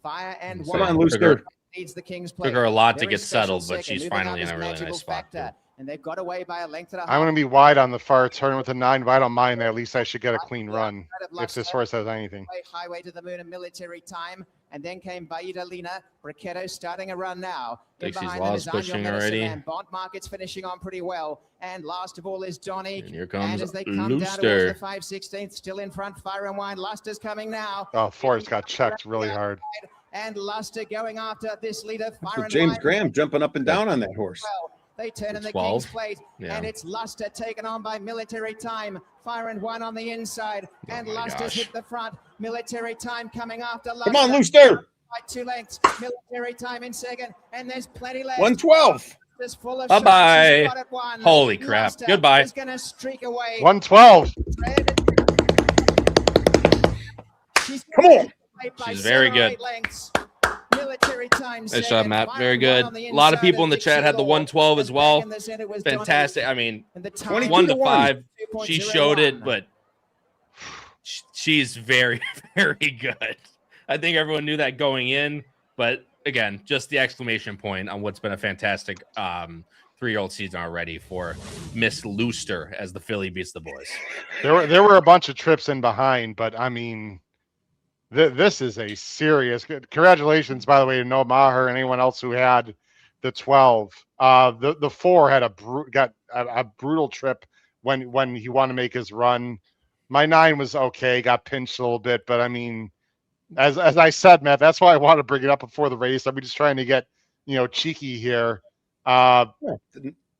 Fire and Come Wine on, Looster. leads the King's Plate. Took her a lot to Very get special settled, but second. she's Moving finally up in a is really Magical nice spot. Factor, and they've got away by a length and a half. I'm going to be wide on the far turn with a 9, but I don't mind that. At least I should get a clean run if this horse has anything. Highway to the Moon and Military Time, and then came Baida Lina. Bricketto starting a run now. Dixie's Behind them Law's is I'm Your pushing Medicine already. Man. Bond Market's finishing on pretty well. And last of all is Donique. And here And comes as they come down towards the Looster. 5/16th, still in front, Fire and Wine. Luster's coming now. Oh, Forrest got checked really hard. And Luster going after this leader. Fire So and James Wine. Graham jumping up and down on that horse. Well, they turn in the 12. King's Plate, Yeah. and it's Luster taken on by Military Time. Fire and Wine on the inside, and my Luster's gosh. hit the front. Military Time coming after Luster. Come on, Looster. By 2 lengths. Military Time in second, and there's plenty left. 112. Luster's full of Bye-bye. shots. He's got it won. Holy crap. Luster Goodbye. is going to streak away. 112. Come on. She's very good. Military Time Nice second. job, Matt. Fire Very and good. Wine on the A lot of inside people in the Dixie chat had the Law. 112 as well. Back in the center was Fantastic. I mean, And the time 22 1 to 1. 5. She 2.01. showed it, but she's very, very good. I think everyone knew that going in, but again, just the exclamation point on what's been a fantastic 3-year-old season already for Miss Looster as the filly beats the boys. There were a bunch of trips in behind, but I mean, this is a serious. Congratulations, by the way, to Noah Maher and anyone else who had the 12. The 4 had got a brutal trip when he wanted to make his run. My 9 was okay, got pinched a little bit, but I mean, as I said, Matt, that's why I want to bring it up before the race. I'm just trying to get cheeky here. The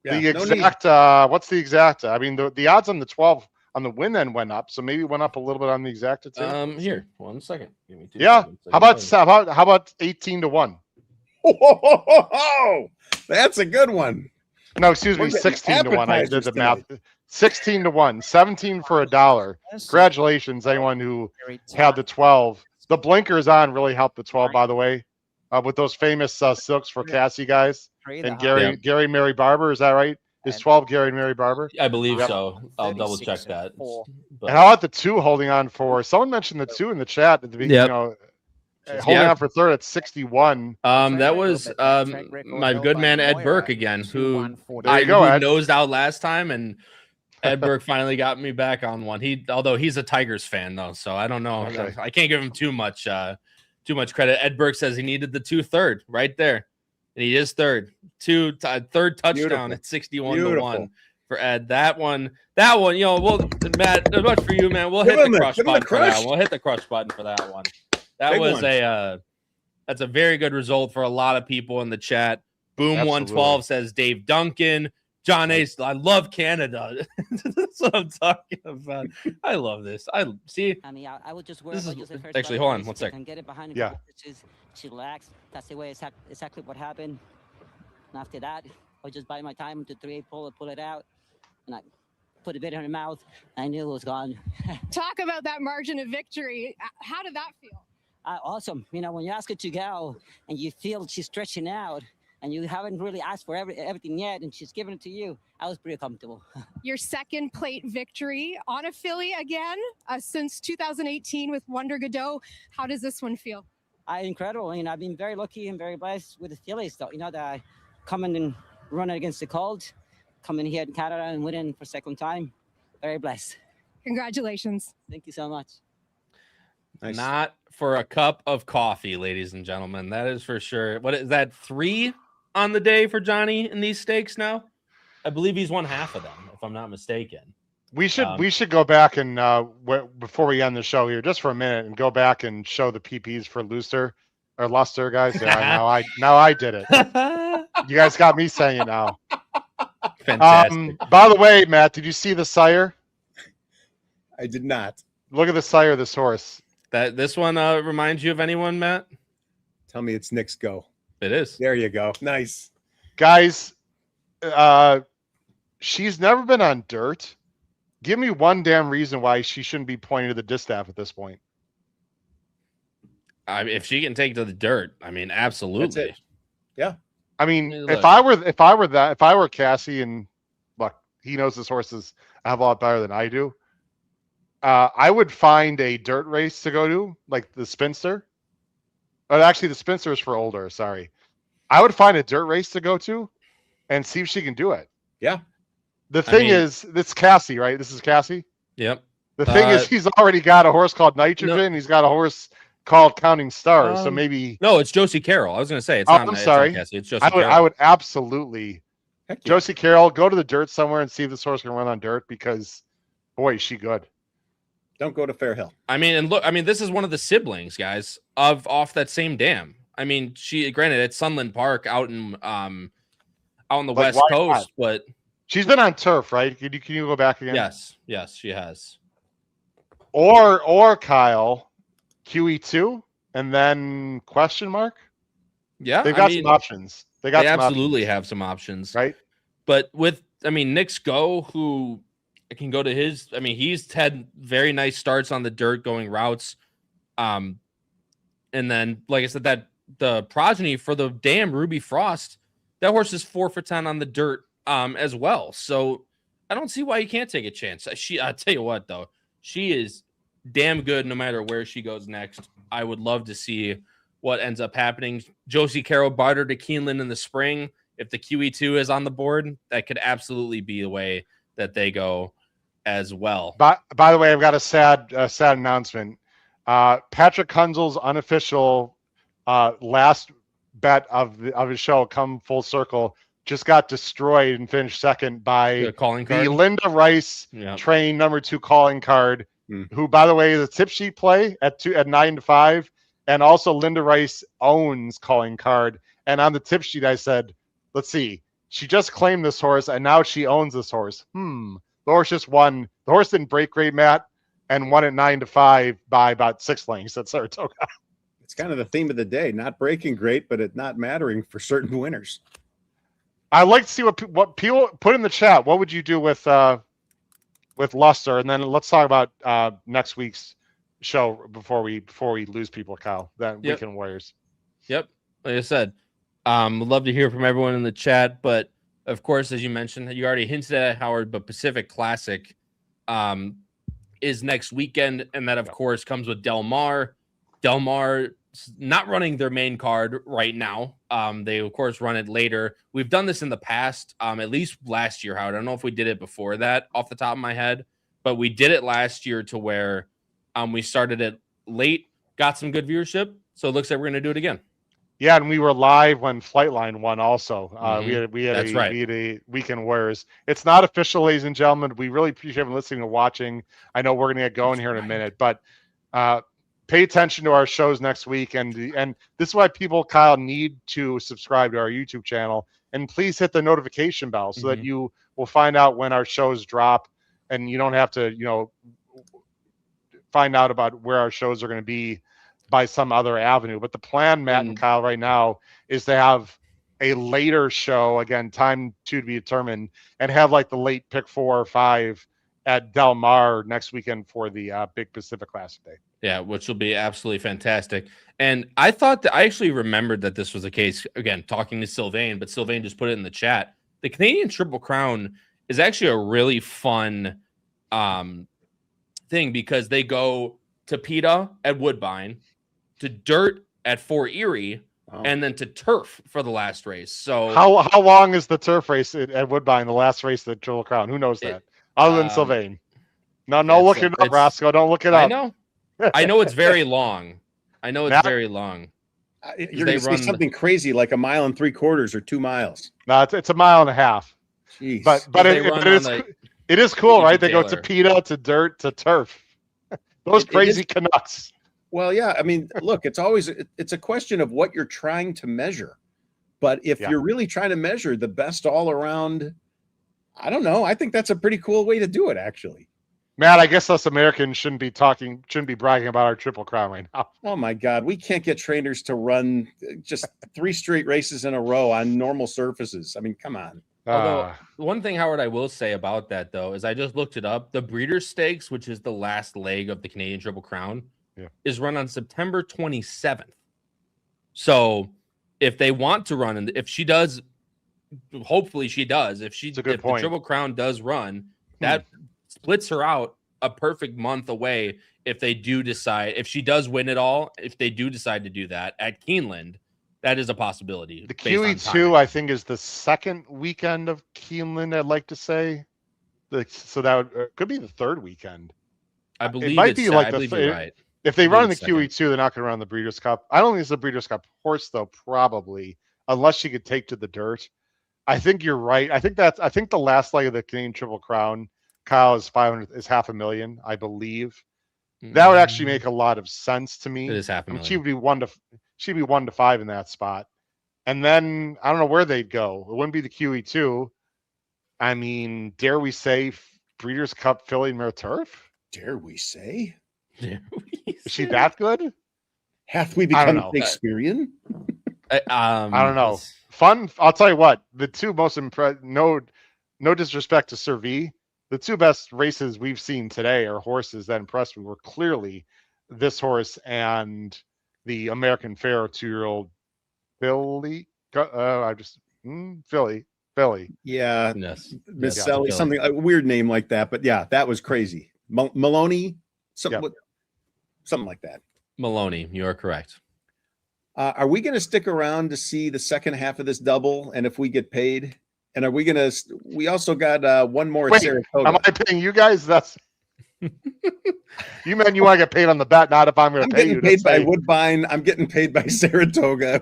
exact what's the exact? I mean, the odds on the 12 on the win end went up, so maybe it went up a little bit on the exacta too. Here, 1 second. Give me 2 Yeah. seconds. How about 18 to 1? Oh, that's a good one. No, excuse me, We're getting 16 to 1. I did the appetizers math. 16 to 1, 17 for $1. Congratulations, anyone who had the 12. The blinkers on really helped the 12, by the way, with those famous silks for Cassie guys and Gary Mary Barber. Is that right? Is 12 Gary and Mary Barber? I believe so. I'll double check that. And how about the 2 holding on for? Someone mentioned the 2 in the chat at the beginning. Holding on for third at 61. That was my good man Ed Burke again, who nosed out last time, and Ed Burke finally got me back on one. Although he's a Tigers fan though, so I don't know. Okay. I can't give him too much credit. Ed Burke says he needed the 2 third right there, and he is third. Third touchdown Beautiful. at 61 to 1 for Ed. That one. Well, Matt, as much for you, man. We'll hit the crush button for that one. We'll hit the crush button for that one. That was that's a very good result for a lot of people in the chat. Boom 112 says Dave Duncan. John Ace, I love Canada. That's what I'm talking about. I love this. I mean, I would just worry about using first. Actually, hold on 1 second. Get it behind the goal, she relaxed. That's the way exactly what happened. And after that, I just bide my time to 3-8 pull it out, and I put a bit in her mouth. I knew it was gone. Talk about that margin of victory. How did that feel? Awesome. When you ask her to go and you feel she's stretching out and you haven't really asked for everything yet and she's giving it to you, I was pretty comfortable. Your second plate victory on a filly again since 2018 with Wonder Godot. How does this one feel? Incredible. I've been very lucky and very blessed with the fillies, though. That I come in and run against the cold, come in here in Canada and win for second time. Very blessed. Congratulations. Thank you so much. Nice. Not for a cup of coffee, ladies and gentlemen. That is for sure. What is that? 3 on the day for Johnny in these stakes now? I believe he's won half of them, if I'm not mistaken. We should go back and before we end the show here, just for a minute, and go back and show the PPs for Luster, guys. Yeah, now I did it. You guys got me saying it now. Fantastic. By the way, Matt, did you see the sire? I did not. Look at the sire of this horse. This one reminds you of anyone, Matt? Tell me it's Nick's Go. It is. There you go. Nice. Guys, she's never been on dirt. Give me one damn reason why she shouldn't be pointing to the distaff at this point. If she can take to the dirt, I mean, absolutely. Yeah. I mean, Look. if I were Cassie, and look, he knows his horses a hell of a lot better than I do. I would find a dirt race to go to, like the Spinster. But actually, the Spinster is for older. Sorry. I would find a dirt race to go to and see if she can do it. Yeah. The thing is, it's Cassie, right? This is Cassie. Yep. The thing is, he's already got a horse called Nitrogen. No. He's got a horse called Counting Stars. So maybe. No, it's Josie Carroll. I was going to say it's not. I'm sorry. It's Josie Carroll. I would absolutely. Josie Carroll, go to the dirt somewhere and see if this horse can run on dirt because, boy, is she good. Don't go to Fair Hill. I mean, and look, I mean, this is one of the siblings, guys, off that same dam. I mean, granted, it's Sunland Park out in the West Coast, but she's been on turf, right? Can you go back again? Yes, she has. Or Kyle, QE2, and then question mark. Yeah, they've got some options. They absolutely have some options, right? But Nick's Go, who can go to his. I mean, he's had very nice starts on the dirt going routes. And then, like I said, that the progeny for the damn Ruby Frost, that horse is 4 for 10 on the dirt as well. So I don't see why you can't take a chance. I tell you what, though, she is damn good no matter where she goes next. I would love to see what ends up happening. Josie Carroll bartered to Keeneland in the spring. If the QE2 is on the board, that could absolutely be the way that they go as well. By the way, I've got a sad announcement. Patrick Kunzel's unofficial last bet of his show, Come Full Circle, just got destroyed and finished second by the Linda Rice train number 2 calling card, who, by the way, is a tip sheet play at 9 to 5, and also Linda Rice owns calling card. And on the tip sheet, I said, let's see, she just claimed this horse and now she owns this horse. The horse just won. The horse didn't break great, Matt, and won at 9 to 5 by about 6 lengths at Saratoga. It's kind of the theme of the day: not breaking great, but it not mattering for certain winners. I'd like to see what people put in the chat. What would you do with Luster? And then let's talk about next week's show before we lose people, Kyle. That Weekend Warriors. Yep. Like I said, would love to hear from everyone in the chat, but of course, as you mentioned, you already hinted at it, Howard, but Pacific Classic is next weekend, and that, of course, comes with Del Mar. Del Mar not running their main card right now. They, of course, run it later. We've done this in the past, at least last year, Howard. I don't know if we did it before that off the top of my head, but we did it last year to where we started it late, got some good viewership, so it looks like we're going to do it again. Yeah, and we were live when Flightline won also. We had a Weekend Warriors. It's not official, ladies and gentlemen. We really appreciate everyone listening and watching. I know we're going to get going here in a minute, but pay attention to our shows next week. And this is why people, Kyle, need to subscribe to our YouTube channel. And please hit the notification bell so that you will find out when our shows drop, and you don't have to, find out about where our shows are going to be by some other avenue. But the plan, Matt and Kyle, right now is to have a later show, again, time to be determined, and have like the late pick 4 or 5 at Del Mar next weekend for the big Pacific Classic Day. Yeah, which will be absolutely fantastic. And I thought that I actually remembered that this was the case, again, talking to Sylvain, but Sylvain just put it in the chat. The Canadian Triple Crown is actually a really fun thing because they go to PETA at Woodbine, to dirt at Fort Erie, and then to turf for the last race. So how long is the turf race at Woodbine, the last race of the Triple Crown? Who knows that? Other than Sylvain. No, look it up, Roscoe. Don't look it up. I know it's very long. Very long. You're going to say something crazy like 1 3/4 or 2 miles. No, it's 1.5 miles. Jeez. But it is cool, right? They go to PETA, to dirt, to turf. Those crazy Canucks. Well, yeah. I mean, look, it's a question of what you're trying to measure. But if you're really trying to measure the best all around I don't know. I think that's a pretty cool way to do it, actually. Matt, I guess us Americans shouldn't be bragging about our Triple Crown right now. Oh my God, we can't get trainers to run just 3 straight races in a row on normal surfaces. I mean, come on. Although one thing, Howard, I will say about that though is I just looked it up. The Breeders' Stakes, which is the last leg of the Canadian Triple Crown, is run on September 27th. So if they want to run, and if she does, hopefully she does. If the Triple Crown does run, that splits her out a perfect month away. If they do decide, if she does win it all, if they do decide to do that at Keeneland, that is a possibility. The QE2, I think, is the second weekend of Keeneland, I'd like to say. So that could be the third weekend. I believe it might be like you're right. If they run in the QE2, they're not going to run the Breeders' Cup. I don't think it's the Breeders' Cup horse, though, probably, unless she could take to the dirt. I think you're right. I think the last leg of the Canadian Triple Crown, Kyle, is $500,000, I believe. That would actually make a lot of sense to me. It is $500,000. She'd be 1 to 5 in that spot. And then I don't know where they'd go. It wouldn't be the QE2. I mean, dare we say Breeders' Cup filly mare turf? Dare we say? Is she that good? Hath we become Shakespearean? I don't know. Fun. I'll tell you what. The two most no disrespect to Servi, the two best races we've seen today are horses that impressed me were clearly this horse and the American Pharoah 2-year-old filly. Philly. Yeah. Yes. Miss Sally, something a weird name like that, but yeah, that was crazy. Maloney, something like that. Maloney, you are correct. Are we going to stick around to see the second half of this double? And if we get paid, and are we going to? We also got one more at Saratoga. Am I paying you guys? That's you meant you want to get paid on the bet, not if I'm going to pay you. I'm getting paid by Woodbine. I'm getting paid by Saratoga.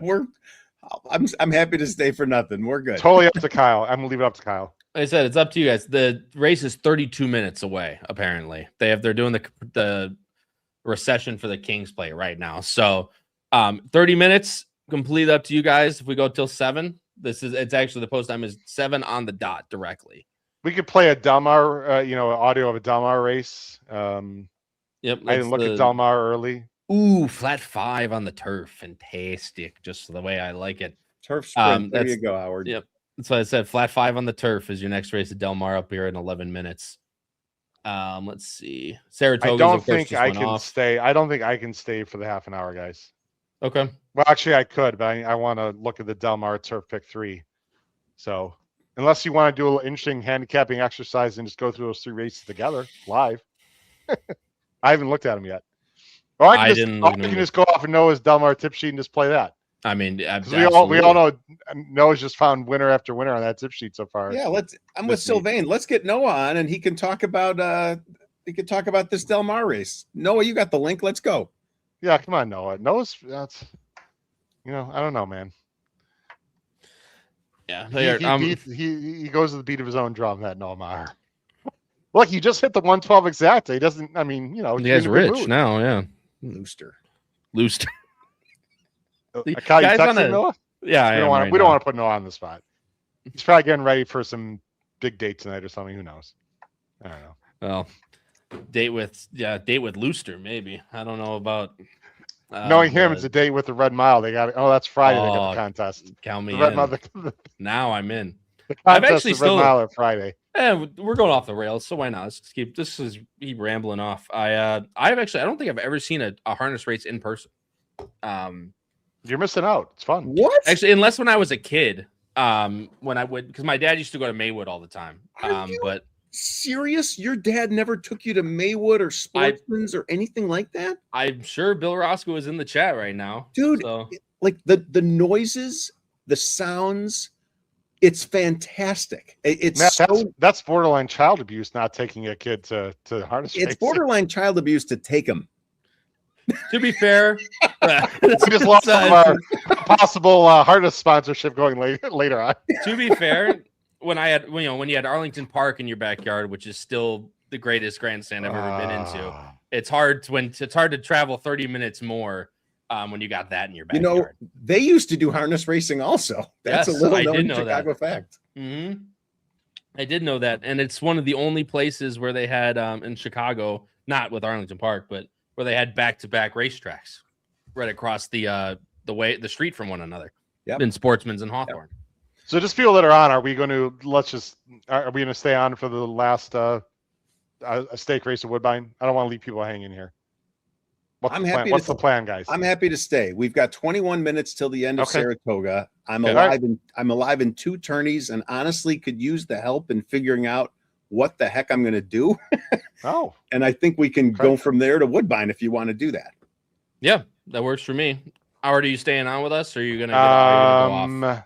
I'm happy to stay for nothing. We're good. Totally up to Kyle. I'm gonna leave it up to Kyle. Like I said, it's up to you guys. The race is 32 minutes away. Apparently, they're doing the recession for the Kings play right now. So, 30 minutes, complete up to you guys. If we go till 7, it's actually the post time is 7 on the dot directly. We could play a Delmar, audio of a Delmar race. Yep. I didn't look at Delmar early. Ooh, flat 5 on the turf. Fantastic. Just the way I like it. Turf sprint. There you go, Howard. Yep. That's what I said. Flat 5 on the turf is your next race at Del Mar up here in 11 minutes. Let's see. Saratoga. I don't think I can stay. I don't think I can stay for the half an hour, guys. Okay. Well, actually, I could, but I want to look at the Del Mar turf pick 3. So unless you want to do a little interesting handicapping exercise and just go through those 3 races together live. I haven't looked at them yet. Or I can just go off and Noah's Del Mar tip sheet and just play that. I mean, we all know Noah's just found winner after winner on that tip sheet so far. Yeah, I'm with Sylvain. Let's get Noah on and he can talk about this Del Mar race. Noah, you got the link. Let's go. Yeah, come on, Noah. Noah's I don't know, man. Yeah, he goes to the beat of his own drum. That Noah Meyer. Look, he just hit the 112 exact. He doesn't. I mean, he guy's rich now. Yeah, Looster. Guys on Noah? Yeah, we don't want to put Noah on the spot. He's probably getting ready for some big date tonight or something. Who knows? I don't know. Well, date with Looster, maybe. I don't know about. Knowing him, it's a date with the Red Mile. They got. Oh, that's Friday. They got the contest. Count me the Red in. Mile, now I'm in. I've actually still. Red Mile on Friday. We're going off the rails, so why not? Let's keep rambling off. I don't think I've ever seen a harness race in person. You're missing out. It's fun. What? Actually, unless when I was a kid, when I would, because my dad used to go to Maywood all the time. But serious? Your dad never took you to Maywood or Sportsman's or anything like that? I'm sure Bill Roscoe is in the chat right now, dude. So. Like the noises, the sounds. It's fantastic. That's borderline child abuse. Not taking a kid to harness. It's borderline child abuse to take him. To be fair, we just lost our possible harness sponsorship going later on. To be fair, when you had Arlington Park in your backyard, which is still the greatest grandstand I've ever been into, it's hard to travel 30 minutes more when you got that in your backyard. They used to do harness racing also. That's a little known Chicago fact. Mm-hmm. I did know that, and it's one of the only places where they had in Chicago, not with Arlington Park, but where they had back-to-back racetracks right across the street from one another. Yep. In Sportsman's and Hawthorne. Yep. So just people that are on, are we going to stay on for the last a stake race at Woodbine? I don't want to leave people hanging here. What's the plan, guys? I'm happy to stay. We've got 21 minutes till the end of Saratoga. I'm alive in 2 tourneys, and honestly could use the help in figuring out what the heck I'm going to do. And I think we can go from there to Woodbine if you want to do that. Yeah, that works for me. Howard, are you staying on with us, or are you going to go off?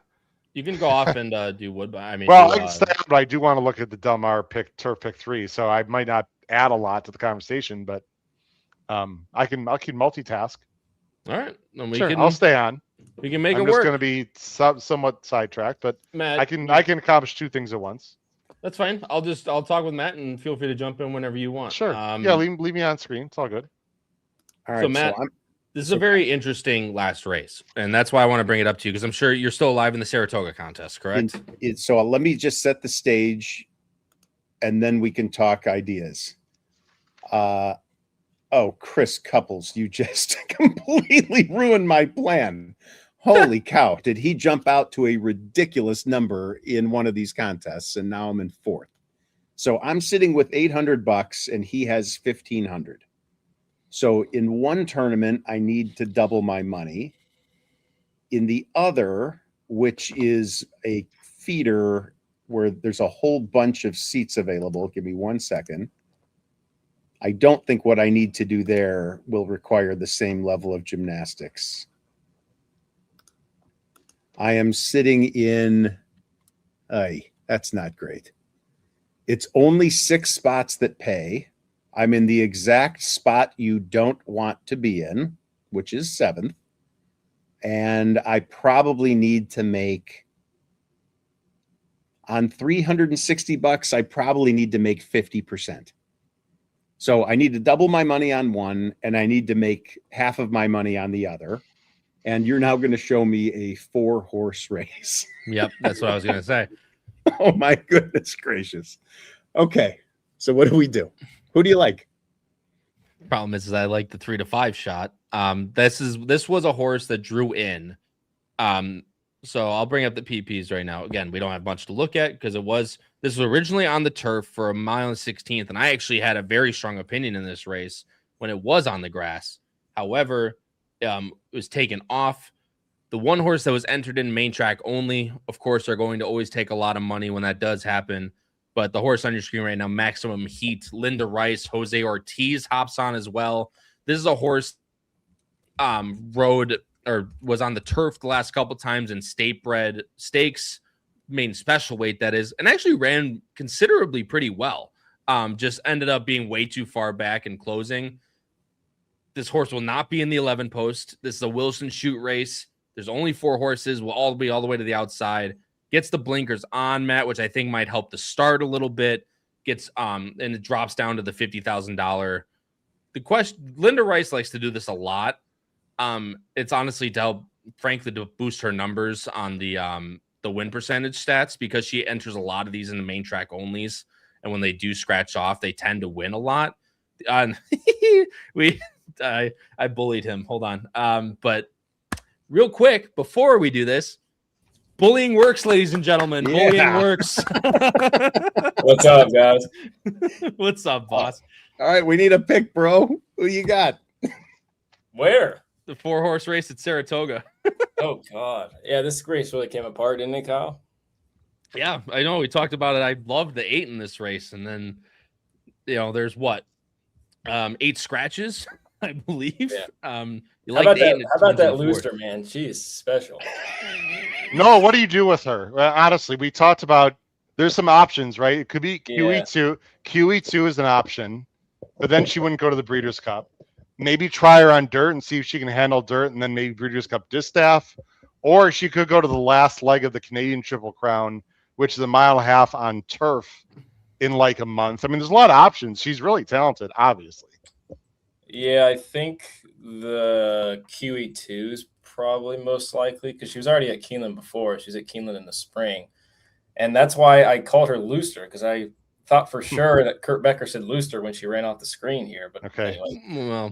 You can go off and do Woodbine. I mean, I can stay on, but I do want to look at the Del Mar turf pick 3, so I might not add a lot to the conversation, but I can multitask. All right, then I'll stay on. We can make it work. I'm just going to be somewhat sidetracked, but Matt, I can accomplish 2 things at once. That's fine. I'll talk with Matt, and feel free to jump in whenever you want. Sure. Yeah, leave me on screen. It's all good. All right. So Matt, this is a very interesting last race, and that's why I want to bring it up to you, because I'm sure you're still alive in the Saratoga contest, correct? So let me just set the stage, and then we can talk ideas. Chris Couples, you just completely ruined my plan. Holy cow. Did he jump out to a ridiculous number in one of these contests, and now I'm in 4th. So I'm sitting with $800 and he has 1,500. So in one tournament, I need to double my money. In the other, which is a feeder where there's a whole bunch of seats available, give me 1 second. I don't think what I need to do there will require the same level of gymnastics. I am sitting in, that's not great. It's only 6 spots that pay. I'm in the exact spot you don't want to be in, which is 7th. And I probably need to make, on $360, I probably need to make 50%. So I need to double my money on one, and I need to make half of my money on the other. And you're now going to show me a 4-horse race. Yep, that's what I was going to say. Oh my goodness gracious. Okay, so what do we do? Who do you like? Problem is I like the 3 to 5 shot. This was a horse that drew in. So I'll bring up the PPs right now. Again, we don't have much to look at because this was originally on the turf for 1 16th, and I actually had a very strong opinion in this race when it was on the grass. However, it was taken off. The one horse that was entered in main track only, of course, are going to always take a lot of money when that does happen. But the horse on your screen right now, Maximum Heat, Linda Rice, Jose Ortiz hops on as well. This is a horse was on the turf the last couple times in state bred stakes, main special weight, that is, and actually ran considerably pretty well. Just ended up being way too far back in closing. This horse will not be in the 11 post. This is a Wilson shoot race. There's only 4 horses. We'll all be all the way to the outside. Gets the blinkers on, Matt, which I think might help the start a little bit. Gets and it drops down to the $50,000. The question, Linda Rice likes to do this a lot. It's honestly to help, frankly, to boost her numbers on the win percentage stats, because she enters a lot of these in the main track onlys, and when they do scratch off, they tend to win a lot. I bullied him. Hold on. But real quick, before we do this, bullying works, ladies and gentlemen. Yeah. Bullying works. What's up, guys? What's up, boss? All right, we need a pick, bro. Who you got? Where? The 4-horse race at Saratoga. Oh, God. Yeah, this race really came apart, didn't it, Kyle? Yeah, I know. We talked about it. I loved the 8 in this race. And then, there's what? 8 scratches, I believe. Yeah. How about that Looster, man? She's special. No, what do you do with her? Well, honestly, we talked about there's some options, right? It could be QE2. QE2 is an option, but then she wouldn't go to the Breeders' Cup. Maybe try her on dirt and see if she can handle dirt, and then maybe Breeders' Cup distaff. Or she could go to the last leg of the Canadian Triple Crown, which is 1.5 miles on turf in like a month. I mean, there's a lot of options. She's really talented, obviously. Yeah, I think the QE2 is probably most likely because she was already at Keeneland before. She was at Keeneland in the spring. And that's why I called her Looster, because I thought for sure that Kurt Becker said Looster when she ran off the screen here. But anyway, well,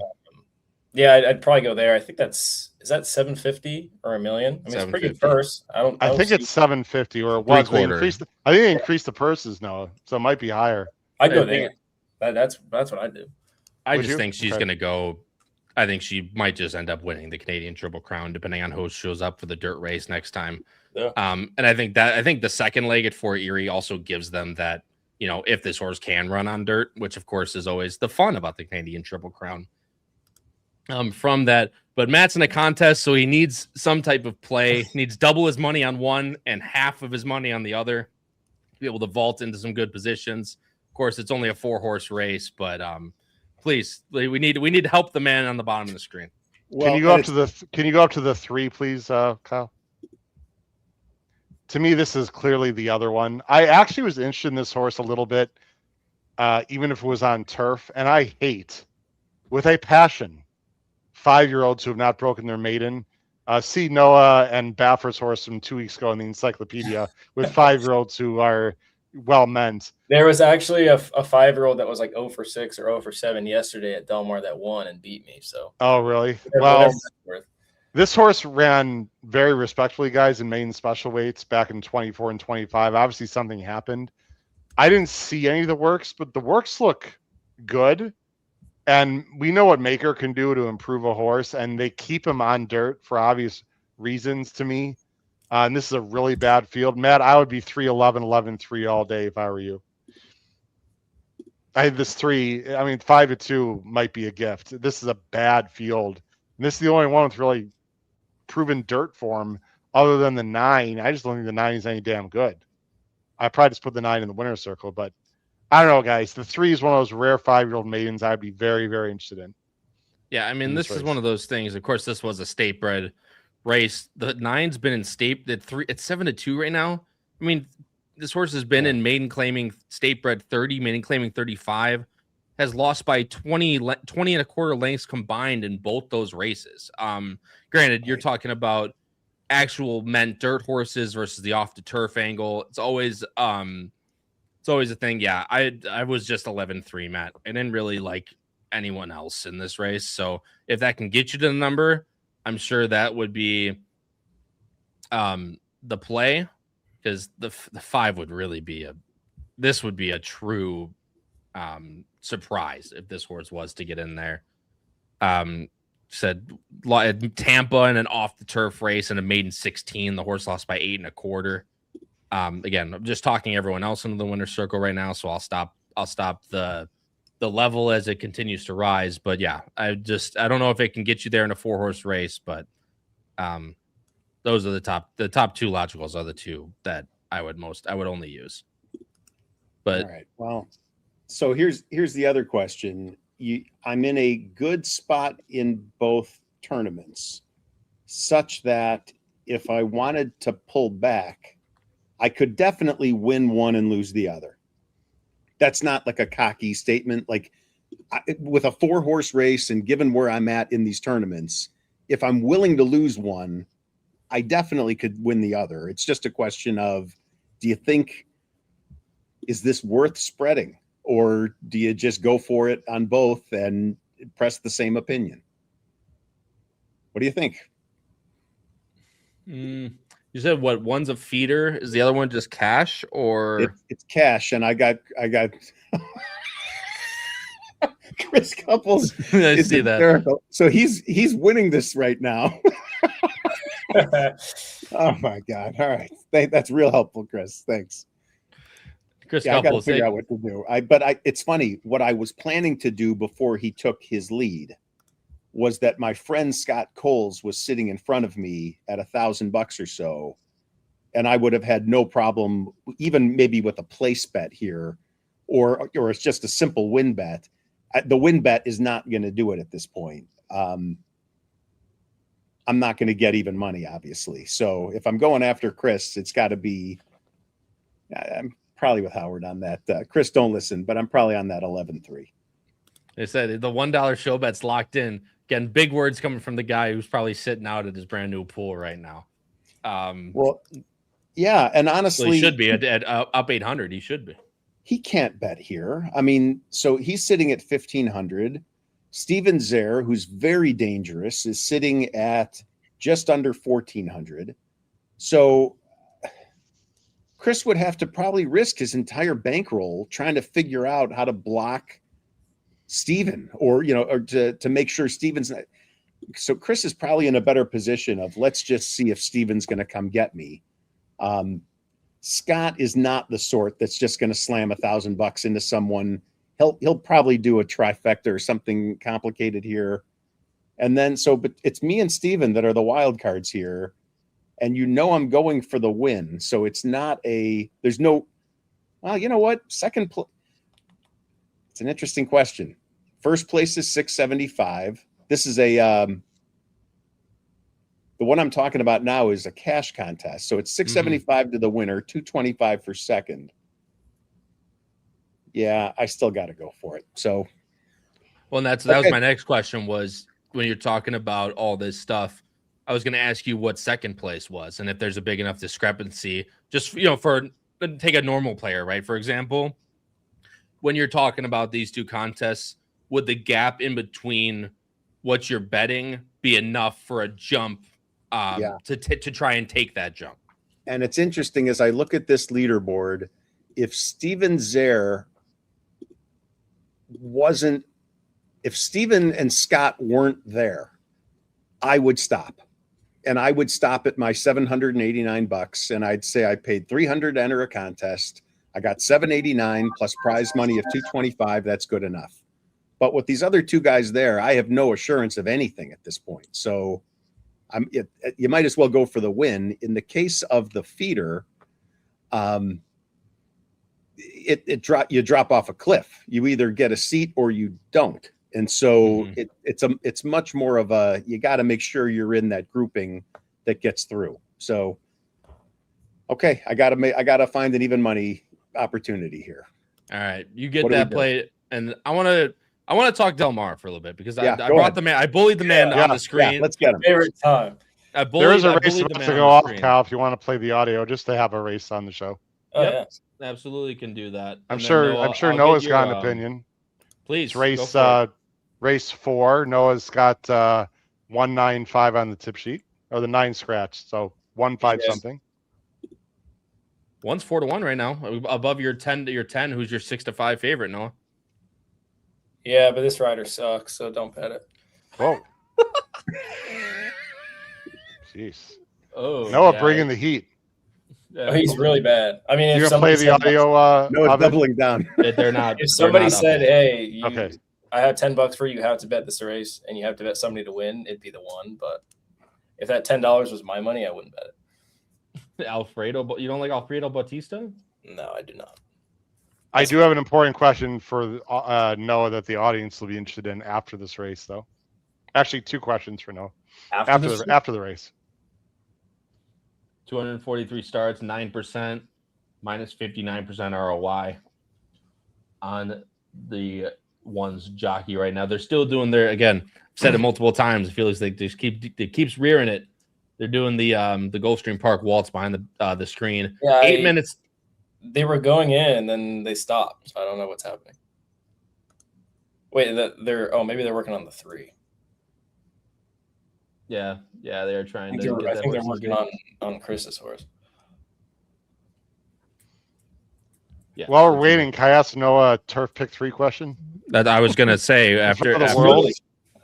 yeah, I'd probably go there. I think is that 750 or $1 million? I mean, it's pretty good purse. I think it's 750, or it was. They increased. I think they increased the purses now, so it might be higher. I'd go there. That's what I do. I just think she's going to go. I think she might just end up winning the Canadian Triple Crown, depending on who shows up for the dirt race next time. Yeah. And I think the second leg at Fort Erie also gives them that, if this horse can run on dirt, which of course is always the fun about the Canadian Triple Crown. From that, but Matt's in a contest, so he needs some type of play. He needs double his money on one and half of his money on the other to be able to vault into some good positions. Of course, it's only a 4-horse race, but please, we need to help the man on the bottom of the screen. Well, can you go up to the 3, please, Kyle? To me, this is clearly the other one. I actually was interested in this horse a little bit, even if it was on turf, and I hate, with a passion, 5-year-olds who have not broken their maiden. See Noah and Baffer's horse from 2 weeks ago in the encyclopedia with 5-year-olds who are well meant. There was actually a 5-year-old that was like 0 for 6 or 0 for 7 yesterday at Del Mar that won and beat me. So. Oh, really? Well, this horse ran very respectfully, guys, in maiden special weights back in 24 and 25. Obviously, something happened. I didn't see any of the works, but the works look good. And we know what Maker can do to improve a horse, and they keep him on dirt for obvious reasons to me. And this is a really bad field. Matt, I would be 3-11, 11-3 all day if I were you. I had this 3. I mean, 5-2 might be a gift. This is a bad field. And this is the only one with really proven dirt form other than the 9. I just don't think the 9 is any damn good. I probably just put the 9 in the winner's circle, but I don't know, guys. The 3 is one of those rare 5-year-old maidens I'd be very, very interested in. Yeah, I mean, this is one of those things. Of course, this was a state bred race. The 9's been in state at 3. It's 7-2 right now. I mean, this horse has been in maiden claiming state bred 30, maiden claiming 35. Has lost by 20 and a quarter lengths combined in both those races. Granted, you're talking about actual meant dirt horses versus the off the turf angle. It's always a thing. Yeah, I was just 11-3, Matt. I didn't really like anyone else in this race. So if that can get you to the number, I'm sure that would be the play, because the 5 would really be a true surprise if this horse was to get in there. Said Tampa in an off the turf race and a maiden 16. The horse lost by 8 1/4. Again, I'm just talking everyone else into the winner's circle right now, so I'll stop the level as it continues to rise. But yeah, I don't know if it can get you there in a 4-horse race, but those are the top 2 logicals are the 2 that I would only use. But all right, well, so here's the other question. I'm in a good spot in both tournaments, such that if I wanted to pull back, I could definitely win one and lose the other. That's not like a cocky statement. Like with a 4-horse race and given where I'm at in these tournaments, if I'm willing to lose one, I definitely could win the other. It's just a question of, do you think, is this worth spreading? Or do you just go for it on both and press the same opinion? What do you think? You said what? One's a feeder. Is the other one just cash, or it's cash? And I got Chris Couples. I see hysterical. That. So he's winning this right now. Oh my God! All right, that's real helpful, Chris. Thanks. Chris, I got to figure out what to do. It's funny. What I was planning to do before he took his lead was that my friend Scott Coles was sitting in front of me at $1,000 or so, and I would have had no problem, even maybe with a place bet here, or it's just a simple win bet. The win bet is not going to do it at this point. I'm not going to get even money, obviously. So if I'm going after Chris, it's got to be. I'm probably with Howard on that. Chris, don't listen, but I'm probably on that 11-3. They said the $1 show bet's locked in. Again, big words coming from the guy who's probably sitting out at his brand new pool right now. Well, Yeah, and Well, honestly, he should be at up 800. He should be. He can't bet here. I mean, so he's sitting at 1,500. Steven Zare, who's very dangerous, is sitting at just under 1,400. So Chris would have to probably risk his entire bankroll trying to figure out how to block Steven, or to make sure Steven's not. So Chris is probably in a better position of, let's just see if Steven's going to come get me. Scott is not the sort that's just going to slam $1,000 into someone. He'll probably do a trifecta or something complicated here. And then, but it's me and Steven that are the wild cards here. And I'm going for the win. So it's not there's no, well, you know what? Second place. It's an interesting question. First place is 675. This is the one I'm talking about now is a cash contest. So it's 675 to the winner, 225 for second. Yeah, I still got to go for it. So, well, that was my next question, was when you're talking about all this stuff, I was going to ask you what second place was, and if there's a big enough discrepancy, just, take a normal player, right? For example, when you're talking about these two contests, would the gap in between what you're betting be enough for a jump to try and take that jump? And it's interesting as I look at this leaderboard, if Steven Zare if Steven and Scott weren't there, I would stop. And I would stop at my $789, and I'd say I paid $300 to enter a contest. I got $789 plus prize money of $225. That's good enough. But with these other two guys there, I have no assurance of anything at this point. So you might as well go for the win. In the case of the feeder, you drop off a cliff. You either get a seat or you don't. And so it's much more of you got to make sure you're in that grouping that gets through. So, okay, I got to find an even money opportunity here. All right, you get that play, and I want to talk Del Mar for a little bit, because I brought the man. I bullied the man on the screen. Yeah, let's get him. Favorite time. There is a race about to go off, Kyle, if you want to play the audio, just to have a race on the show. Oh, yeah. Absolutely can do that. I'm sure Noah's got an opinion. Please, race 4. Noah's got 195 on the tip sheet, or the 9 scratch, so 1-5 something. One's 4-1 right now, above your 10 to your 10. Who's your 6-5 favorite, Noah? Yeah, but this rider sucks, so don't bet it. Whoa. Jeez. Oh, Noah bringing the heat. Oh, he's really bad. I mean, if you're gonna play the audio, no, doubling down. They're not. If somebody said, "Hey, okay, I have $10 for you. You have to bet this race, and you have to bet somebody to win," it'd be the one. But if that $10 was my money, I wouldn't bet it. Alfredo, you don't like Alfredo Bautista? No, I do not. I do have an important question for Noah that the audience will be interested in after this race, though. Actually, 2 questions for Noah after the race. 243 starts, 9%, minus 59% ROI on the ones jockey right now. They're still doing their, again, I've said it multiple times. I feel like they just keeps rearing it. They're doing the Gulfstream Park waltz behind the screen. Yeah, 8 minutes. They were going in and then they stopped. So I don't know what's happening. Wait, maybe they're working on the 3. Yeah, they're trying to. I think they're working on Chris's horse. Yeah. While we're waiting, can I ask Noah a turf pick 3 question? That I was gonna say after that's what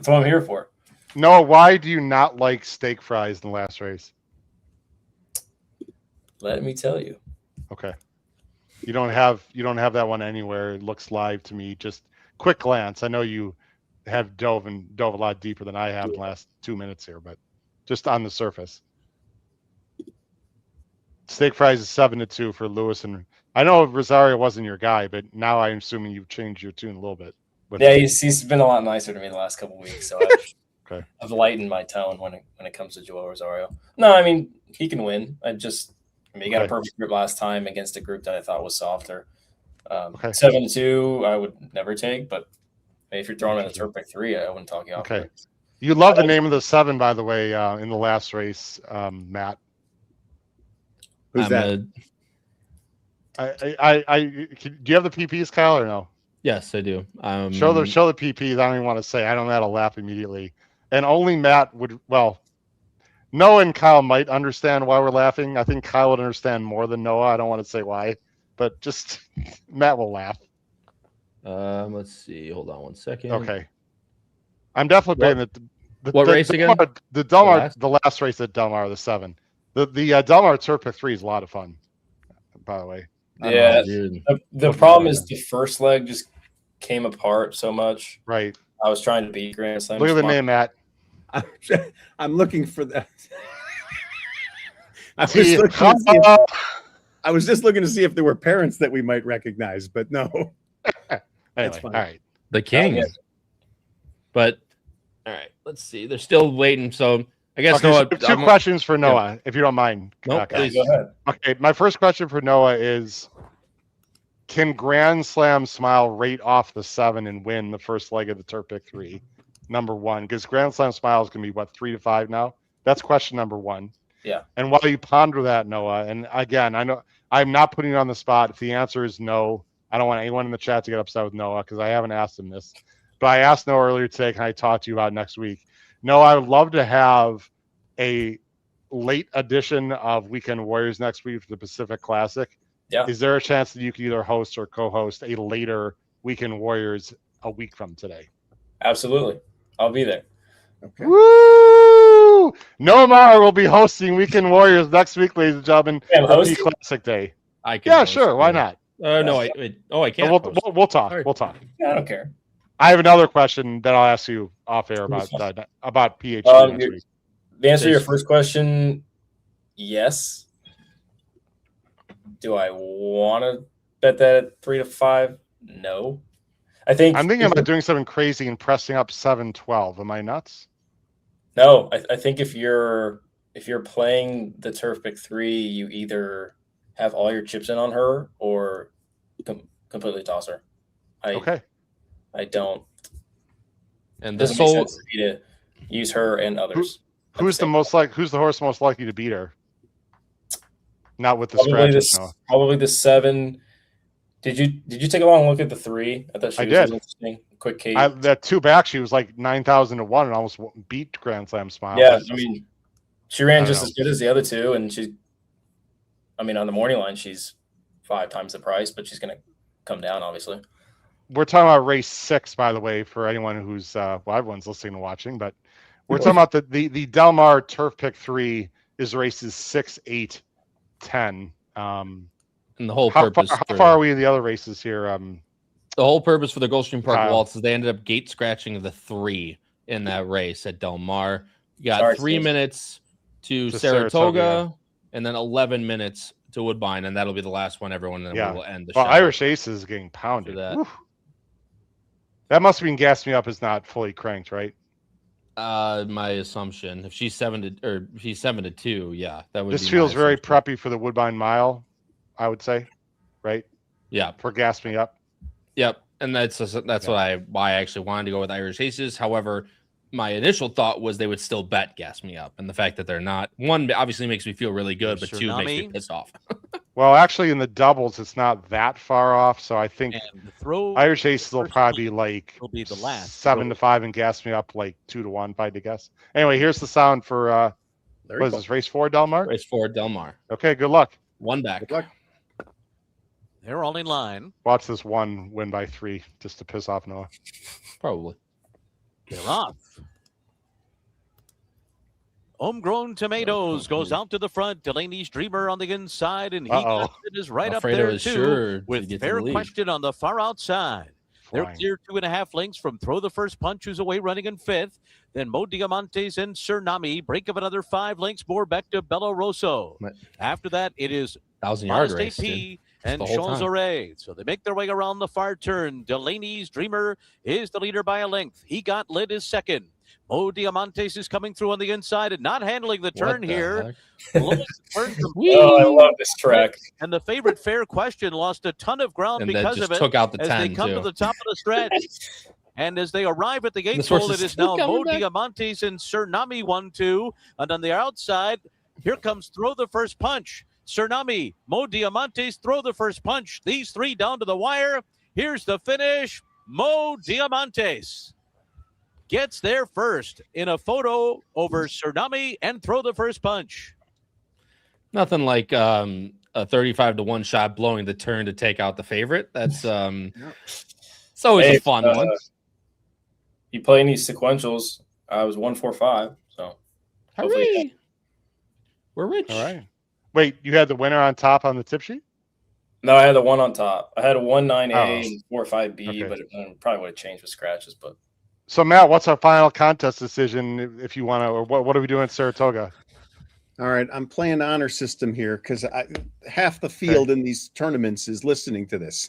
I'm here for. Noah, why do you not like steak fries in the last race? Let me tell you. Okay. You don't have that one anywhere. It looks live to me. Just quick glance. I know you have dove a lot deeper than I have in the last 2 minutes here, but just on the surface. Steak fries is 7-2 for Lewis, and I know Rosario wasn't your guy, but now I'm assuming you've changed your tune a little bit. Yeah, he's been a lot nicer to me the last couple of weeks, so I've lightened my tone when it comes to Joel Rosario. No, I mean he can win. He got a perfect group last time against a group that I thought was softer. 7-2, I would never take, but if you're throwing in the turf pick 3, I wouldn't talk you off. Okay. You love the name of the 7, by the way, in the last race, Matt. Who's that? Do you have the PPs, Kyle, or no? Yes, I do. Show the PPs. I don't even want to say. I don't know how to laugh immediately. And only Matt would. Well, Noah and Kyle might understand why we're laughing. I think Kyle would understand more than Noah. I don't want to say why, but just Matt will laugh. Let's see. Hold on one second. Okay. I'm definitely playing what race again? The Del Mar, the last race at Del Mar, the 7. The Del Mar Turf Pick 3 is a lot of fun, by the way. Yeah, the problem is the first leg just came apart so much. Right. I was trying to beat Grand Slam. Look at the name, Matt. I'm looking for that. I was just looking to see if there were parents that we might recognize, but no. Anyway, all right. The King. But all right, let's see. They're still waiting. So I guess Noah. So two questions for Noah, if you don't mind. Nope, please go ahead. Okay, my first question for Noah is: can Grand Slam Smile rate off the 7 and win the first leg of the Turf Pick 3? Number one, because Grand Slam Smile is going to be what, 3 to 5 now? That's question number one. Yeah. And while you ponder that, Noah, and again, I know I'm not putting you on the spot. If the answer is no, I don't want anyone in the chat to get upset with Noah because I haven't asked him this. But I asked Noah earlier today, can I talk to you about next week? Noah, I would love to have a late edition of Weekend Warriors next week for the Pacific Classic. Yeah. Is there a chance that you could either host or co-host a later Weekend Warriors a week from today? Absolutely. I'll be there. Okay. Woo! Noah Maher will be hosting Weekend Warriors next week, ladies and gentlemen. Hosting? Classic Day. I can. Yeah, sure. Why not? No, I can't. We'll talk. Right. We'll talk. Yeah, I don't care. I have another question that I'll ask you off air about PhD next week. The answer to your first question, yes. Do I want to bet that at 3 to 5? No. I'm thinking about doing something crazy and pressing up 7-12. Am I nuts? No, I think if you're playing the Turf Pick 3, you either have all your chips in on her or completely toss her. I don't. And the soul sense for me to use her and others. Who's the horse most likely to beat her? Not with the scratches. Probably the 7. Did you take a long look at the 3? I thought she was interesting. Quick Kate. That 2 back, she was like 9,000 to 1 and almost beat Grand Slam Smile. Yeah, I mean, she ran just as good as the other 2, and on the morning line, she's 5 times the price, but she's going to come down, obviously. We're talking about race 6, by the way, for anyone who's everyone's listening and watching, but we're talking about the Del Mar Turf Pick 3 is races 6, 8, 10. And the whole purpose. How far are we in the other races here? The whole purpose for the Gulfstream Park Waltz is they ended up gate scratching the 3 in that race at Del Mar. You got 3 minutes to Saratoga, and then 11 minutes to Woodbine, and that'll be the last one, everyone. And then we'll end the show. Irish Ace is getting pounded. That must mean Gas Me Up is not fully cranked, right? My assumption. If she's 7 to 2, yeah, that would. This feels very preppy for the Woodbine Mile, I would say, right? Yeah, for Gas Me Up. Yep, and that's why I actually wanted to go with Irish Aces. However, my initial thought was they would still bet Gas Me Up, and the fact that they're not, 1 obviously makes me feel really good, but 2 makes me pissed off. Well, actually, in the doubles, it's not that far off, so I think Irish Aces will probably be the last 7 to 5, and Gas Me Up 2 to 1, if I had to guess. Anyway, here's the sound for what is this, race 4 Del Mar? Race 4 Del Mar. Okay, good luck. 1 back. Good luck. They're all in line. Watch this 1 win by 3 just to piss off Noah. Probably. They're off. Homegrown Tomatoes goes out to the front. Delaney's Dreamer on the inside, and he is right up there too with Fair Question on the far outside. They're clear 2.5 lengths from Throw the First Punch, who's away running in 5th. Then Mo Diamantes and Tsunami break of another 5 lengths more back to Bello Rosso. After that, it is 1,000-yard race. AP and Champs-Ore. So they make their way around the far turn. Delaney's Dreamer is the leader by a length. He got lit as second. Mo Diamantes is coming through on the inside and not handling the turn here. I love this track. And the favorite Fair Question lost a ton of ground because of it took out the as 10 they come to the top of the stretch. And as they arrive at the 8th hole, it is now Mo Diamantes and Tsunami 1-2. And on the outside, here comes Throw the First Punch. Cernami, Mo Diamantes throw the first punch. These three down to the wire. Here's the finish. Mo Diamantes gets there first in a photo over Cernami and throw the first punch. Nothing like a 35-1 shot blowing the turn to take out the favorite. That's it's always a fun one. You play any sequentials? I was 145. So hooray! We're rich. All right. Wait, you had the winner on top on the tip sheet? No, I had the one on top. I had a 1-9A and 4-5B, but it probably would have changed with scratches. But so, Matt, what's our final contest decision? If you want to, or what are we doing at Saratoga? All right, I'm playing honor system here because half the field in these tournaments is listening to this.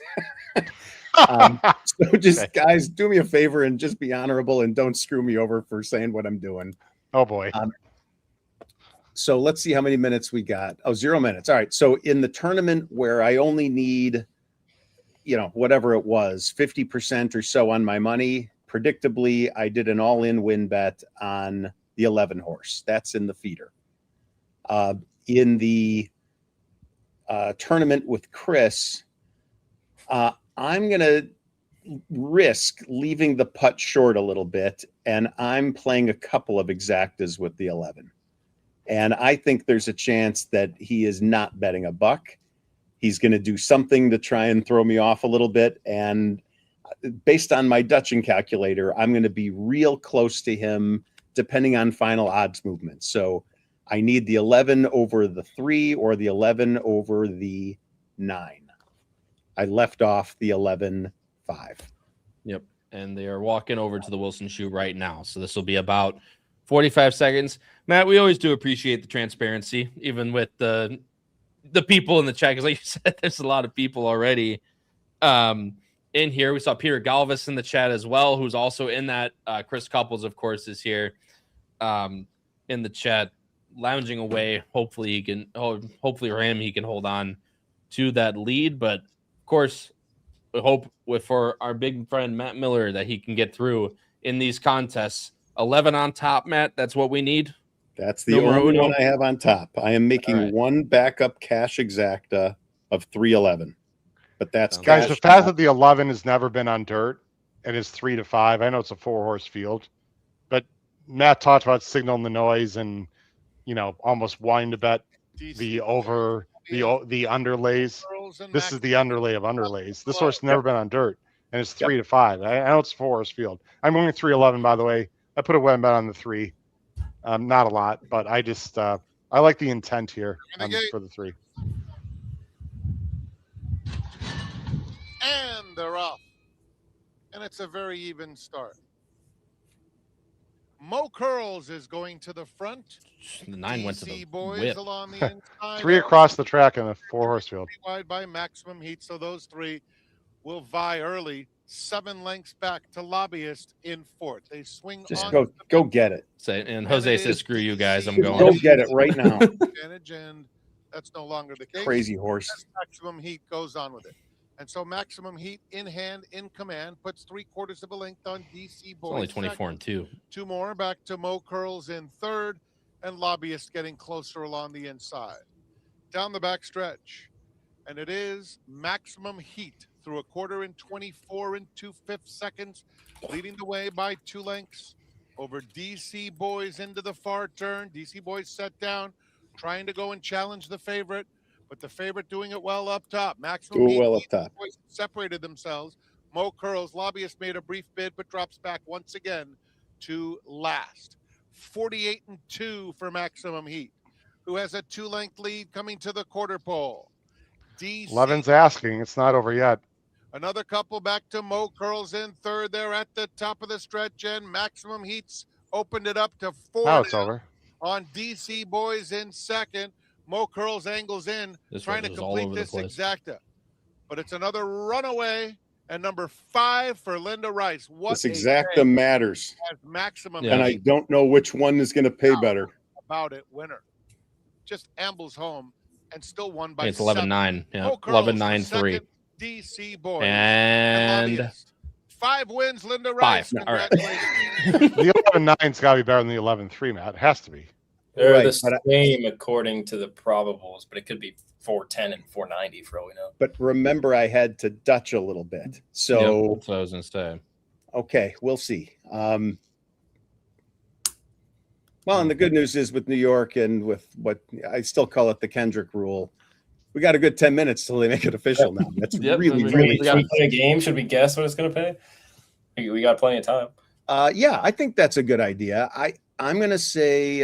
So just guys, do me a favor and just be honorable and don't screw me over for saying what I'm doing. Oh boy. So let's see how many minutes we got. 0 minutes. All right. So in the tournament where I only need, whatever it was, 50% or so on my money, predictably, I did an all-in win bet on the 11 horse. That's in the feeder. In the tournament with Chris, I'm going to risk leaving the putt short a little bit, and I'm playing a couple of exactas with the 11. And I think there's a chance that he is not betting a buck. He's going to do something to try and throw me off a little bit. And based on my Dutching calculator, I'm going to be real close to him depending on final odds movement. So I need the 11 over the 3 or the 11 over the 9. I left off the 11-5. Yep. And they are walking over to the Wilson shoe right now. So this will be about 45 seconds. Matt, we always do appreciate the transparency, even with the people in the chat. Because like you said, there's a lot of people already in here. We saw Peter Galvis in the chat as well, who's also in that. Chris Couples, of course, is here in the chat, lounging away. Hopefully he can hold on to that lead. But of course, we hope for our big friend Matt Miller that he can get through in these contests. 11 on top, Matt. That's what we need. That's the only one I have on top. I am making one backup cash exacta of 311. But that's guys. The fact that the 11 has never been on dirt and is 3-5. I know it's a 4-horse field, but Matt talked about signaling the noise and almost wanting to bet the over the underlays. This is the underlay of underlays. This horse has never been on dirt and it's 3-5. I know it's a 4-horse field. I'm going 311, by the way. I put a win bet on the 3. Not a lot, but I just I like the intent here for the 3. And they're off. And it's a very even start. Mo Curls is going to the front. The 9 went to the boys whip. Along the inside. 3 across the track in a 4-horse field. Wide by Maximum Heat, so those 3 will vie early. 7 lengths back to Lobbyist in 4th. They swing. Just go get it. And Jose says, "Screw you guys, I'm going." Go get it right now. And that's no longer the case. Crazy horse. Maximum Heat goes on with it. And so Maximum Heat in hand, in command, puts 3/4 of a length on DC Boys. It's only 24-2. 2 more back to Mo Curls in 3rd, and Lobbyist getting closer along the inside. Down the back stretch, and it is Maximum Heat through 1/4 in 24 2/5 seconds, leading the way by 2 lengths over DC Boys into the far turn. DC Boys set down, trying to go and challenge the favorite. But the favorite doing it well up top. Maximum Heat well up top. Separated themselves. Mo Curls, Lobbyist made a brief bid, but drops back once again to last. 48-2 for Maximum Heat, who has a 2-length lead coming to the quarter pole. 11's asking. It's not over yet. Another couple back to Mo Curls in 3rd. They're at the top of the stretch, and Maximum Heat's opened it up to 4. Now it's over. On DC Boys in 2nd. Mo Curls angles in, trying to complete this exacta. But it's another runaway, and number 5 for Linda Rice. This exacta matters. Maximum and I don't know which one is going to pay better. About it, winner. Just ambles home and still won by 11-9. Yeah, 11-9-3. DC Boys. And 5 wins, Linda Rice. 5. All right. The 11-9's got to be better than the 11-3, Matt. It has to be. They're the same according to the probables, but it could be 410 and 490 for all we know. But remember, I had to Dutch a little bit. So that's what I was going to say. Okay, we'll see. Well, and the good news is with New York and with what I still call it the Kendrick rule, we got a good 10 minutes till they make it official now. That's really. Should we play a game? Should we guess what it's going to pay? We got plenty of time. Yeah, I think that's a good idea. I'm going to say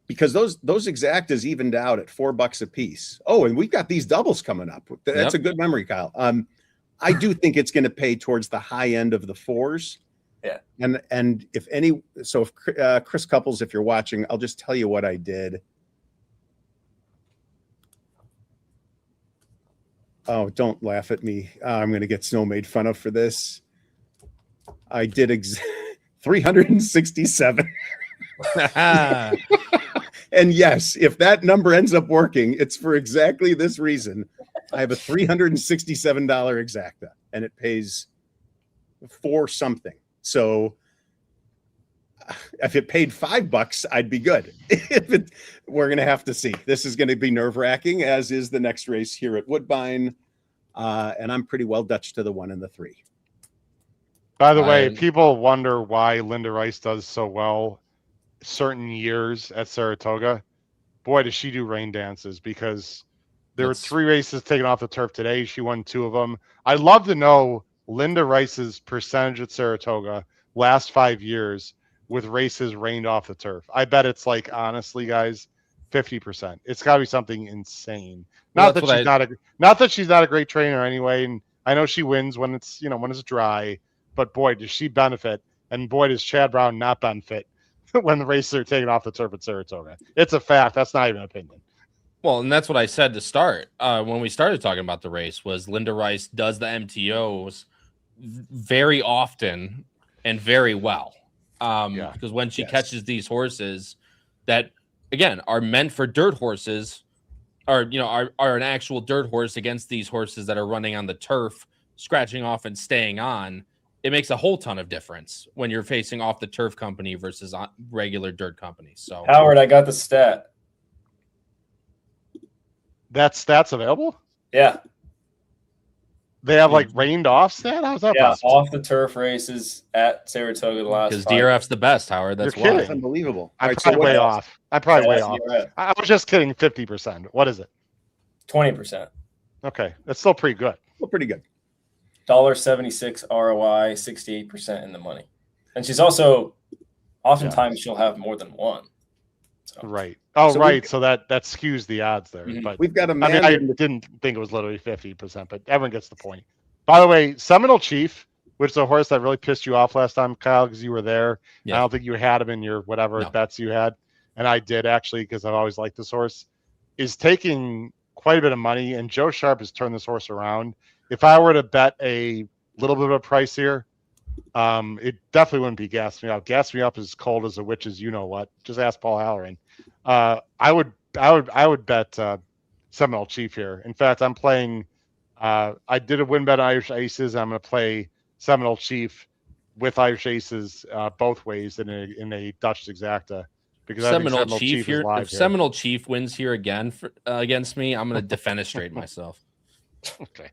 because those exactas evened out at $4 a piece. Oh, and we've got these doubles coming up. That's a good memory, Kyle. I do think it's going to pay towards the high end of the fours. Yeah. And if Chris Couples, if you're watching, I'll just tell you what I did. Oh, don't laugh at me. I'm going to get Snow made fun of for this. I did 367. And yes, if that number ends up working, it's for exactly this reason. I have a $367 exacta, and it pays $4 something. So if it paid $5, I'd be good. We're going to have to see. This is going to be nerve-wracking, as is the next race here at Woodbine. And I'm pretty well Dutch to the 1 and the 3. By the way, people wonder why Linda Rice does so well certain years at Saratoga. Boy, does she do rain dances, because there were 3 races taken off the turf today. She won 2 of them. I'd love to know Linda Rice's percentage at Saratoga last 5 years with races rained off the turf. I bet it's like, honestly, guys, 50%. It's got to be something insane. Not that she's not a great trainer anyway, and I know she wins when it's dry. But boy, does she benefit, and boy, does Chad Brown not benefit when the races are taken off the turf at Saratoga. It's a fact. That's not even an opinion. Well, and that's what I said to start when we started talking about the race was Linda Rice does the MTOs very often and very well. Because when she catches these horses that, again, are meant for dirt horses, or are an actual dirt horse against these horses that are running on the turf, scratching off and staying on, it makes a whole ton of difference when you're facing off the turf company versus regular dirt company. So Howard, I got the stat. That stat's available? Yeah. They have like rained off stat? How's that possible? Off the turf races at Saratoga the last. Because DRF's the best, Howard. That's why. It's unbelievable. I'm probably way off. I was just kidding. 50%. What is it? 20%. Okay, that's still pretty good. Well, pretty good. $1.76 ROI, 68% in the money, and she's also oftentimes she'll have more than one. So. Right. Oh, so right. So that skews the odds there. Mm-hmm. But we've got a man. I didn't think it was literally 50%, but everyone gets the point. By the way, Seminole Chief, which is a horse that really pissed you off last time, Kyle, because you were there. Yeah. I don't think you had him in your whatever bets you had, and I did actually because I've always liked this horse. Is taking quite a bit of money, and Joe Sharp has turned this horse around. If I were to bet a little bit of a price here, it definitely wouldn't be Gas Me Up. Gas Me Up is cold as a witch's, you know what? Just ask Paul Halloran. I would bet Seminole Chief here. In fact, I'm playing. I did a win bet Irish Aces. I'm going to play Seminole Chief with Irish Aces both ways in a Dutch exacta. Because Seminole Chief here. If Seminole Chief wins here again against me, I'm going to defenestrate myself. Okay.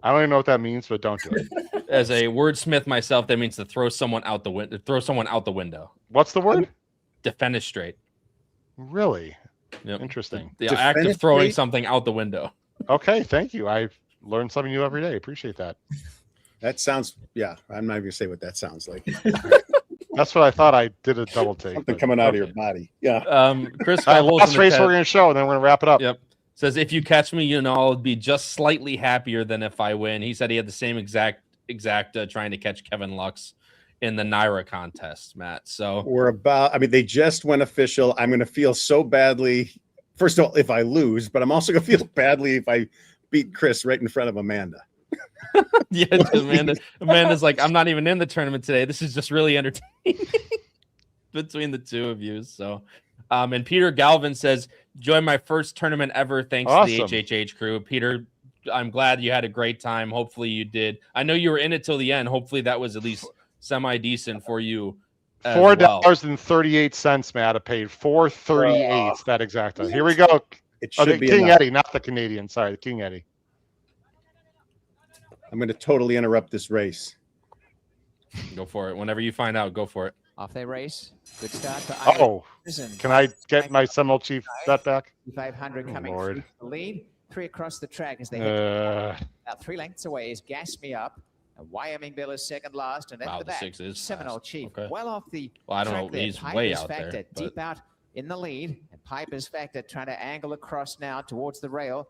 I don't even know what that means, but don't do it. As a wordsmith myself, that means to throw someone out the window. Throw someone out the window. What's the word? Defenestrate. Really? Yep. Interesting. The act of throwing something out the window. Okay, thank you. I learn something new every day. Appreciate that. That sounds. Yeah, I'm not even gonna say what that sounds like. That's what I thought. I did a double take. Something coming out of your body. Yeah. Chris, last race we're gonna show, and then we're gonna wrap it up. Yep. Says, if you catch me, I'll be just slightly happier than if I win. He said he had the same exact trying to catch Kevin Lux in the NYRA contest, Matt. So they just went official. I'm going to feel so badly, first of all, if I lose, but I'm also going to feel badly if I beat Chris right in front of Amanda. Yeah, Amanda's like, I'm not even in the tournament today. This is just really entertaining between the two of you. So, and Peter Galvin says, join my first tournament ever. Thanks to the HHH crew. Peter, I'm glad you had a great time. Hopefully you did. I know you were in it till the end. Hopefully that was at least semi-decent for you. $4.38, Matt. I paid $4.38. That exactly. Here we go. It should be King enough. Eddie, not the Canadian. Sorry, the King Eddie. I'm going to totally interrupt this race. Go for it. Whenever you find out, go for it. Off they race. Good start for Can I get my Seminole Chief bet back? 500 coming through the lead. 3 across the track as they hit about 3 lengths away is Gas Me Up. And Wyoming Bill is second last, and at the back, Seminole Chief. Okay. Well off the I don't track know. there. He's Piper's way out Factor there. deep out in the lead, and Piper's Factor trying to angle across now towards the rail.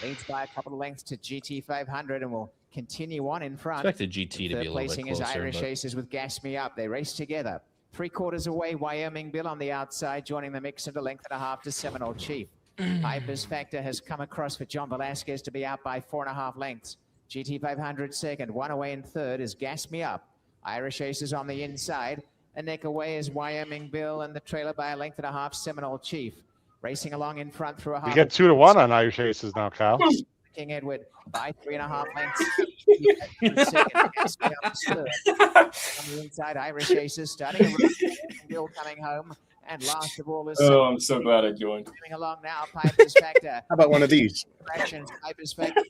Leads by a couple of lengths to GT 500 and will continue on in front. Expected GT to be a little bit placing is closer. Irish Aces with Gas Me Up. They race together. 3/4 away, Wyoming Bill on the outside, joining the mix at a length and a half to Seminole Chief. Piper's Factor has come across for John Velasquez to be out by 4.5 lengths. GT 500 second, 1 away in third is Gas Me Up. Irish Aces on the inside. A neck away is Wyoming Bill, and the trailer by a length and a half, Seminole Chief. Racing along in front through a half. You get 2-1 on Irish Aces now, Kyle. King Edward by 3.5 lengths. On the inside, Irish Aces starting. Bill coming home. And last of all is... I'm so glad I joined. Coming along now, Piper's Factor. How about one of these? Fractions, Piper's Factor.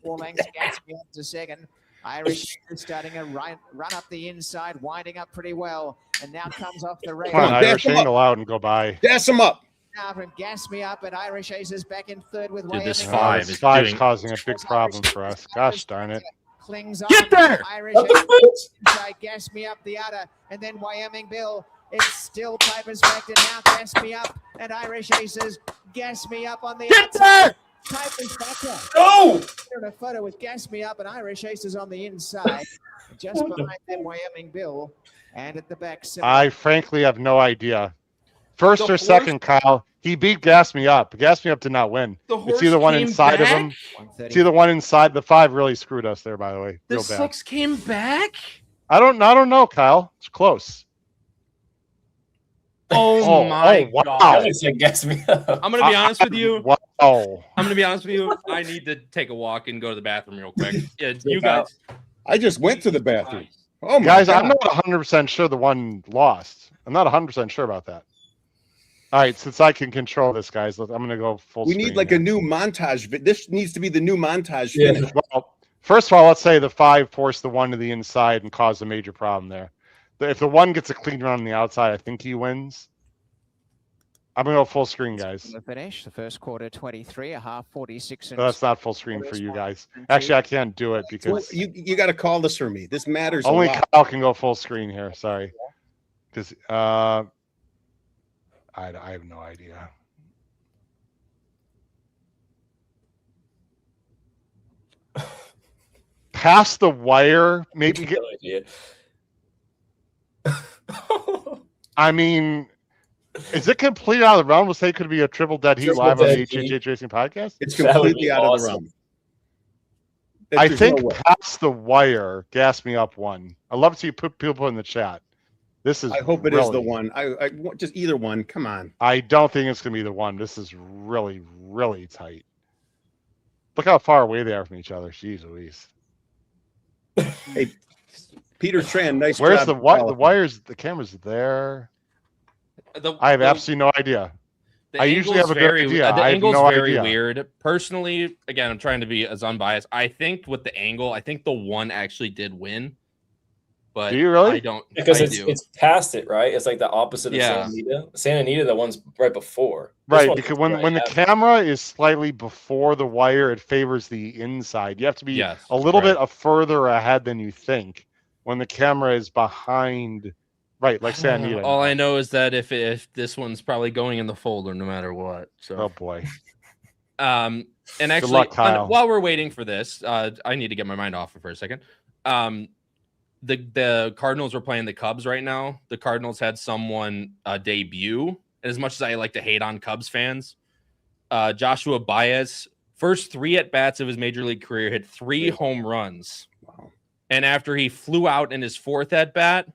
4 lengths, Gas Me Up to second. Irish is starting a run up the inside, winding up pretty well. And now comes off the rail. Come on, Irish, angle out and go by. Gas him up. Now from Gas Me Up, and Irish Aces back in third with Dude, this Wyoming. five's causing a big problem for us. Gosh darn it. Clings on. Get there! Irish Aces inside, Gas Me Up the outer, and then Wyoming Bill. It's still Piper's Factor now. Gas Me Up, and Irish Aces. Gas Me Up on the outside. Piper's Factor. Oh! A photo with Gas Me Up and Irish Aces on the inside. Just behind them, Wyoming Bill. And at the back, I frankly have no idea. First or second, Kyle. He beat Gas Me Up. Gas Me Up did not win. It's either one inside of him. It's either one inside. The 5 really screwed us there, by the way. The Real bad. 6 came back? I don't know, Kyle. It's close. Oh my wow. God. Gas Me Up. I'm gonna be honest with you. Wow. I'm gonna be honest with you. I need to take a walk and go to the bathroom real quick. Yeah, you guys. I just went to the bathroom. Oh my Guys, God. I'm not 100% sure the one lost. I'm not 100% sure about that. All right, since I can control this, guys, I'm going to go full We screen need like here. a new montage. This needs to be the new montage finish. Well, first of all, let's say the 5 forced the 1 to the inside and caused a major problem there. If the 1 gets a clean run on the outside, I think he wins. I'm going to go full screen, guys. The finish, the first quarter 23, a half 46. No, that's not full screen for you guys. Actually, I can't do it because You got to call this for me. This matters only a lot. Kyle can go full screen here. Sorry. Because I have no idea. Pass the wire, maybe get. I mean, is it completely out of the realm to say it could be a triple dead heat live on the HHH Racing podcast? It's completely out of the realm. I think pass the wire, Gas Me Up 1. I love to see people put in the chat. This is. I hope it is the one. I want just either one. Come on. I don't think it's gonna be the one. This is really, really tight. Look how far away they are from each other. Jeez Louise. Hey, Peter Tran, nice Where's job. the wires? The camera's there. I have absolutely no idea. I usually have a good idea. The I have angle's no very idea. weird. Personally, again, I'm trying to be as unbiased. I think with the angle, I think the 1 actually did win. But do you really? I don't. Because it's past it, right? It's like the opposite of Santa Anita. Santa Anita, the one's right before. Right, because when the camera is slightly before the wire, it favors the inside. You have to be a little bit further ahead than you think when the camera is behind. Right, like Santa Anita. All I know is that if this one's probably going in the folder no matter what. So. Oh boy. And actually, good luck, Kyle. While we're waiting for this, I need to get my mind off it for a second. The Cardinals were playing the Cubs right now. The Cardinals had someone debut. And as much as I like to hate on Cubs fans, Joshua Baez, first 3 at-bats of his major league career, hit 3 home runs. Wow. And after he flew out in his 4th at-bat,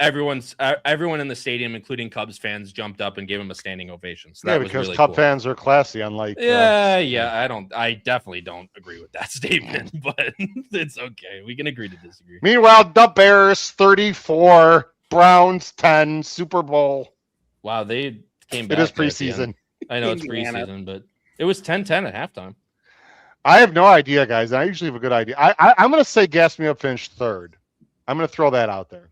everyone in the stadium, including Cubs fans, jumped up and gave him a standing ovation. So that was because really Cub cool. fans are classy, unlike I definitely don't agree with that statement, but it's okay. We can agree to disagree. Meanwhile, the Bears 34, Browns 10, Super Bowl. Wow, they came back. It is preseason. I know it's preseason, but it was 10-10 at halftime. I have no idea, guys. I usually have a good idea. I'm going to say Gas Me Up finished third. I'm going to throw that out there.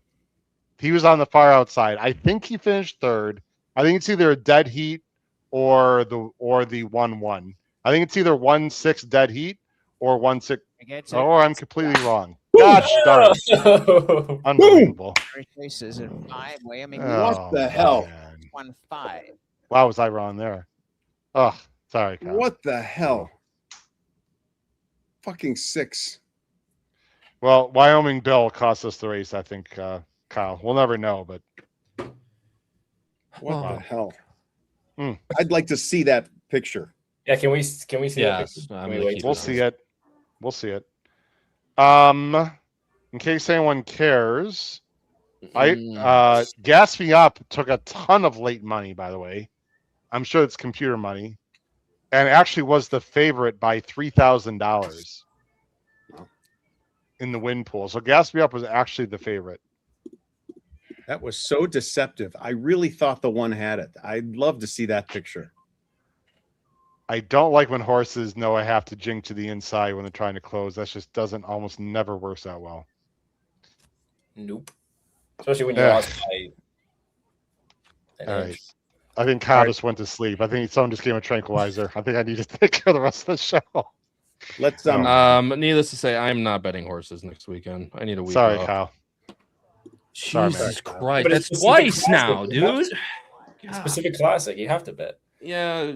He was on the far outside. I think he finished third. I think it's either a dead heat or the 1-1. I think it's either 1-6 dead heat or 1-6. Or I'm completely wrong. Gosh darn. Unbelievable. What the hell? 1-5. Wow, was I wrong there? Oh, sorry, Kyle. What the hell? Fucking 6. Well, Wyoming Bill cost us the race, I think, Kyle. We'll never know, but what the hell? I'd like to see that picture. Yeah, can we see that picture? We'll see it. We'll see it. In case anyone cares, Gas Me Up took a ton of late money, by the way. I'm sure it's computer money, and actually was the favorite by $3,000 in the win pool. So Gas Me Up was actually the favorite. That was so deceptive. I really thought the one had it. I'd love to see that picture. I don't like when horses know I have to jink to the inside when they're trying to close. That just doesn't almost never works out well. Nope. Especially when you're lost by. All right. I think Kyle just went to sleep. I think someone just gave him a tranquilizer. I think I need to take care of the rest of the show. Let's needless to say, I'm not betting horses next weekend. I need a week Sorry, off. Kyle. Jesus Christ. That's twice now, dude. Specific classic. You have to bet. Yeah,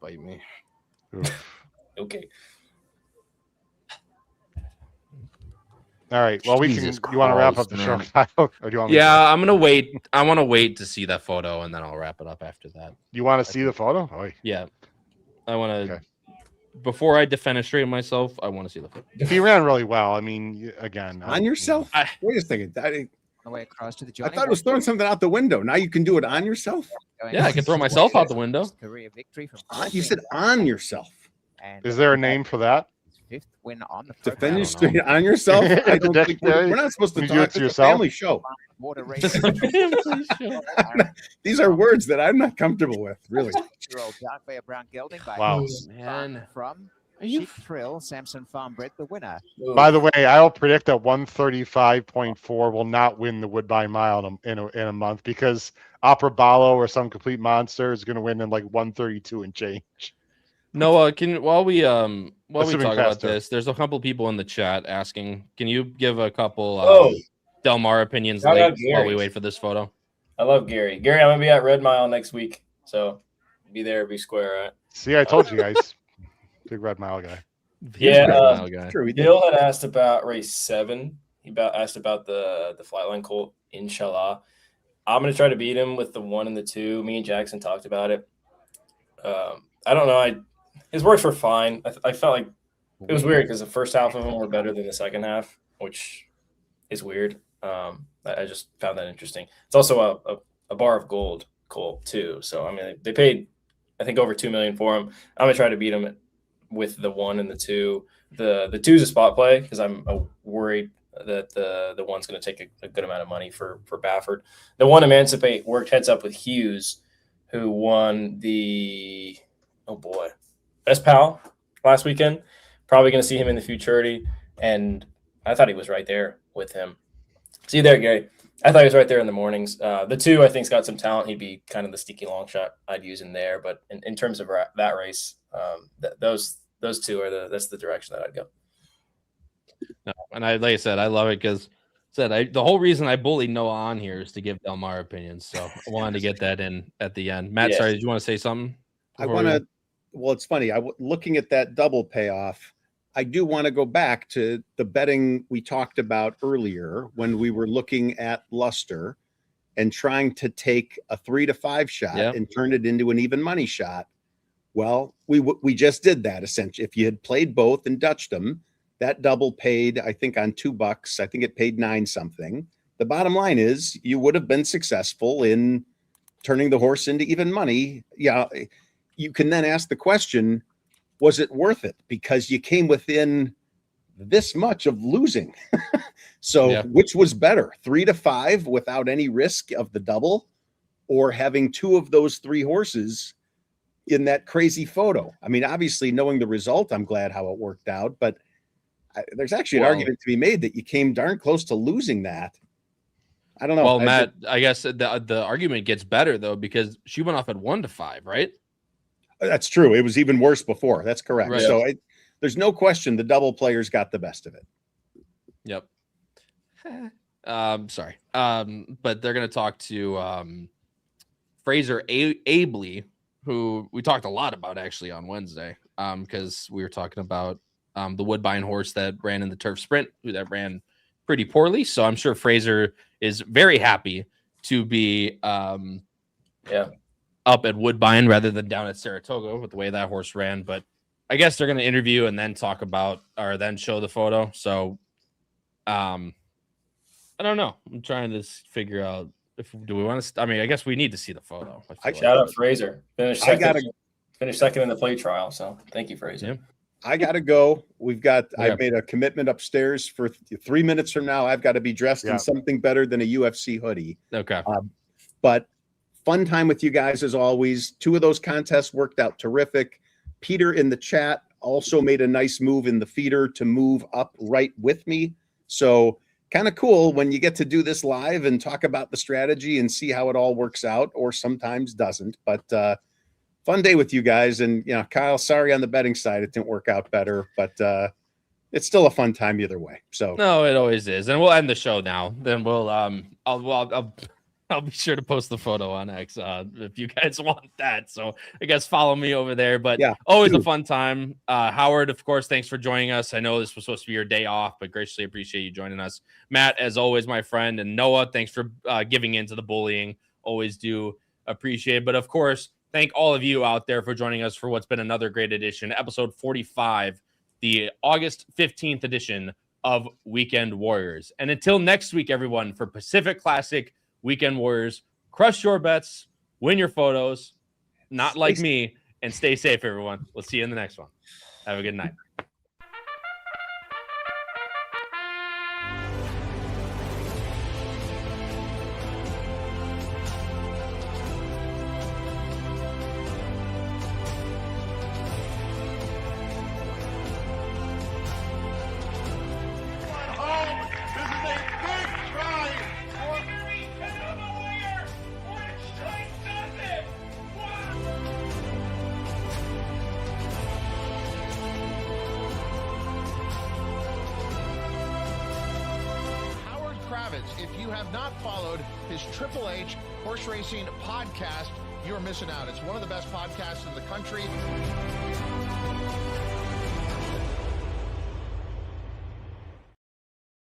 bite me. Okay. All right. Well, Jesus you want to wrap up the show, Kyle? Or do you want me I'm gonna wait. I want to wait to see that photo, and then I'll wrap it up after that. You want to see the photo? Oh, yeah. I want to. Okay. Before I defenestrate myself, I want to see the photo. He ran really well. I mean, again, on yourself. Wait a second. Away across to the I thought it was throwing something out the window. Now you can do it on yourself. Yeah, I can throw myself out the window. Career victory from you said on yourself. Is there a name for that? 5th win on the defend straight on yourself. I don't think we're not supposed to talk. It's a family show. These are words that I'm not comfortable with. Really. Wow, man. From Sheep Thrill, Samson Farm bred the winner. By the way, I'll predict that 135.4 will not win the Woodbine Mile in a month because Opera Ballo or some complete monster is going to win in like 132 and change. Noah, while we talk about this, there's a couple people in the chat asking, can you give a couple Del Mar opinions while we wait for this photo? I love Gary. Gary, I'm gonna be at Red Mile next week, so be there, be square. Right? See, I told you guys. Big Red Mile guy. Yeah, Bill had asked about race 7. He asked about the Flightline Colt. Inshallah, I'm gonna try to beat him with the 1 and the 2. Me and Jackson talked about it. I don't know. His works were fine. I felt like it was weird because the first half of them were better than the second half, which is weird. I just found that interesting. It's also a bar of gold Colt too. So I mean, they paid I think over $2 million for him. I'm gonna try to beat him with the 1 and the 2. The 2's a spot play because I'm worried that the 1's going to take a good amount of money for Baffert. The 1 Emancipate worked heads up with Hughes, who won the Best Pal last weekend. Probably going to see him in the Futurity, and I thought he was right there with him. See you there, Gary. I thought he was right there in the mornings. The 2 I think's got some talent. He'd be kind of the sneaky long shot I'd use in there, but in terms of that race, those 2 that's the direction that I'd go. No, and like I said, I love it because the whole reason I bullied Noah on here is to give Del Mar opinions. So I wanted to get that in at the end. Matt, sorry, did you want to say something? I want to. Well, it's funny. Looking at that double payoff, I do want to go back to the betting we talked about earlier when we were looking at Luster and trying to take a 3 to 5 shot and turn it into an even money shot. Well, we just did that essentially. If you had played both and Dutched them, that double paid, I think, on $2. I think it paid 9 something. The bottom line is you would have been successful in turning the horse into even money. Yeah, you can then ask the question, was it worth it? Because you came within this much of losing. So which was better, 3 to 5 without any risk of the double, or having 2 of those 3 horses in that crazy photo? I mean, obviously knowing the result, I'm glad how it worked out, but there's actually an argument to be made that you came darn close to losing that. I don't know. Well, Matt, I guess the argument gets better though, because she went off at 1 to 5, right? That's true. It was even worse before. That's correct. Right. So there's no question the double players got the best of it. Yep. Sorry. But they're going to talk to Fraser Abley, who we talked a lot about actually on Wednesday, because we were talking about the Woodbine horse that ran in the turf sprint, that ran pretty poorly. So I'm sure Fraser is very happy to be up at Woodbine rather than down at Saratoga with the way that horse ran. But I guess they're going to interview and then talk about, or then show the photo. So I don't know. I'm trying to figure out do we want to. I mean, I guess we need to see the photo. Shout out Fraser. Finished second in the plate trial. So thank you, Fraser. Yeah. I got to go. I've made a commitment upstairs for 3 minutes from now. I've got to be dressed in something better than a UFC hoodie. Okay. But fun time with you guys as always. 2 of those contests worked out terrific. Peter in the chat also made a nice move in the feeder to move up right with me. So kind of cool when you get to do this live and talk about the strategy and see how it all works out, or sometimes doesn't. But fun day with you guys. And, you know, Kyle, sorry on the betting side, it didn't work out better, but it's still a fun time either way. So no, it always is. And we'll end the show now. Then we'll I'll be sure to post the photo on X if you guys want that. So I guess follow me over there. But always a fun time. Howard, of course, thanks for joining us. I know this was supposed to be your day off, but graciously appreciate you joining us. Matt, as always, my friend, and Noah, thanks for giving in to the bullying. Always do appreciate it. But of course, thank all of you out there for joining us for what's been another great edition, episode 45, the August 15th edition of Weekend Warriors. And until next week, everyone, for Pacific Classic Weekend Warriors, crush your bets, win your photos, not like me, and stay safe, everyone. We'll see you in the next one. Have a good night. If you have not followed his Triple H Horse Racing podcast, you're missing out. It's one of the best podcasts in the country.